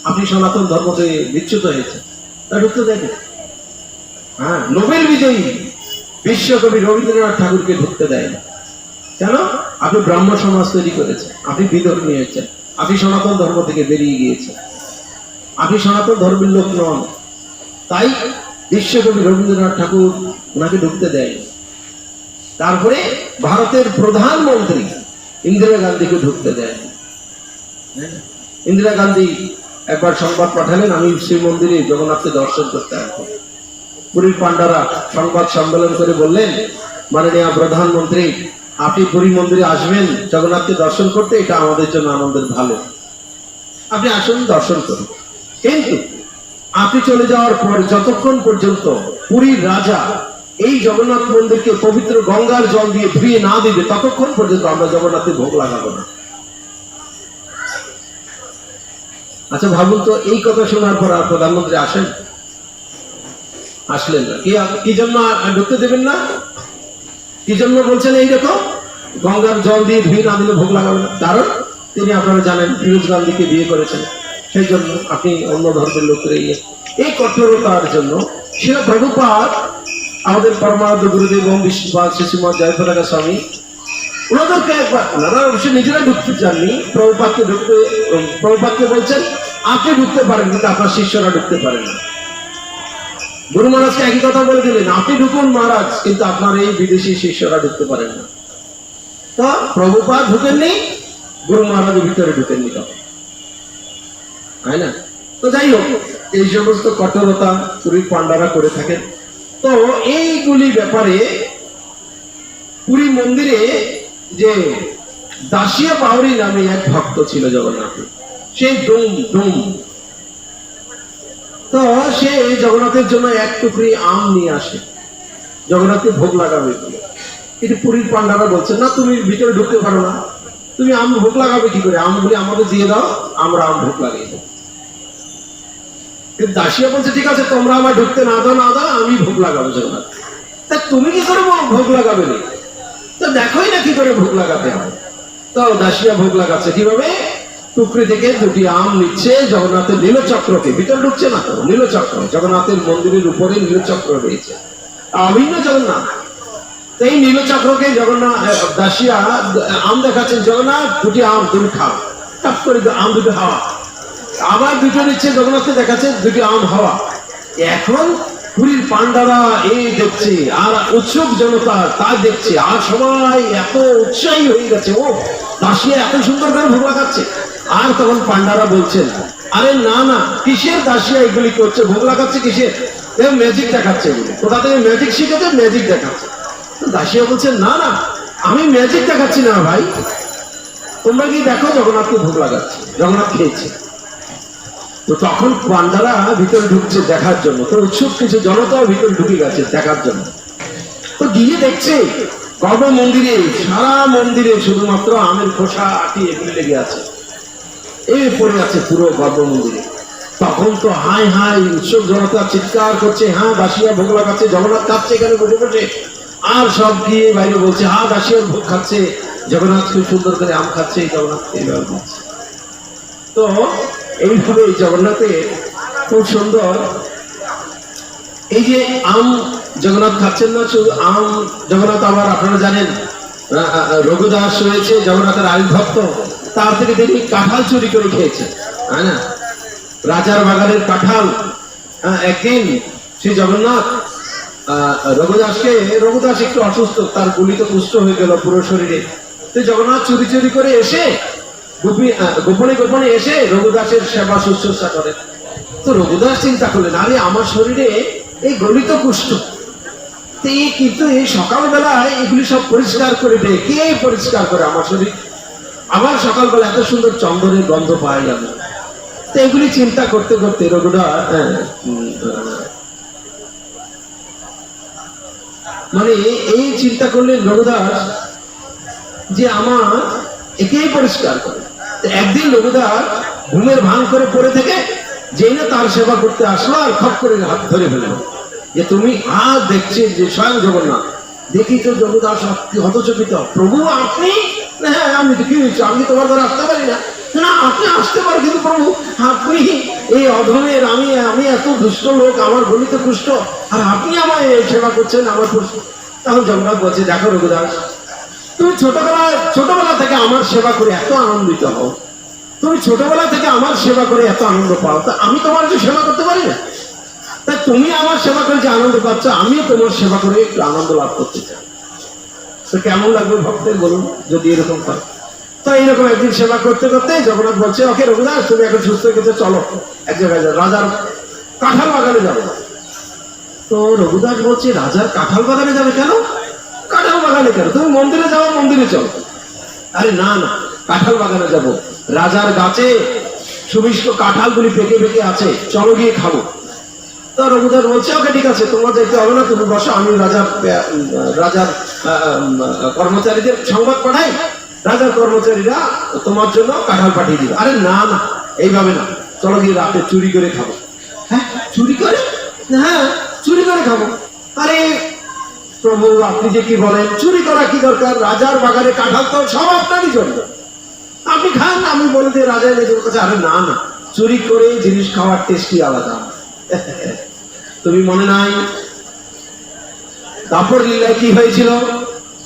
আপনি সনাতন ধর্ম থেকে বিচ্যুত হয়েছেন, তা ঢুকতে দেয়নি। হ্যাঁ, নোবেল বিজয়ী বিশ্বকবি রবীন্দ্রনাথ ঠাকুরকে ঢুকতে দেয় না। কেন? আপনি ব্রাহ্ম সমাজ তৈরি করেছেন, আপনি বিধর্মী হয়েছেন, আপনি সনাতন ধর্ম থেকে বেরিয়ে গিয়েছেন, আপনি সনাতন ধর্মের লোক নন। তাই বিশ্বকবি রবীন্দ্রনাথ ঠাকুর ওনাকে ঢুকতে দেয়নি। তারপরে ভারতের প্রধানমন্ত্রী ইন্দিরা গান্ধীকে ঢুকতে দেয়নি। ইন্দিরা গান্ধী একবার সংবাদ পাঠালেন, আমি শ্রীমন্দিরে জগন্নাথকে দর্শন করতে আসবো। পুরীর পান্ডারা সংবাদ সম্মেলন করে বললেন, মাননীয় প্রধানমন্ত্রী, আপনি পুরী মন্দিরে আসবেন জগন্নাথকে দর্শন করতে, এটা আমাদের জন্য আনন্দের ভালো, আপনি আসুন দর্শন করুন। কিন্তু আপনি চলে যাওয়ার পর যতক্ষণ পর্যন্ত পুরীর রাজা এই জগন্নাথ মন্দিরকে পবিত্র গঙ্গার জল দিয়ে ধুয়ে না দিবে, ততক্ষণ পর্যন্ত আমরা জগন্নাথের ভোগ লাগাবো না। আচ্ছা ভাবুন তো, এই কথা শোনার পর আর প্রধানমন্ত্রী আসলেন না। কি জন্য ঢুকতে দেবেন না? কি জন্য বলছেন এইরকম গঙ্গার জল দিয়ে ধুয়ে না দিলে ভোগ লাগাবেন না? কারণ তিনি, আপনারা জানেন, ফিরোজ গান্ধীকে বিয়ে করেছেন, সেই জন্য আপনি অন্য ধর্মের লোকের এই কঠোরতার জন্য শিলা প্রভুপাদ, আমাদের পরমানন্দ গুরুদেব ওম বিষ্ণুপাদ শ্রীশ্রীমৎ জয়প্রকাশ স্বামী, ওনাদেরকে একবার, ওনারা অবশ্যই নিজেরা ঢুকতে চাননি, প্রভুপাদকে বলছেন আপনি ঢুকতে পারেন, কিন্তু আপনার শিষ্যরা ঢুকতে পারেন না। গুরু মহারাজকে একই কথা বলে দিলেন, আপনি ঢুকুন মহারাজ, কিন্তু আপনার এই বিদেশি শিষ্যরা ঢুকতে পারেন না। তো প্রভুপাদ ঢুকেননি, গুরু মহারাজের ভিতরে ঢুকেননি, তখন, তাই না? তো যাই হোক, এই সমস্ত কঠোরতা পুরীর পান্ডারা করে থাকেন। তো এইগুলি ব্যাপারে পুরী মন্দিরে যে দাসিয়া বাউরি নামে এক ভক্ত ছিল জগন্নাথের, সেই ডুম, তো সে জগন্নাথের জন্য এক টুকরি আম নিয়ে আসে, জগন্নাথকে ভোগ লাগাবে বলে। কিন্তু পুরীর পান্ডারা বলছে, না, তুমি ভিতরে ঢুকতে পারো না, তুমি আম ভোগ লাগাবে কি করে? আমগুলি আমাদের দিয়ে দাও, আমরা আম ভোগ লাগিয়ে দেবো। দাসিয়া বলছে, ঠিক আছে, তোমরা আমার ঢুকতে না দাও, আমি ভোগ লাগাবো জগন্নাথ। তা তুমি কি করে ভোগ লাগাবে? তো দেখোই না কি করে ভোগ লাগাতে হবে। তো দাসিয়া ভোগ লাগাচ্ছে কিভাবে? টুকরি থেকে দুটি আম নিচ্ছে, জগন্নাথের নীলচক্রকে, ভিতরে ঢুকছে না তো, নীলচক্র, জগন্নাথের মন্দিরের উপরে নীলচক্র রয়েছে, অভিন্ন জগন্নাথ। এই নীলচক্রকে জগন্নাথ দাসিয়া আম দেখাচ্ছেন, জগন্নাথ দুটি আম তুমি খাও, টপ করে আম দুটো হাওয়া, আবার দুটো নিচ্ছে, জগন্নাথকে দেখাচ্ছে দুটি আম হাওয়া। এখন পুরীর পান্ডারা এই দেখছে, আর উৎসুক জনতা তা দেখছে, আর সবাই এত উৎসাহী হয়ে গেছে, ও দাসিয়া এত সুন্দর করে ভোগ লাগাচ্ছে। আর তখন পান্ডারা বলছেন, আরে না, কিসের দাসিয়া এগুলি করছে, ভোগ লাগাচ্ছে কিসের? ম্যাজিক দেখাচ্ছে, এগুলি কোথা থেকে ম্যাজিক শিখেছে, ম্যাজিক দেখাচ্ছে। দাসিয়া বলছেন, না, আমি ম্যাজিক দেখাচ্ছি না ভাই, তোমরা কি দেখো জগন্নাথকে ভোগ লাগাচ্ছে, জগন্নাথ খেয়েছে। তো তখন পান্ডারা ভিতরে ঢুকছে দেখার জন্য, তো উৎসুক কিছু জনতাও ভিতরে ঢুকে গেছে দেখার জন্য। তো গিয়ে দেখছে গর্ভ মন্দিরে, সারা মন্দিরে শুধুমাত্র আমের খোসা, আটি এগুলি লেগে আছে, এই পড়ে আছে পুরো গর্ভ মন্দিরে। তখন তো হাই হাই উৎসব জনতা চিৎকার করছে, হ্যাঁ দাসিয়া ভোগ লাগাচ্ছে, জগন্নাথ খাচ্ছে এখানে বসে বসে, আর সব গিয়ে বাইরে বলছে হ্যাঁ দাসিয়ার ভোগ খাচ্ছে, জগন্নাথ খুব সুন্দর করে আম খাচ্ছে, জগন্নাথ এইভাবে বলছে। তো এইভাবে জগন্নাথের খুব সুন্দর, এই যে আম জগন্নাথ খাচ্ছেন না শুধু আম, জগন্নাথ আবার আপনারা জানেন রঘুদাস রয়েছে জগন্নাথের আয়ুর ভক্ত, তার থেকে তিনি কাঁঠাল চুরি করে খেয়েছে, তাই না? রাজার বাগানের কাঁঠাল। একদিন শ্রী জগন্নাথ রঘুদাস একটু অসুস্থ, তার গুলিতে পুষ্ট হয়ে গেল পুরো শরীরে। তো জগন্নাথ চুরি চুরি করে এসে গোপনে গোপনে এসে রঘুদাসের সেবা শুশ্রূষা করে। তো রঘুদাস চিন্তা করলেন, আরে আমার শরীরে এই গলিত কুষ্ঠ, কিন্তু এই সকালবেলায় এগুলি সব পরিষ্কার করে দেয় কে? পরিষ্কার করে আমার শরীর, আবার সকালবেলা এত সুন্দর চন্দনের গন্ধ পাওয়া যাবে। তো এগুলি চিন্তা করতে করতে রঘুদাস মানে এই চিন্তা করলেন রঘুদাস যে আমার একেই পরিষ্কার করে। একদিন রঘুদাস ঘুমের ভান করে পড়ে থেকে যেই না তার সেবা করতে আসলো, আর খপ করে হাত ধরে ফেলল যে তুমি আর দেখছি যে স্বয়ং জগন্নাথ। দেখি তো জগন্নাথ হতচকিত, প্রভু আপনি? হ্যাঁ আমি তো কি হয়েছে, আমি তোমার ঘরে আসতে পারি না। না আপনি আসতে পারেন, কিন্তু প্রভু আপনি এই অধমের, আমি এত দুষ্ট লোক, আমার গলিত কুষ্ঠ, আর আপনি আমায় সেবা করছেন আমার পুষ্ট। তখন জগন্নাথ বলছে, দেখো রঘুদাস, তুমি ছোটবেলা থেকে আমার সেবা করে এত আনন্দিত হও, তুমি ছোটবেলা থেকে আমার সেবা করে এত আনন্দ পাও, তা আমি তোমার যে সেবা করতে পারি না? তাই তুমি আমার সেবা করে যে আনন্দ পাচ্ছ, আমিও তোমার সেবা করে একটু আনন্দ লাভ করতে চাই। তো কেমন লাগবে ভক্তের বলুন যদি এরকম করে? তো এইরকম একদিন সেবা করতে করতে জগন্নাথ বলছে, ওকে রঘুদাস তুমি এখন সুস্থ হয়ে গেছে, চলো এক জায়গায় রাজার কাঁঠাল বাগানে যাবো। তো রঘুদাস বলছে, রাজার কাঁঠাল বাগানে যাবে কেন? কাঁঠাল বাগানে কেন? তুমি মন্দিরে যাও, মন্দিরে চলো। আরে না না, কাঁঠাল বাগানে যাব, রাজার গাছে সুমিষ্ট কাঁঠালগুলি পেকে পেকে আছে, চলো গিয়ে খাবো। তো রঘুদাস বলছে, ওকে ঠিক আছে, তোমার যেতে হবে না, তুমি বসো, আমি রাজার কর্মচারীদের সংবাদ পাঠাই, রাজার কর্মচারীরা তোমার জন্য কাঁঠাল পাঠিয়ে দিবে। আরে না না, এইভাবে না, চলো গিয়ে রাতে চুরি করে খাবো। হ্যাঁ চুরি করে? হ্যাঁ চুরি করে খাবো। আরে প্রভু আপনি যে কি বলেন, চুরি করা কি দরকার? রাজার বাগানে কাঁঠাল তো সব আপনারই জন্য, আপনি খান, আমি বলে দিয়ে রাজা এনে দেবো কাছে। আরে না না, চুরি করে জিনিস খাওয়ার টেস্টই আলাদা। তুমি মনে নাই দাপর লীলায় কি হয়েছিল?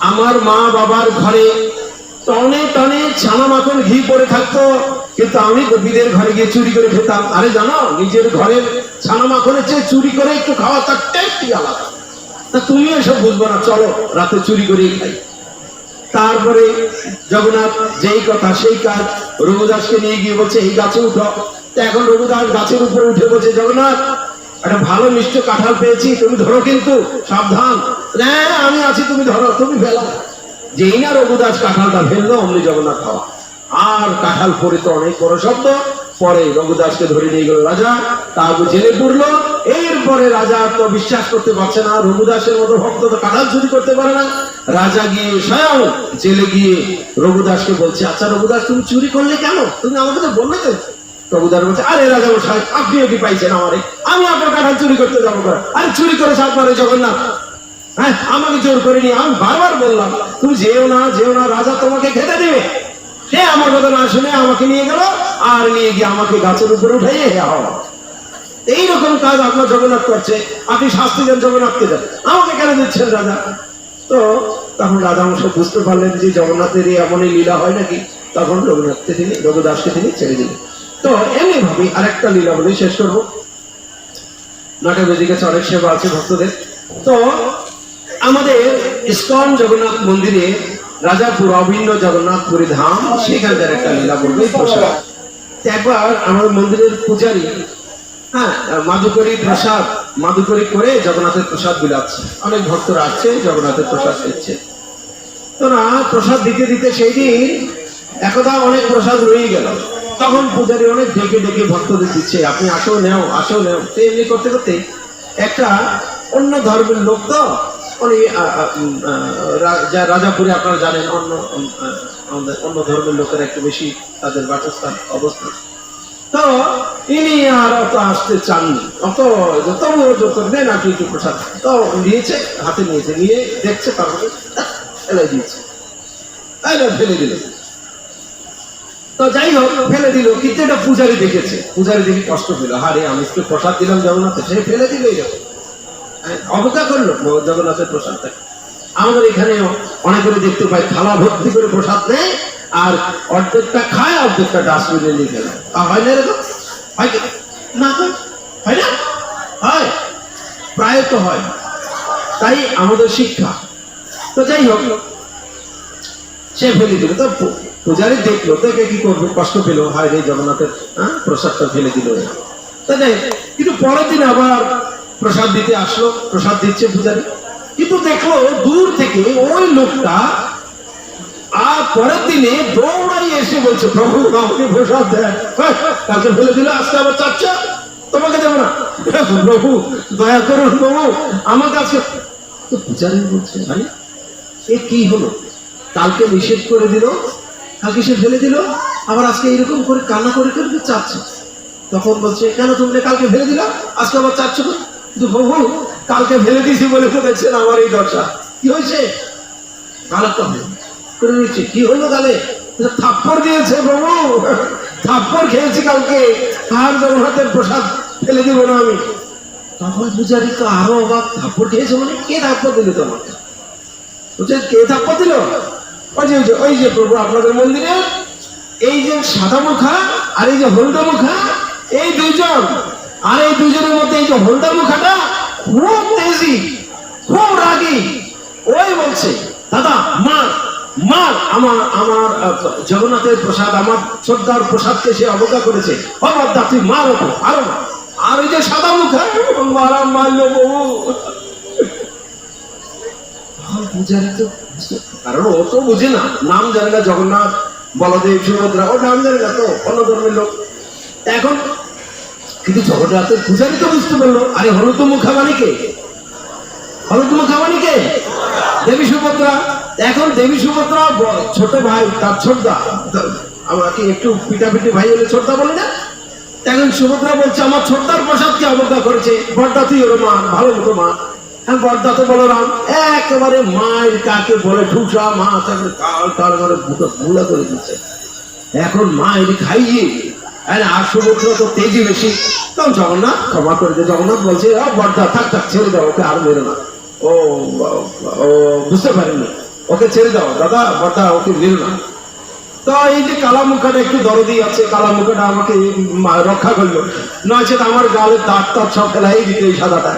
আমার মা বাবার ঘরে টনে টনে ছানা মাখন ঘি পড়ে থাকতো, কিন্তু আমি গোপীদের ঘরে গিয়ে চুরি করে খেতাম। আরে জানো, নিজের ঘরের ছানা মাখনের চেয়ে চুরি করে একটু খাওয়া তার টেস্টই আলাদা। তা তুমি এসব বুঝবো না, চলো রাতে চুরি করেই খাই। তারপরে জগন্নাথ যেই কথা সেই কাজ, রঘুদাসকে নিয়ে গিয়ে বলছে এই গাছে উঠো। এখন রঘুদাস গাছের উপরে উঠে বলছে, জগন্নাথ একটা ভালো মিষ্টি কাঁঠাল পেয়েছি, তুমি ধরো কিন্তু সাবধান। হ্যাঁ আমি আছি, তুমি ধরো, তুমি ফেলো। যেই না রঘুদাস কাঁঠালটা ফেললো, অমনি জগন্নাথ খাওয়া। আর কাঁঠাল পরে তো অনেক বড় শব্দ, পরে রঘুদাসকে ধরে নিয়ে গেল রাজা, তারপর জেলে পুরলো। এরপরে রাজা তো বিশ্বাস করতে পারছে না, রঘুদাসের মতো ভক্ত তো কাঁঠাল চুরি করতে পারে না। রাজা গিয়ে স্বয়ং জেলে গিয়ে রঘুদাসকে বলছে, আচ্ছা রঘুদাস তুমি চুরি করলে কেন? তুমি আমাকে তো বললে তো। রঘুদাস বলছে, আরে রাজা মশাই আপনিও কি পাইছেন আমারে? আমি আপনার কাঁঠাল চুরি করতে যাবো? আরে চুরি করেছে আপনারে জগন্নাথ, হ্যাঁ আমাকে জোর করে নিয়ে। আমি বারবার বললাম তুমি যেও না যেও না, রাজা তোমাকে খেতে দেবে। সে আমার কথা না শুনে আমাকে নিয়ে গেল, আর নিয়ে গিয়ে আমাকে গাছের উপরে উঠাইয়ে এইরকম কাজ আপনার জগন্নাথ করছে, আপনি শাস্তি দেন জগন্নাথকে দেন, আমাকে কেন দিচ্ছেন রাজা? তো তখন রাজা মশাই বুঝতে পারলেন যে জগন্নাথের এমনই লীলা হয় নাকি। তখন রঘুদাসকে তিনি ছেড়ে দিলেন। তো এমনি ভাবে আরেকটা লীলা বলে শেষ করবো। নাটক কাছে অনেক সেবা আছে ভক্তদের। তো আমাদের ইস্কন জগন্নাথ মন্দিরে রাজাপুর অভিন্ন জগন্নাথপুরী ধাম, সেখানকার একটা লীলা বলবে। একবার আমাদের মন্দিরের পূজারী মাদুকরি করে জগন্নাথের প্রসাদ বিলাচ্ছে। অনেক ভক্তরা আসছে, জগন্নাথের প্রসাদ দিচ্ছে। তো না প্রসাদ দিতে দিতে সেই দিন একদা অনেক প্রসাদ রয়ে গেল। তখন পূজারী অনেক ডেকে ডেকে ভক্তদের দিচ্ছে, আপনি আসো নেও আসো নেও। এমনি করতে করতে একটা অন্য ধর্মের লোক, তো উনি রাজাপুরে আপনারা জানেন অন্য ধর্মের লোকেরা একটু বেশি তাদের বাসস্থান অবস্থান। তো ইনি আর অত আসতে চাননি, অত যত নেন আপনি একটু প্রসাদ। তো নিয়েছে, হাতে নিয়েছে, নিয়ে দেখছে, তারপরে ফেলে দিয়েছে, ফেলে দিল। তো যাই হোক ফেলে দিল, কিন্তু এটা পূজারি দেখেছে, পূজারি দেখে কষ্ট পেল, হারে আমি তো প্রসাদ দিলাম জগন্নাথে, সে ফেলে দিল, এরকম অবজ্ঞা করলো জগন্নাথের প্রসাদটা। আমাদের এখানে অনেকের দেখতে পাই থালা ভর্তি করে প্রসাদ নেয়, আর অর্ধেকটা খায়, অর্ধেকটা ডাস্টবিনে নিয়ে ফেলে। হয় না এরকম? হয় কি না? হয় না? হয়, প্রায় তো হয়। তাই আমাদের শিক্ষা। তো যাই হোক সে ফেলে দিল। তো পূজারি দেখলো, দেখে কি করবে, কষ্ট পেল, হয় রে জগন্নাথের প্রসাদটা ফেলে দিল। তো যাই, কিন্তু পরের দিন আবার প্রসাদ দিতে আসলো, প্রসাদ দিচ্ছে পূজারি, কিন্তু দেখলো দূর থেকে ওই লোকটা আর পরের দিনে দৌড়াই এসে বলছে, প্রভু আমাকে প্রসাদ দেয়, কালকে ফেলে দিল, আজকে আবার চাচ্ছ, তোমাকে দেবো না, প্রভু দয়া করুন প্রভু আমার কাছে। তো পূজারি বলছে, ভাই এ কি হলো, কালকে নিষেধ করে দিল, কালকে সে ফেলে দিল, আবার আজকে এরকম করে কান্না করে করে চাচ্ছে। তখন বলছে, কেন তুমি কালকে ফেলে দিলা, আজকে আবার চাচ্ছ? কিন্তু প্রভু কালকে ফেলে দিয়েছি বলে তো দেখছেন আমার এই দশা। কি হয়েছে? কালটা করে নিচ্ছে। কি হলো গালে? থাপ্পড় দিয়েছে প্রভু, থাপ্পড় খেয়েছি কালকে, আর জগন্নাথের প্রসাদ ফেলে দিব না আমি। তখন পূজারি তো আরো অবাক, থাপ্পড় খেয়েছে মানে? কে থাপ্পড় দিল তোমাকে? বলছে কে থাপ্পড় দিল? ওই যে প্রভু আপনাদের মন্দিরে এই যে সাদা মুখা আর এই যে হলদা মুখা, এই দুইজন, আর এই দুজনের মধ্যে এই যে হলদা মুখাটা খুব তেজি, খুব রাগী। ওই বলছে, দাদা মার মার, আমার জগন্নাথের প্রসাদ, আমার শ্রদ্ধার প্রসাদকে সে অবজ্ঞা করেছে, অবজ্ঞা তুই মার ওকে, আরো মার। আর ওই যে সাদা মুখা মারা মারলো বহু। পূজারি তো, কারণ ও তো বুঝে না, নাম জানে না জগন্নাথ, বলদেব, সুভদ্রা, ও নাম জানে না, তো অন্য ধর্মের লোক। এখন কিন্তু জগন্নাথের পূজারি তো বুঝতে পারলো, আরে হলুদ মুখা মানে কে? হলুদ মুখা মানে কে? দেবী সুভদ্রা। এখন দেবী সুভদ্রা ছোট ভাই, তার ছোটদা, আমরা কি একটু পিটাপিটি ভাই হলে ছোটদা বলে না? এখন সুভদ্রা বলছে, আমার ছোটদার প্রসাদকে অবজ্ঞা করেছে, বড়দা তুই ওর মা, ভালো মতো মা। হ্যাঁ বড়দা তো বলরাম, একেবারে মায়ের কাকে বলে ঠুসা মা, তাকে কাল কাল করে বুড়া করে দিচ্ছে। এখন মায়ের খাইয়ে, আর সুভদ্রা তো তেজি বেশি। তখন জগন্নাথ ক্ষমা করে দিয়ে জগন্নাথ বলছে, বড়দা থাক থাক, ছেড়ে দাও ওকে, আর মেরো না। ও বুঝতে পারেনি, ওকে ছেড়ে দাও দাদা, বড়দা ওকে মেরো না। তো এই যে কালা মুখাটা একটু দরদি আছে, কালা মুখাটা আমাকে রক্ষা করলো, নয়ছে আমার গালের দাঁত টাত সব ফেলাই দিতে এই সাদাটা।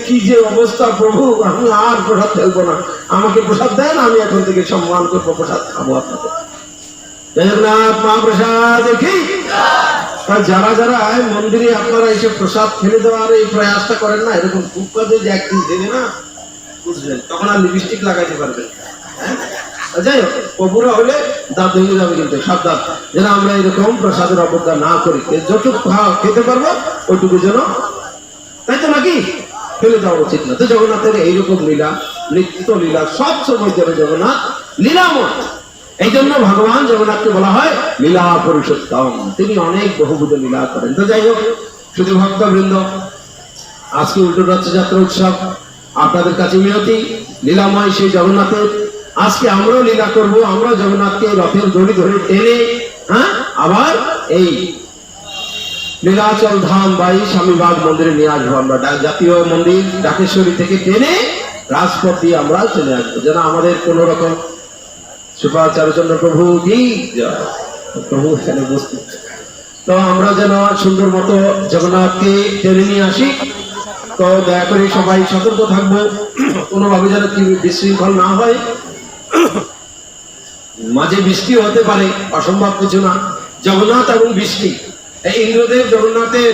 কি যে অবস্থা প্রভু, আমি আর প্রসাদ ফেলবো না, আমাকে প্রসাদ দেন, আমি এখন থেকে সম্মান করবো, প্রসাদ খাবো আপনাকে। জগন্নাথ মহাপ্রসাদ কি? যারা যারা মন্দিরে আপনারা এসে প্রসাদ ফেলে দেওয়ার এই প্রয়াসটা করেন না, এরকম খুব কাজে যে একদিন দেবে না, বুঝলেন, তখন আর লিপস্টিক লাগাইতে পারবেন। যাই হোক, প্রভুরা হলে দাঁত ভেঙে যাবে, কিন্তু সাবধান যেন আমরা এরকম প্রসাদের অবজ্ঞা না করি। যতটুকু খেতে পারবো ওইটুকু যেন, তাই তো নাকি, ফেলে দেওয়া উচিত না। তো জগন্নাথের এইরকম লীলা, নিত্য লীলা, সব সময় যেন জগন্নাথ লীলাময়। এই জন্য ভগবান জগন্নাথকে বলা হয় লীলা পুরুষোত্তম, তিনি অনেক বহুবিধ লীলা করেন। তো যাই হোক, শুধু ভক্তবৃন্দ, আজকে উল্টো রথযাত্রা উৎসব, আপনাদের কাছে মিনতি, লীলাময় সেই জগন্নাথের আজকে আমরাও লীলা করব, আমরা জগন্নাথকে রথের দড়ি ধরে টেনে, আবার এই নীলাচল ধাম বাই স্বামীবাগ মন্দিরে নিয়ে আসবো। আমরা জাতীয় মন্দির ঢাকেশ্বরী থেকে টেনে রাজপথ দিয়ে আমরা চলে আসবো, যেন আমাদের কোন রকম সুপাচারচন্দ্র প্রভু কি প্রভু এখানে উপস্থিত। তো আমরা যেন সুন্দর মতো জগন্নাথকে টেনে নিয়ে আসি। তো দয়া করে সবাই সতর্ক থাকবো, কোনোভাবে যেন কি বিশৃঙ্খল না হয়। মাঝে বৃষ্টিও হতে পারে, অসম্ভব কিছু না। জগন্নাথ এবং বৃষ্টি, এই ইন্দ্রদেব জগন্নাথের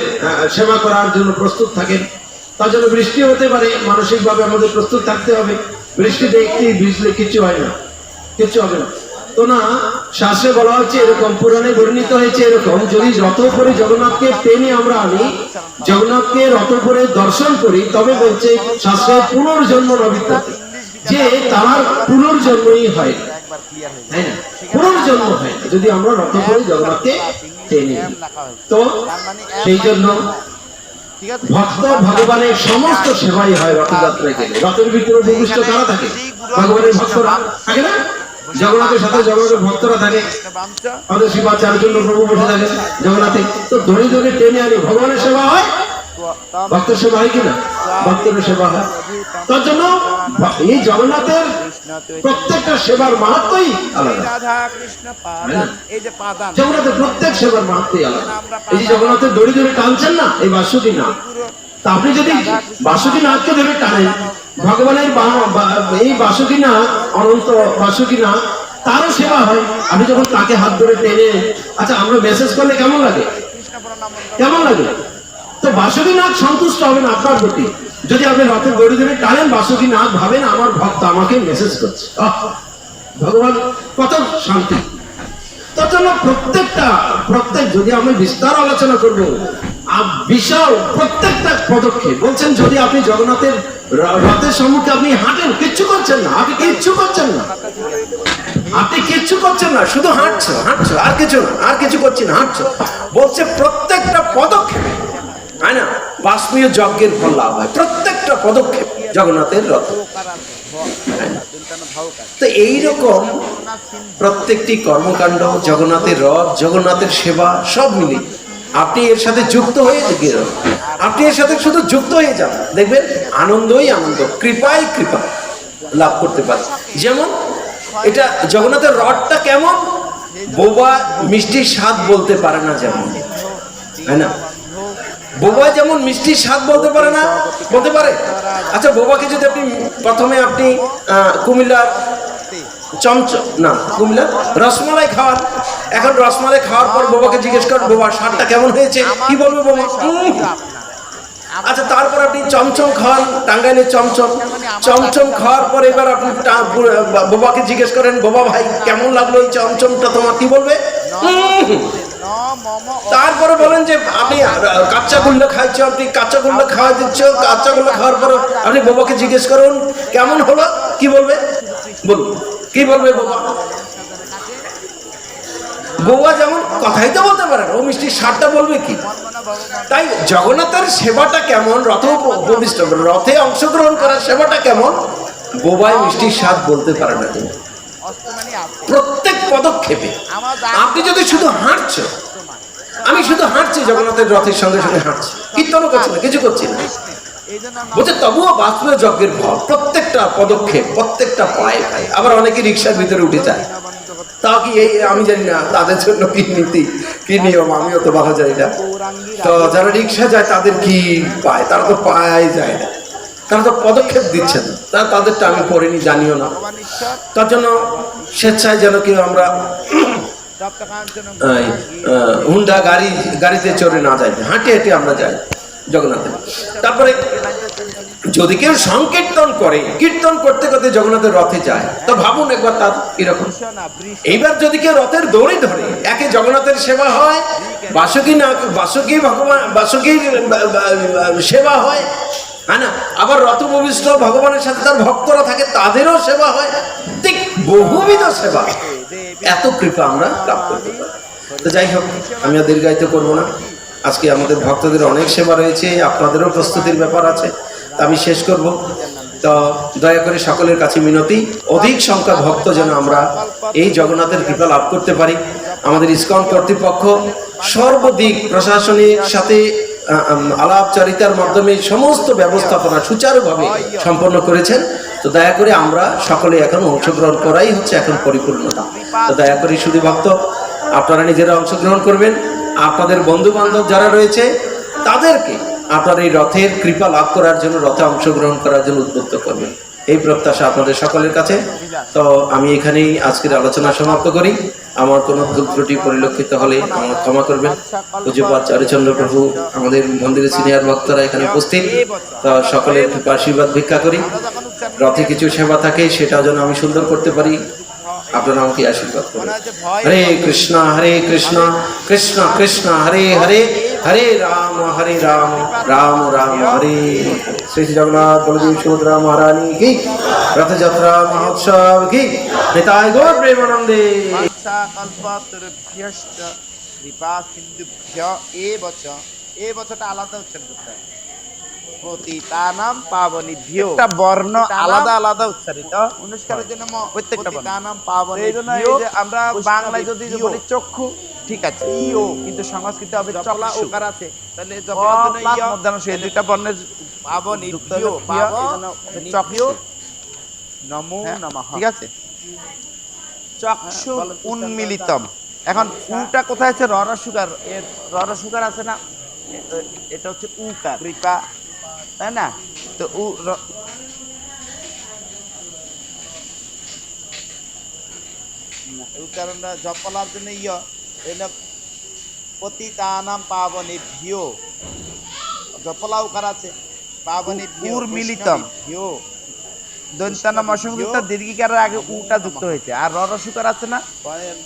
সেবা করার জন্য প্রস্তুত থাকেন, তার জন্য বৃষ্টি হতে পারে, মানসিকভাবে আমাদের প্রস্তুত থাকতে হবে। বৃষ্টিতে একটি ভিজলে কিছু হয় না, কিছু হবে না। তো না, শাস্ত্রে বলা হচ্ছে এরকম, পুরাণে বর্ণিত হয়েছে এরকম, যদি রথ করে জগন্নাথকে টেনে আমরা আনি, জগন্নাথকে রথ করে দর্শন করি, তবে বলছে শাস্ত্রে পুনর্জন্ম নবিদ্যাতে, যে তার পুনর্জন্মই হয়, তাই না? পুনর্জন্ম হয় যদি আমরা রথ করে জগন্নাথকে টেনে M লেখা হয়েছে। তো তার মানে M সেই জন্য ঠিক আছে ভক্ত ভগবানের সমস্ত সেবাই হয় রথযাত্রায় গেলে। রথের ভিতরে উপবিষ্ট কারা থাকে? ভগবানের ভক্তরা থাকে না? জগন্নাথের সাথে জগন্নাথের ভক্তরা থাকে, বামচ আমাদের শিবাচার্যের জন্য প্রভু বসে থাকে জগন্নাথে। তো ধরে ধরে টেনে আনি, ভগবানের সেবা হয়, ভক্তের সেবা হয় কিনা? ভক্তের সেবা হয়। তার জন্য এই জগন্নাথের প্রত্যেকটা সেবার মাহাত্মই আলাদা। রাধা কৃষ্ণ পাদান, এই যে পাদান জগন্নাথের প্রত্যেক সেবার মাহাত্মই আলাদা। এই যে জগন্নাথের দড়ি ধরে টানছেন না, এই বাসুকি না, তা আপনি যদি বাসুকি নাথকে ধরে টানেন, ভগবানের এই বাসুকি নাথ, অনন্ত বাসুকি নাথ, তারও সেবা হয়। আপনি যখন তাকে হাত ধরে টেনে, আচ্ছা আমরা মেসেজ করলে কেমন লাগে? কেমন লাগে? তো বাসুকিনাথ সন্তুষ্ট হবেন আপনার প্রতি। যদি আপনি রথের দড়ি ধরে টানেন, বাসুকিনাথ ভাবেন আমার ভক্ত আমাকে মেসেজ করছে। ভগবান কত শান্তি। তার জন্য প্রত্যেক যদি আমি বিস্তার আলোচনা করব, বিশাল প্রত্যেকটা পদক্ষেপ বলছেন। যদি আপনি জগন্নাথের রথের সম্মুখে আপনি হাঁটেন, কিচ্ছু করছেন না, আপনি কিচ্ছু করছেন না, আপনি কিচ্ছু করছেন না, শুধু হাঁটছো, আর কিছু না, আর কিছু করছি না, হাঁটছো। বলছে প্রত্যেকটা পদক্ষেপে, তাই না, বাষ্পীয় যজ্ঞের ফল লাভ হয়। প্রত্যেকটা পদক্ষেপ জগন্নাথের রথ। তো এইরকম প্রত্যেকটি কর্মকাণ্ড, জগন্নাথের রথ, জগন্নাথের সেবা সব মিলে আপনি এর সাথে যুক্ত হয়ে গেলেন। আপনি এর সাথে শুধু যুক্ত হয়ে যান, দেখবেন আনন্দই আনন্দ, কৃপাই কৃপা লাভ করতে পারে। যেমন এটা জগন্নাথের রথটা কেমন, বোবা মিষ্টির স্বাদ বলতে পারে না, যেমন, তাই না? বোবা যেমন মিষ্টির স্বাদ বলতে পারে না, বলতে পারে? আচ্ছা, বোবাকে যদি আপনি প্রথমে আপনি কুমিল্লার কুমিল্লার রসমালাই খাওয়ান, এখন রসমালাই খাওয়ার পর বোবাকে জিজ্ঞেস করেন, বোবা স্বাদটা কেমন হয়েছে, কি বলবে বোবা? আচ্ছা, তারপর আপনি চমচম খাওয়ান, টাঙ্গাইলের চমচম খাওয়ার পর এবার আপনি বোবাকে জিজ্ঞেস করেন, বোবা ভাই কেমন লাগলো এই চমচমটা তোমার, কি বলবে? তারপরে বলেন যে আপনি কাঁচাগোল্লা খাইছো, আপনি কাঁচাগোল্লা খাওয়া দিচ্ছ, কাঁচাগোল্লা খাওয়ার পর আপনি বোবাকে জিজ্ঞেস করুন কেমন হলো, কি বলবে? বলুন, কি বলবে বোবা? বোবা যেমন কথাই তো বলতে পারে না, ও মিষ্টির স্বাদটা বলবে কি? তাই জগন্নাথের সেবাটা কেমন, রথে অংশগ্রহণ করার সেবাটা কেমন, বোবায় মিষ্টির স্বাদ বলতে পারে না। তুমি প্রত্যেক পদক্ষেপে আপনি যদি শুধু হাঁটছো, আমি শুধু হাঁটছি জগন্নাথের রথের সঙ্গে সঙ্গে হাঁটছি, কীর্তনও করছি না, কিছু করছি না, বলছে তবুও বাষ্পীয় যজ্ঞের ফল প্রত্যেকটা পদক্ষেপ, প্রত্যেকটা পায়ে পায়ে। আবার অনেকে রিক্সার ভিতরে উঠে যায়, তাও কি এই আমি জানি না তাদের জন্য কি নীতি, কি নিয়ম, আমিও তো ভালো জানি না। তো যারা রিক্সা যায় তাদের কি পায়, তারা তো পায় যায় না, তারা তো পদক্ষেপ দিচ্ছে না, তাদেরটা আমি পড়িনি, জানিও না। তার জন্য স্বেচ্ছায় যেন কেউ আমরা হুন্ডা গাড়িতে চড়ে না যাই, হাঁটে হেঁটে আমরা যাই জগন্নাথে। তারপরে যদি কেউ সংকীর্তন করে, কীর্তন করতে করতে জগন্নাথের রথে যায়, তো ভাবুন একবার তার কিরকম। এইবার যদি কেউ রথের দড়ি ধরে, একে জগন্নাথের সেবা হয়, বাসুকি ভগবান, বাসুকির সেবা হয়, হ্যাঁ না, আবার রথ উপবিষ্ট ভগবানের সাথে তার ভক্তরা থাকে, তাদেরও সেবা হয়, ঠিক বহুবিধ সেবা। এত কৃপা আমরা লাভ করতে পারি। তো যাই হোক, আমি আর দীর্ঘায়িত করবো না। আজকে আমাদের ভক্তদের অনেক সেবা রয়েছে, আপনাদেরও প্রস্তুতির ব্যাপার আছে, আমি শেষ করব। তো দয়া করে সকলের কাছে মিনতি, অধিক সংখ্যক ভক্ত যেন আমরা এই জগন্নাথের কৃপা লাভ করতে পারি। আমাদের ইসকন কর্তৃপক্ষ সর্বদিক প্রশাসনের সাথে আলাপচারিতার মাধ্যমে সমস্ত ব্যবস্থাপনা সুচারুভাবে সম্পন্ন করেছেন। তো দয়া করে আমরা সকলে এখন অংশগ্রহণ করাই হচ্ছে এখন পরিপূর্ণতা। তো দয়া করে শুধু ভক্ত আপনারা নিজেরা অংশগ্রহণ করবেন, আপনাদের বন্ধু বান্ধব যারা রয়েছে তাদেরকে আপনার এই রথের কৃপা লাভ করার জন্য, রথে অংশগ্রহণ করার জন্য উদ্বুদ্ধ করবেন, এই প্রত্যাশা আপনাদের সকলের কাছে। তো আমি এখানেই আজকের আলোচনা সমাপ্ত করি। আমার কোনো ভুল ত্রুটি পরিলক্ষিত হলে আমার ক্ষমা করবেন। পূজ্যপাদ চারুচন্দ্র প্রভু, আমাদের মন্দিরের সিনিয়র ভক্তরা এখানে উপস্থিত, তো সকলের কৃপা আশীর্বাদ ভিক্ষা করি। রথে কিছু সেবা থাকে, সেটা যেন আমি সুন্দর করতে পারি, আপনারা আমাকে আশীর্বাদ করুন। হরে কৃষ্ণ কৃষ্ণ কৃষ্ণ হরে হরে, হরে রাম রাম রাম হরে। শ্রী জগন্নাথ বলদেব সুভদ্রা মহারানী কি, রথযাত্রা মহোৎসব কি, নিতাই গৌর প্রেমানন্দে। কৃপা সিন্ধুভ্য এ বছর, এ বছরটা আলাদা উচ্চারণ করতে হয়। পতিতানাম পাবনিভ্য, একটা বর্ণ আলাদা আলাদা উচ্চারিত অনুষ্কারের জন্য প্রত্যেকটা পতিতানাম পাবনিভ্য। আমরা বাংলায় যদি বলি চক্ষু, ঠিক আছে, ইও, কিন্তু সংস্কৃত হবে জপলা ওকার আছে, তাহলে জপলার জন্য ইয় মধ্যাহ্ন সেই দুইটা বর্ণের পাবনিভ্য, চক্ষু নমো নমঃ, ঠিক আছে। চক্ষু উন্মিলিতম, এখন উটা কোথায় আছে? ররসুকার, এর ররসুকার আছে না, এটা হচ্ছে উকার, কৃপা, তাই না? তো উচ্চারণটা জপলার জন্য ইয়, এটা পতিতানাম পাবনেভ্য, জপলা উকার আছে, পাবনেভ্য উর্মিলিতম, দন্তানাম অসংযুক্ত দীর্ঘিকারের আগে উটা যুক্ত হয়েছে, আর ররসুকার আছে না,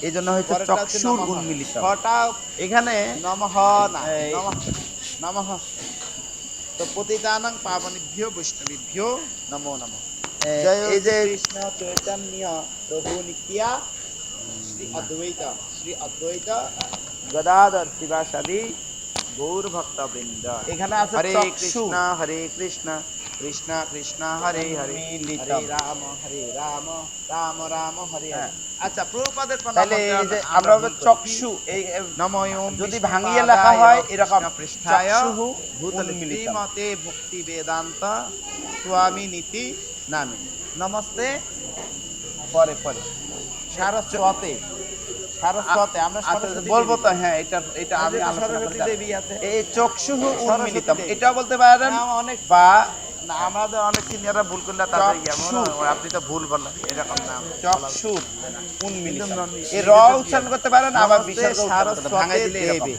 এই জন্য হয়েছে চক্ষুর উন্মিলিত। এখানে নমঃ না, নমঃ, তো পতিতানাং পাবনেভ্য বৈষ্ণবেভ্য নমো নমঃ। এই যে কৃষ্ণ চৈতন্য প্রভু নিত্যা শ্রী অদ্বৈত গদাধর শিবাসাদি গৌর ভক্তবৃন্দ, এখানে আছে হরে কৃষ্ণ হরে কৃষ্ণ কৃষ্ণ কৃষ্ণ হরে হরে, হরে রাম রাম রাম হরে হরে। আচ্ছা, প্রভুপাদের তাহলে এই যে আমরা চক্ষু, এই নময়ম যদি ভাঙিয়ে লেখা হয় এরকম পৃষ্ঠায় ভূতলিমতে ভক্তি বেদান্ত স্বামী নীতি নামে নমস্তে, পরে পরে সারস্বতে, সারস্বতে আমরা বলবো তো, হ্যাঁ এটা আমি সরস্বতী দেবী আছে, এই চক্ষু উন্মিলিতম এটা বলতে পারেন অনেক, বা না আমাদের অনেক সিনিয়ররা ভুল করলে তাদের আপনি তো ভুল বললেন, এরকম নাম চক্ষু উন্মিলিতম, এই র উচ্চারণ করতে পারেন, আবার বিসর্গ ভাঙাই দিলে দেবে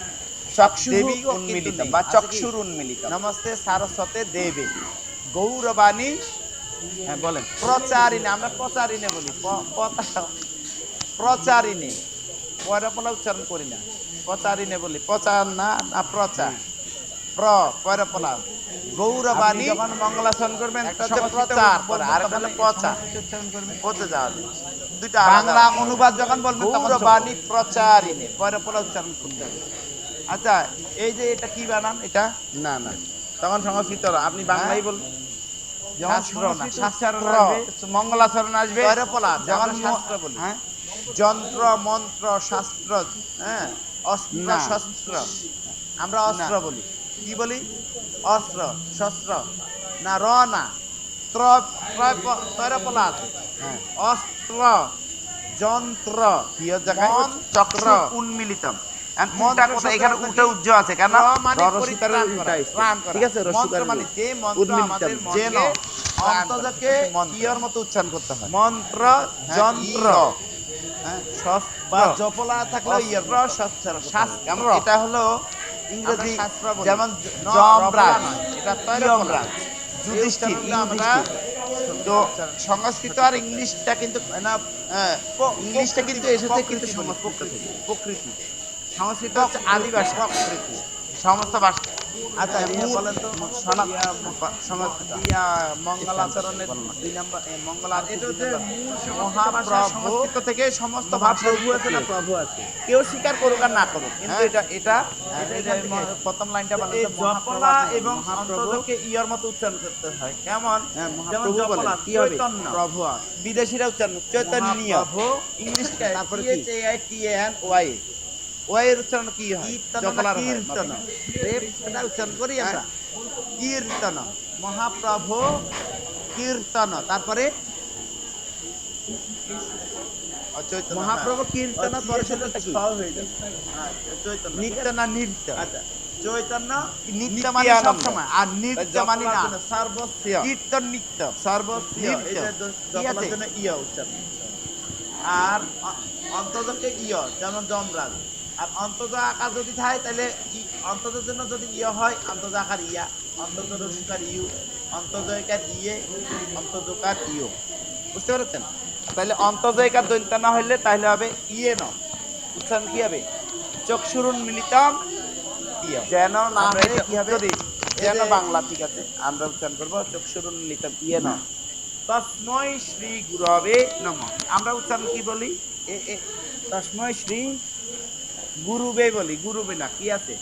চক্ষু উন্মিলিতম বা চক্ষুর উন্মিলিতম। নমস্তে সারস্বতে দেবে গৌরবাণী, হ্যাঁ বলেন, প্রচারিণী, আমরা প্রচারিণী বলি, প্রচারিণী, পয়রাপলা উচ্চারণ করি না, প্রচারিণী বলি, প্রচার না না প্রচার, পয়রাপলা গৌরবাণী যখন মঙ্গলাচরণ করবেন প্রচার করে, আর এখানে প্রচার করতে যাওয়া যায়, দুইটা বাংলা অনুবাদ যখন বলবেন গৌরবাণী প্রচারিণী, পয়রাপলা উচ্চারণ করতে হবে। আচ্ছা, এই যে এটা কি বানান, এটা না না, তখন সংস্কৃত, আপনি বাংলাই বলবেন, মঙ্গলাচরণ আসবে, যখন শাস্ত্র বলি, হ্যাঁ যন্ত্র মন্ত্র শাস্ত্র, হ্যাঁ অস্ত্র শস্ত্র, আমরা অস্ত্র বলি, কি বলি? অস্ত্র শস্ত্র না, র না, ত্রয়পলা আছে, অস্ত্র যন্ত্র, কি জায়গায় চক্র উন্মিলিতম, এখানে উঠে উজ্জ আছে কেন? ঠিক আছে, রসিকার মানে যে মন্ত্র অন্তর্জাকে ইয়র মতো উচ্চারণ করতে হয়, মন্ত্র যন্ত্র বা জপলা থাকলে এটা হলো ইংরেজি, যেমন যমরাজ, এটা যমরাজ, যুধিষ্ঠির, তো সংস্কৃত আর ইংলিশটা কিন্তু ইংলিশটা কিন্তু এসেছে কিন্তু প্রকৃতি, সংস্কৃত হচ্ছে আদি ভাষা, প্রকৃতি সমস্ত ভাষা। আচ্ছা বলেন তো, মঙ্গলাচরণের 2 নম্বর সংস্কৃত থেকে সমস্ত ভাষা প্রভু আছে, কেউ স্বীকার করুক আর না করুক, কিন্তু এটা প্রথম লাইনটা বলেন, জপলা এবং অন্তর্কে ইয়র মতো উচ্চারণ করতে হয়, কেমন? যেমন জপলা কি হবে? প্রভু, বিদেশিরা উচ্চারণ চৈতন্য, ইংলিশ তারপরে কি ওয়ের উচ্চারণ কি হয়? কীর্তন, এটা উচ্চারণ করি আমরা, কীর্তন, মহাপ্রভু কীর্তন, তারপরে মহাপ্রভু কীর্তন, পরে কি হয়ে যাবে? নিত্য না নৃত্য, আচ্ছা চৈতন্য নিত্য মানে সব সময়, আর নৃত্য মানে না, সর্বস্ব কীর্তন নিত্য সর্বস্ব, এটা জন্য ইয় উচ্চারণ, আর অন্তর্কে ইয়, যেমন যমরাজ, আর অন্তর্জ আকার যদি থাকে তাহলে অন্তর্জের জন্য যদি ইয়ে হয় অন্তর্জ আকার ইয়া, অন্তর্জ রসিকার ইউ, অন্তর্জয়কার ইয়ে, অন্তর্জকার ইয়, বুঝতে পেরেছেন? তাহলে অন্তর্জয়কার দৈন্ত না হইলে তাহলে হবে ইয়ে ন, উচ্চারণ কি হবে? চক্ষুরুন মিলিতম ইয়, যেন না হলে কি হবে? যেন বাংলা, ঠিক আছে আমরা উচ্চারণ করবো চক্ষুরুন মিলিতম ইয়ে ন, তস্মৈ শ্রী গুরবে নমঃ, আমরা উচ্চারণ কি বলি? তস্মৈ শ্রী গুরুবে বলি, গুরুবে না, কি আছে?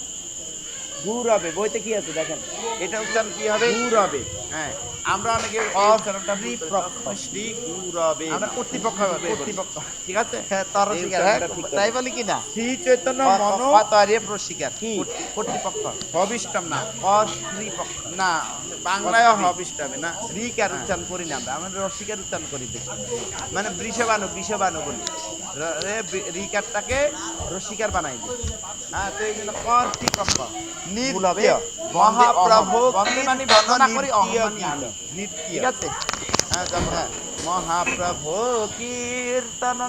গুরবে, বইতে কি আছে দেখেন। এটা উচ্চারণ কি হবে? গুরবে। হ্যাঁ, আমরা অনেকে উচ্চারণটা শ্রী গুরবে, আমরা কর্তৃপক্ষ হবে, কর্তৃপক্ষ, ঠিক আছে? হ্যাঁ, তার রসিকার, হ্যাঁ, তাই বলি কি না? শ্রী চৈতন্য মনো তারে প্রশিকার কি কর্তৃপক্ষ হবিষ্টম না, অশ্রীপক্ষ না, বাংলায় হবিষ্টমে না, রিকার উচ্চারণ করি না আমরা রসিকার উচ্চারণ করি বেশি। মানে বৃষবাণু বলি, রিকারটাকে রসিকার বানাই দিই। হ্যাঁ, তো এই জন্য কর্তৃপক্ষ ভুল হবে। মহাপ্রভু বন্দে মানে বর্ণনা করি নৃত্য, ঠিক আছে? হ্যাঁ, যেমন হ্যাঁ, মহাপ্রভু কীর্তন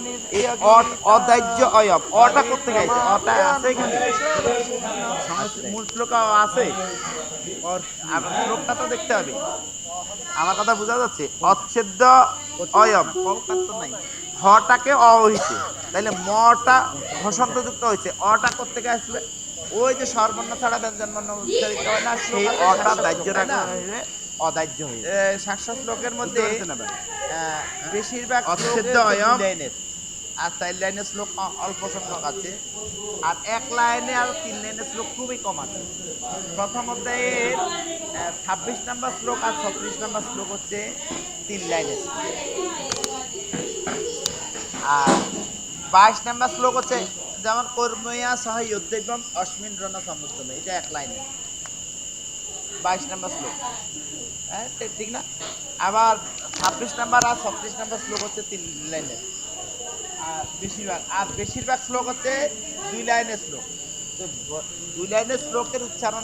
অদাহ্য অয়ব, অটা করতে গেছে, অটা আছে এখানে, মূল শ্লোক আছে, আমার শ্লোকটা তো দেখতে হবে। আমার কথা বোঝা যাচ্ছে? অচ্ছেদ্য অয়ব, নাই। হটাকে অ হয়েছে, তাইলে মটা হসন্তযুক্ত হয়েছে, অটা করতে আসলে ওই যে স্বরবর্ণ ছাড়া ব্যঞ্জন বর্ণ উচ্চারিত হয় না, সেই অটা দাহ্য রাখা হয়ে অদাহ্য হয়ে শাস্ত্র শ্লোকের মধ্যে বেশিরভাগ অচ্ছেদ্য অয়ব আর 4 লাইনের শ্লোক অল্প সংখ্যক আছে, আর 1 লাইনে আর 3 লাইনের শ্লোক খুবই কম আছে। প্রথম অধ্যায়ের 26 নম্বর শ্লোক আর 36 নম্বর শ্লোক হচ্ছে 3 লাইনের, আর 22 নম্বর শ্লোক হচ্ছে যেমন কর্ময়া সহ যোদ্ধব্যম অস্মিন রণ সমুদ্রমে, এটা 1 লাইনে 22 নম্বর শ্লোক, হ্যাঁ ঠিক না? আবার 26 নম্বর আর 36 নম্বর শ্লোক হচ্ছে 3 লাইনের, আর বেশিরভাগ শ্লোক হচ্ছে 2 লাইনের শ্লোক। তো 2 লাইনের শ্লোকের উচ্চারণ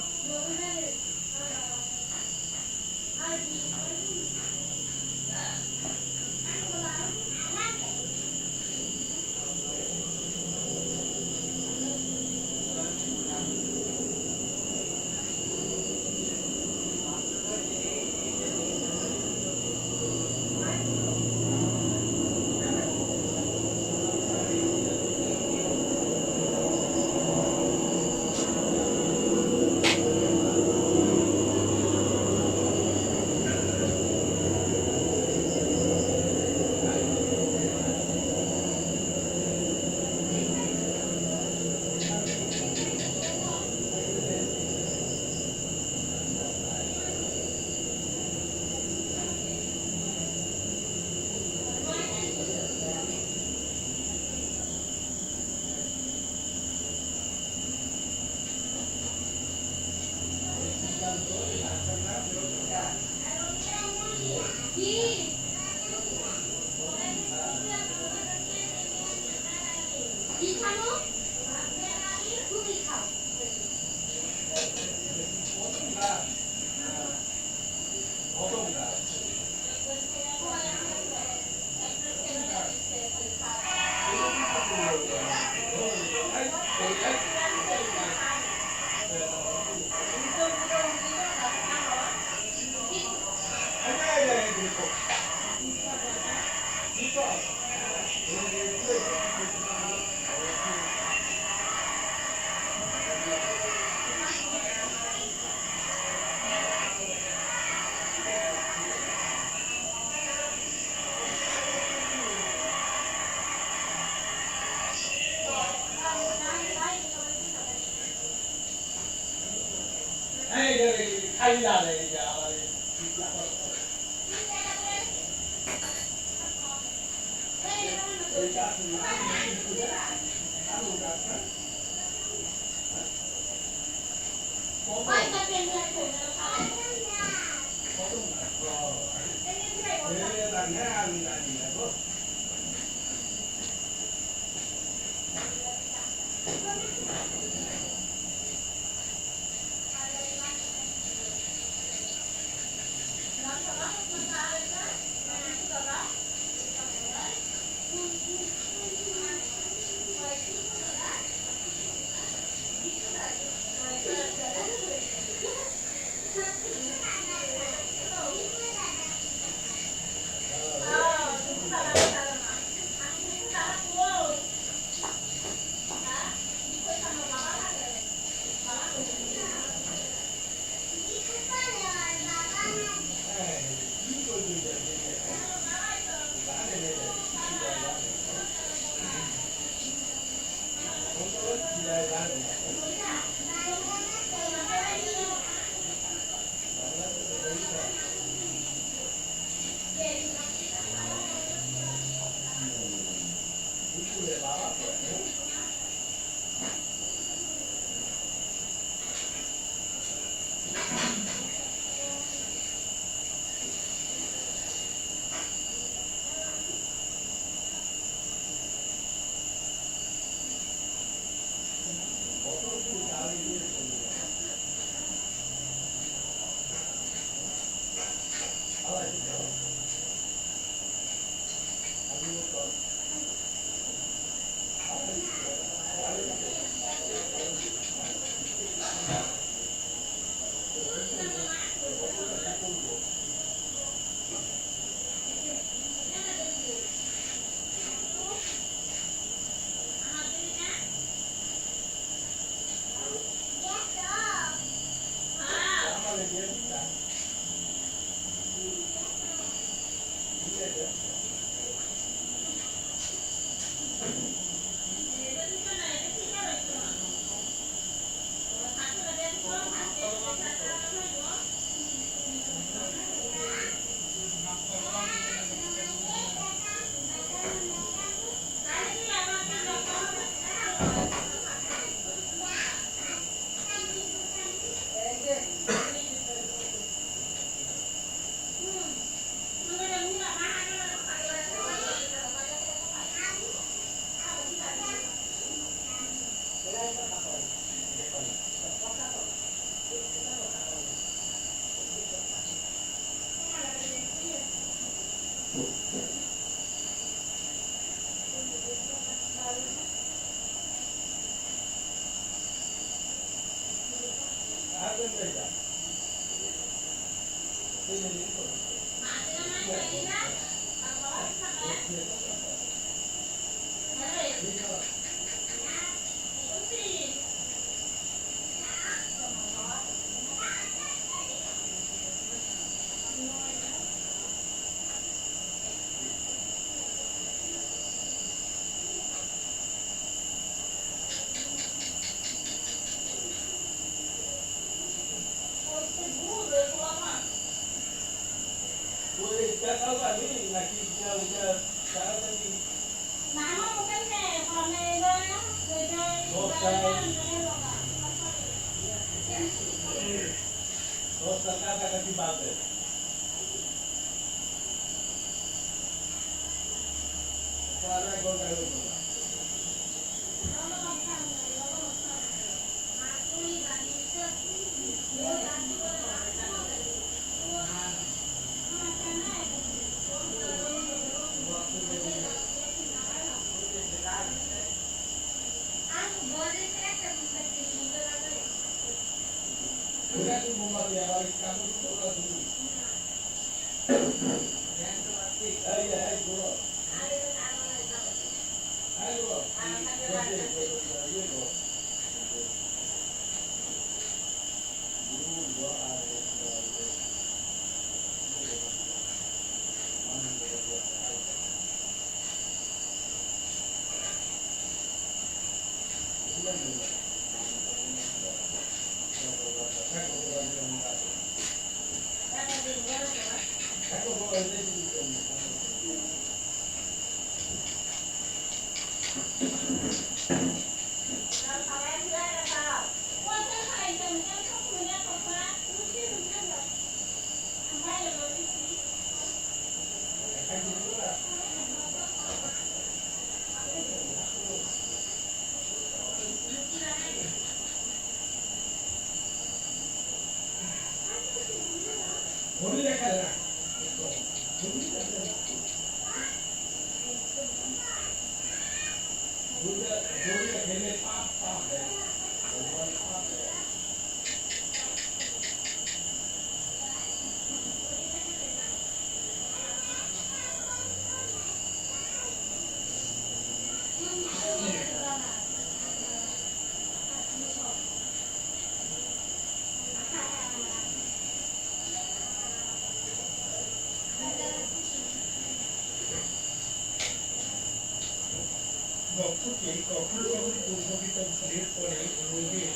ভক্তকে কখনো কখনো পূর্বকৃত ভুলের পরে রোগের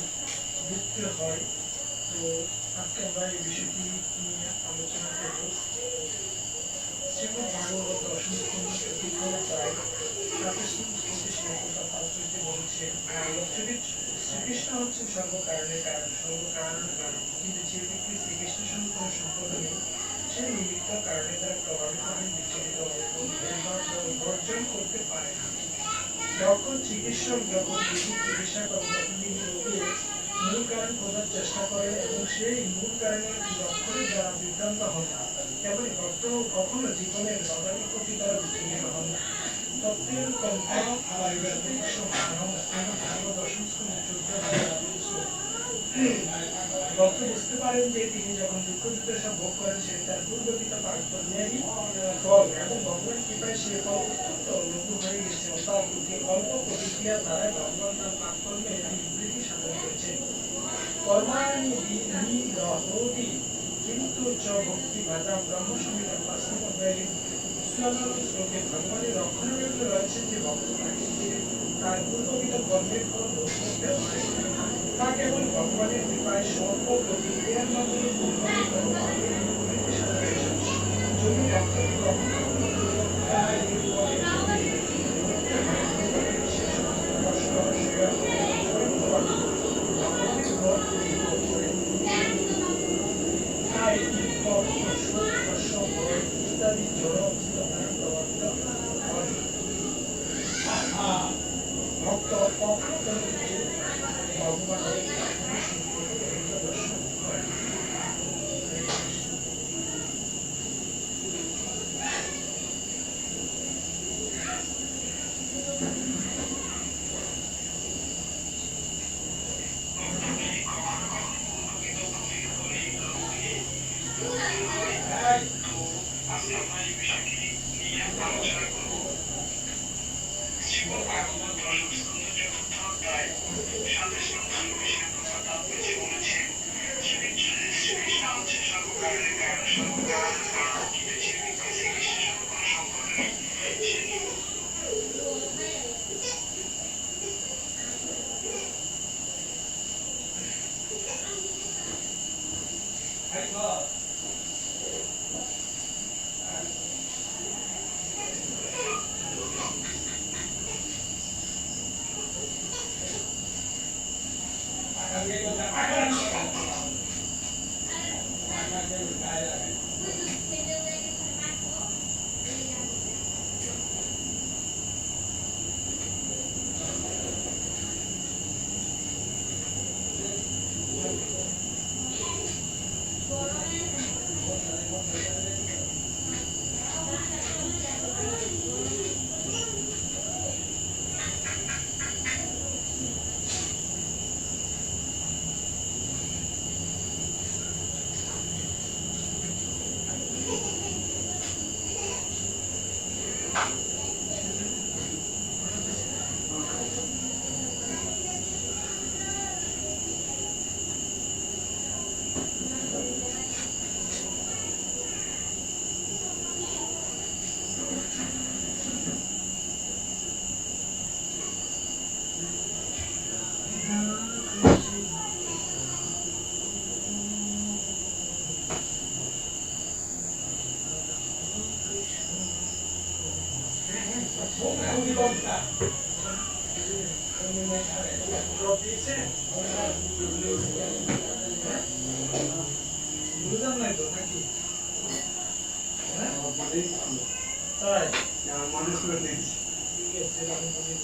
ভুগতে হয়। তো আজকে আমরা এই বিষয়টি নিয়ে আলোচনা করব। শ্রীমদ্ ভাগবত দশম স্কন্ধ চতুর্থ অধ্যায় বলছে শ্রীকৃষ্ণ হচ্ছেন সর্বকারণের কারণ, সর্বকারণের কারণ। কিন্তু যে ব্যক্তি শ্রীকৃষ্ণের সঙ্গে কোনো সম্পর্ক নেই, সে নিমিত্ত কারণের দ্বারা প্রভাবিত হয়ে বিচলিত বর্জন করতে পারে না। যখন চিকিৎসক যখন রোগীর চিকিৎসা করেন তখন তিনি রোগীর মূল কারণ খোঁজার চেষ্টা করে এবং সেই মূল কারণের লক্ষণের দ্বারা বিভ্রান্ত হন না। তেমনি ভক্ত কখনো জীবনের বাধার প্রতি দ্বারা বিচলিত হন না। তত্ত্বের ভক্ত বুঝতে পারেন যে তিনি যখন দুঃখ দুর্দশা ভোগ করেন সে তার পূর্বকৃত পারস্পর্যেরই ফল এবং ভগবানের কৃপায় সে ফল অত্যন্ত লঘু হয়ে গেছে। অর্থাৎ অল্প প্রতিক্রিয়া দ্বারা ভগবান তার পাপকর্মে বিবৃতি সাধন করেছেন। কর্মাণি বিনিহতি কিন্তু চ ভক্তি ভাজা ব্রহ্ম সংহিতা ৫ নম্বর শ্লোকে ভগবানের রক্ষণাবেক্ষণ রয়েছে যে ভক্ত থাকে যে তার পূর্বকৃত কর্মের ফল ভোগ করতে হয় তা কেবল ভগবানের কৃপায় স্বল্প প্রতিক্রিয়ার মাধ্যমে পূর্বকৃত বিবৃতি সাধন করেছেন। যদি ভক্তকে কখনো ইত্যাদি জড় অবস্থা দ্বারা প্রভাবিত হয়। ভক্ত কখনো কোনো কিছু বুঝলাম না তো নাকি তাই মানুষ করে দিচ্ছি ঠিক আছে আমি বলি